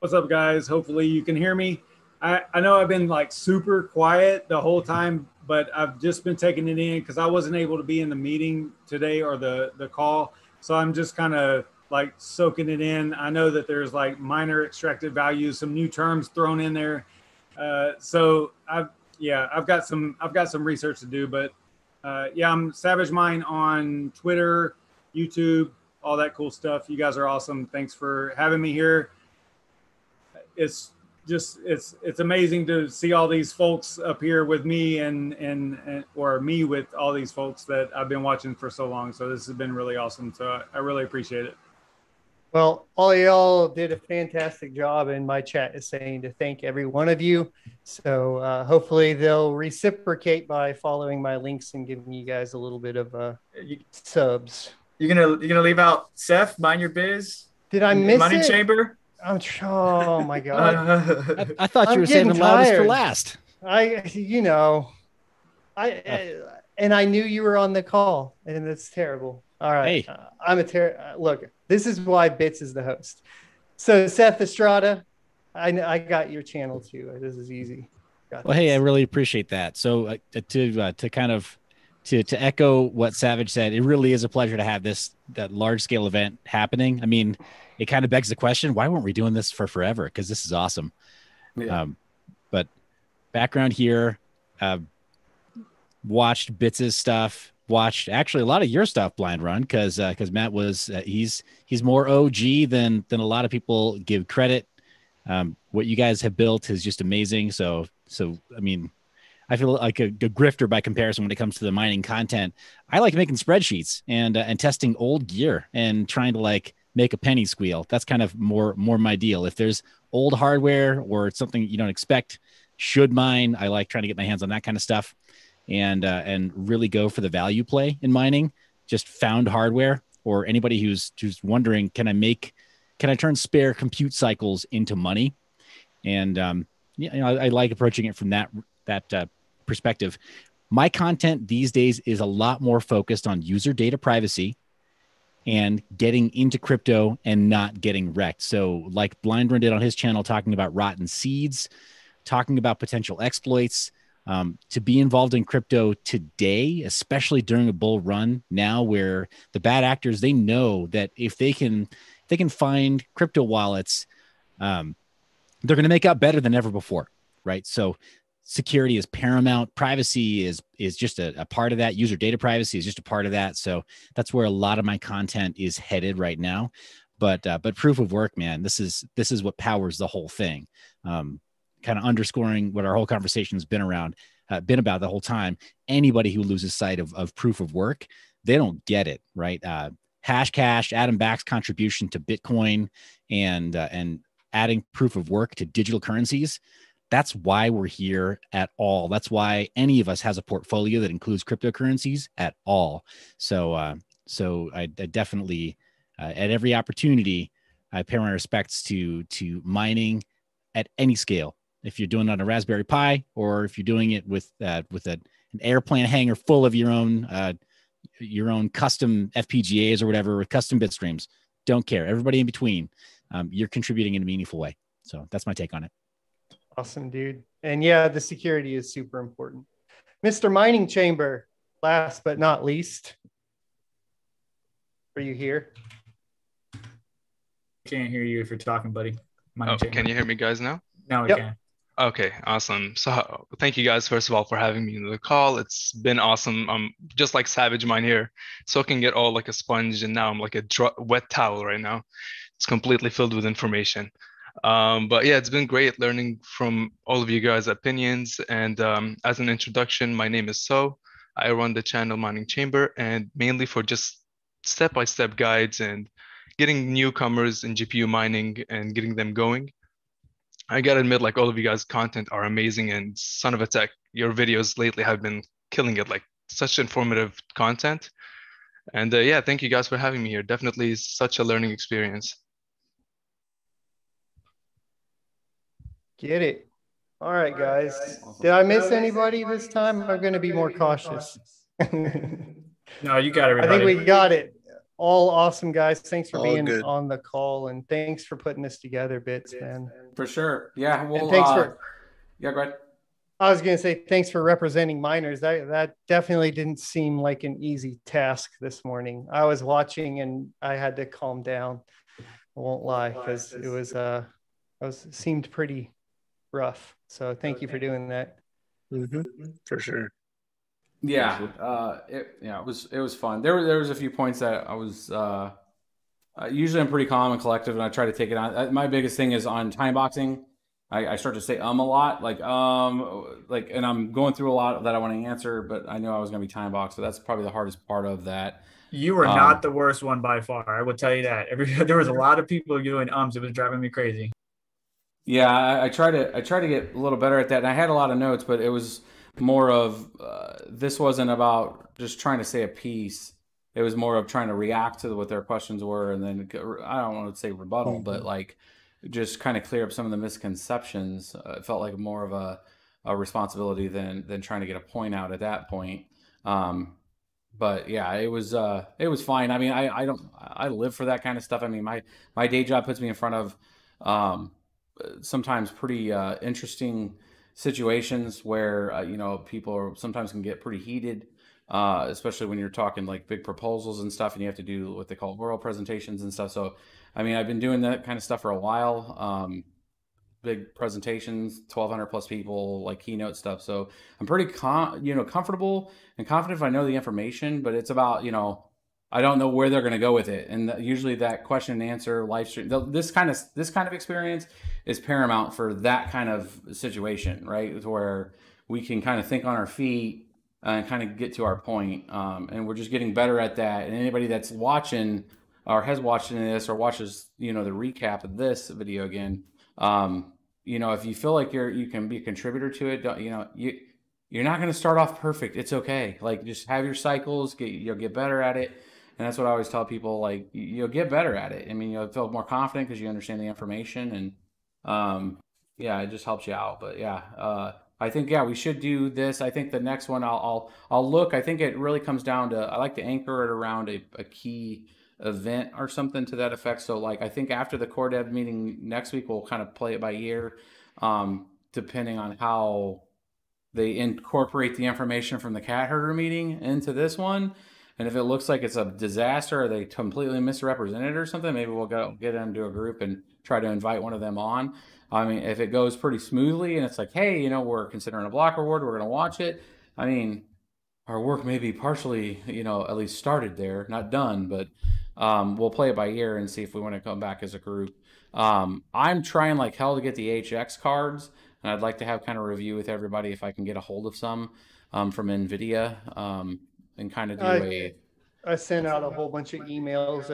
What's up, guys? Hopefully you can hear me. I know I've been like super quiet the whole time, but I've just been taking it in because I wasn't able to be in the meeting today or the call. So I'm just kind of like soaking it in. I know that there's like minor extracted values, some new terms thrown in there. So I've got some research to do, but yeah, I'm Savage Mind on Twitter, YouTube, all that cool stuff. You guys are awesome. Thanks for having me here. It's amazing to see all these folks up here with me and or me with all these folks that I've been watching for so long. So this has been really awesome. So I really appreciate it. Well, all y'all did a fantastic job, and my chat is saying to thank every one of you. So hopefully they'll reciprocate by following my links and giving you guys a little bit of subs. You're gonna leave out Seth, Mind Your Biz? Did I miss Money it? Oh my God. I thought you were saving the loudest for last. I knew you were on the call, and that's terrible. All right. Hey. Look, this is why Bits is the host. So Seth Estrada, I got your channel too. This is easy. Hey, I really appreciate that. So to echo what Savage said, it really is a pleasure to have that large scale event happening. I mean, it kind of begs the question, why weren't we doing this for forever? Because this is awesome. Yeah. But background here, watched Bits' stuff, watched actually a lot of your stuff, Blind Run, because Matt was he's more OG than a lot of people give credit. What you guys have built is just amazing. So I mean, I feel like a grifter by comparison when it comes to the mining content. I like making spreadsheets and testing old gear and trying to like make a penny squeal. That's kind of more my deal. If there's old hardware or it's something you don't expect should mine, I like trying to get my hands on that kind of stuff and really go for the value play in mining. Just found hardware, or anybody who's wondering, can I turn spare compute cycles into money? And I like approaching it from that perspective. My content these days is a lot more focused on user data privacy and getting into crypto and not getting wrecked. So like Blind Run did on his channel, talking about rotten seeds, talking about potential exploits, to be involved in crypto today, especially during a bull run now where the bad actors, they know that if they can find crypto wallets, they're going to make out better than ever before. Right. So security is paramount. Privacy is just a part of that. User data privacy is just a part of that. So that's where a lot of my content is headed right now. But proof of work, man, this is what powers the whole thing. Kind of underscoring what our whole conversation has been about the whole time. Anybody who loses sight of proof of work, they don't get it, right? Hashcash, Adam Back's contribution to Bitcoin and adding proof of work to digital currencies. That's why we're here at all. That's why any of us has a portfolio that includes cryptocurrencies at all. So I definitely, at every opportunity, I pay my respects to mining at any scale. If you're doing it on a Raspberry Pi, or if you're doing it with an airplane hangar full of your own your own custom FPGAs or whatever with custom bit streams. Don't care. Everybody in between, you're contributing in a meaningful way. So that's my take on it. Awesome, dude. And yeah, the security is super important. Mr. Mining Chamber, last but not least. Are you here? Can't hear you if you're talking, buddy. Can you hear me guys now? Now we can. Okay, awesome. So thank you guys, first of all, for having me in the call. It's been awesome. I'm just like Savage Mine here, soaking it all like a sponge, and now I'm like a wet towel right now. It's completely filled with information. But yeah, it's been great learning from all of you guys' opinions. And as an introduction, my name is So. I run the channel Mining Chamber, and mainly for just step-by-step guides and getting newcomers in GPU mining and getting them going. I gotta admit, like, all of you guys' content are amazing, and son of a tech, your videos lately have been killing it, like such informative content. And yeah, thank you guys for having me here. Definitely such a learning experience. Get it. All right, guys. Did I miss anybody this time? I'm going to be more cautious. No, you got everybody. I think we got it. All awesome, guys. Thanks for being good. on the call, and thanks for putting this together, Bits, man. For sure. Yeah. Well, thanks for. Yeah, go ahead. I was going to say thanks for representing miners. That definitely didn't seem like an easy task this morning. I was watching and I had to calm down. I won't lie, because it seemed pretty rough. So thank you for doing that. For sure. Yeah, it was fun. There was a few points that I was usually I'm pretty calm and collective, and I try to take it on. My biggest thing is on time boxing. I start to say a lot, like, and I'm going through a lot that I want to answer, but I know I was going to be time boxed, so that's probably the hardest part of that. You were not the worst one by far. I will tell you that. There was a lot of people doing ums. It was driving me crazy. Yeah, I try to get a little better at that, and I had a lot of notes, but it was more of this wasn't about just trying to say a piece. It was more of trying to react to what their questions were, and then I don't want to say rebuttal, but like just kind of clear up some of the misconceptions. It felt like more of a responsibility than trying to get a point out at that point. But yeah, it was fine. I mean, I live for that kind of stuff. I mean, my day job puts me in front of sometimes pretty interesting situations where people sometimes can get pretty heated, especially when you're talking like big proposals and stuff, and you have to do what they call oral presentations and stuff. So I mean, I've been doing that kind of stuff for a while. Big presentations, 1,200 plus people, like keynote stuff. So I'm pretty comfortable and confident if I know the information, but it's about, I don't know where they're going to go with it. And usually that question and answer live stream, this kind of experience is paramount for that kind of situation, right? Where we can kind of think on our feet and kind of get to our point. And we're just getting better at that. And anybody that's watching or has watched this or watches, the recap of this video again, if you feel like you can be a contributor to it, you're not going to start off perfect. It's okay. Like, just have your cycles, you'll get better at it. And that's what I always tell people, like, you'll get better at it. I mean, you'll feel more confident because you understand the information, and yeah, it just helps you out. But yeah, I think, we should do this. I think the next one I'll look. I think it really comes down to, I like to anchor it around a key event or something to that effect. So like, I think after the core dev meeting next week, we'll kind of play it by ear, depending on how they incorporate the information from the cat herder meeting into this one. And if it looks like it's a disaster or they completely misrepresented or something, maybe we'll get into a group and try to invite one of them on. I mean, if it goes pretty smoothly and it's like, hey, we're considering a block reward, we're going to watch it. I mean, our work may be partially, at least started there, not done, but we'll play it by ear and see if we want to come back as a group. I'm trying like hell to get the HX cards, and I'd like to have kind of review with everybody if I can get a hold of some from NVIDIA, and kind of do I sent out a whole bunch of emails.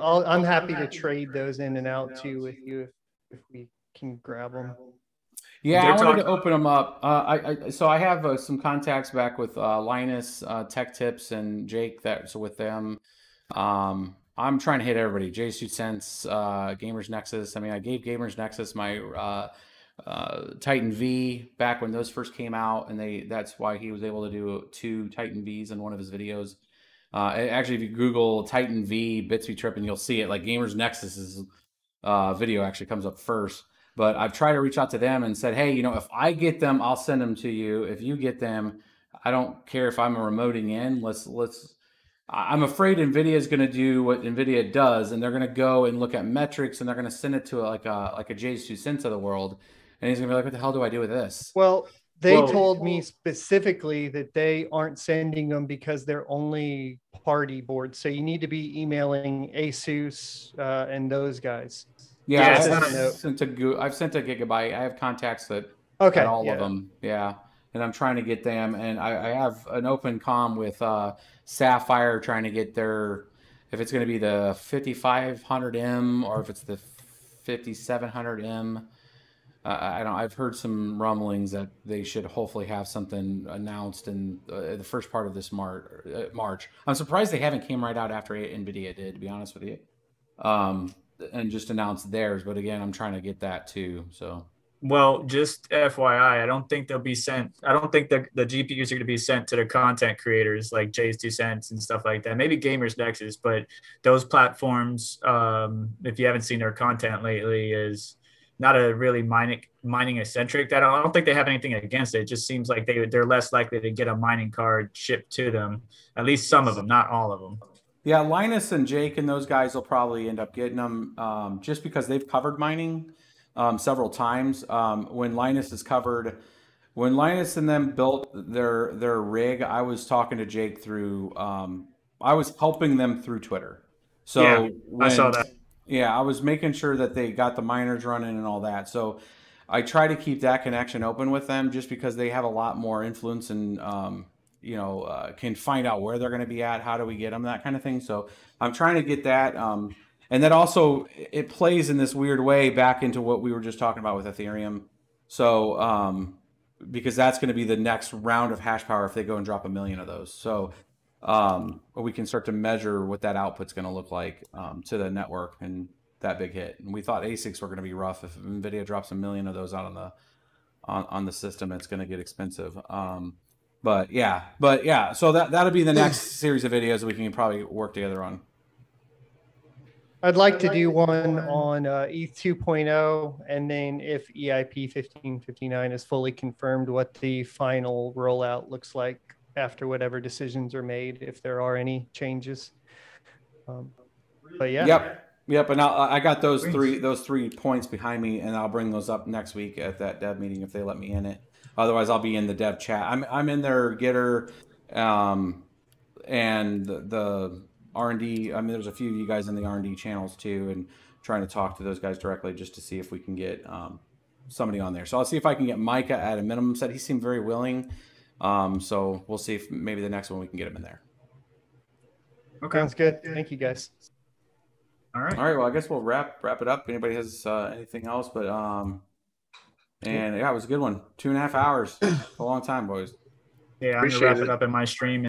I'm happy to trade those in and out too with you if we can grab them. Yeah, I wanted to open them up. So I have some contacts back with Linus, Tech Tips, and Jake. That's with them. I'm trying to hit everybody. JSuitSense, Gamers Nexus. I mean, I gave Gamers Nexus my Titan V back when those first came out, and that's why he was able to do 2 Titan Vs in one of his videos. Actually, if you Google Titan V BitsBeTrippin, you'll see it. Like Gamers Nexus's video actually comes up first. But I've tried to reach out to them and said, hey, you know, if I get them, I'll send them to you. If you get them, I don't care if I'm remoting in. I'm afraid NVIDIA is going to do what NVIDIA does, and they're going to go and look at metrics, and they're going to send it to like a Jay's 2 cents of the world, and he's going to be like, what the hell do I do with this? Well, they told me specifically that they aren't sending them because they're only party boards. So you need to be emailing ASUS and those guys. Yeah, I've sent a gigabyte. I have contacts at all of them. Yeah, and I'm trying to get them, and I have an open comm with Sapphire trying to get their, if it's going to be the 5500M or if it's the 5700M. I've heard some rumblings that they should hopefully have something announced in the first part of this March. I'm surprised they haven't came right out after NVIDIA did, to be honest with you, and just announced theirs. But again, I'm trying to get that too. So. Well, just FYI, I don't think they'll be sent. I don't think the GPUs are going to be sent to the content creators like Jay's 2 cents and stuff like that. Maybe Gamers Nexus, but those platforms, if you haven't seen their content lately, is not a really mining eccentric. I don't think they have anything against it. It just seems like they're less likely to get a mining card shipped to them. At least some of them, not all of them. Yeah, Linus and Jake and those guys will probably end up getting them just because they've covered mining several times. When Linus and them built their rig, I was talking to Jake through, I was helping them through Twitter. So yeah, I saw that. Yeah, I was making sure that they got the miners running and all that. So I try to keep that connection open with them just because they have a lot more influence and, can find out where they're going to be at. How do we get them? That kind of thing. So I'm trying to get that. And that also, it plays in this weird way back into what we were just talking about with Ethereum. So, because that's going to be the next round of hash power if they go and drop 1 million of those. So, we can start to measure what that output's going to look like to the network and that big hit. And we thought ASICs were going to be rough. If NVIDIA drops 1 million of those out on the system, it's going to get expensive. But yeah, so that'll be the next series of videos we can probably work together on. I'd like to do one on ETH 2.0, and then if EIP 1559 is fully confirmed, what the final rollout looks like after whatever decisions are made, if there are any changes. But yeah. Yep. And I got those three points behind me, and I'll bring those up next week at that dev meeting if they let me in it. Otherwise, I'll be in the dev chat. I'm in their Gitter, and the R&D. I mean, there's a few of you guys in the R&D channels too, and trying to talk to those guys directly just to see if we can get somebody on there. So I'll see if I can get Micah at a minimum set. He seemed very willing. So we'll see if maybe the next one we can get him in there. Okay, sounds good. Thank you, guys. All right. Well, I guess we'll wrap it up. If anybody has anything else, but and yeah, it was a good one. 2.5 hours. A long time, boys. Yeah, I'm gonna wrap it up in my stream.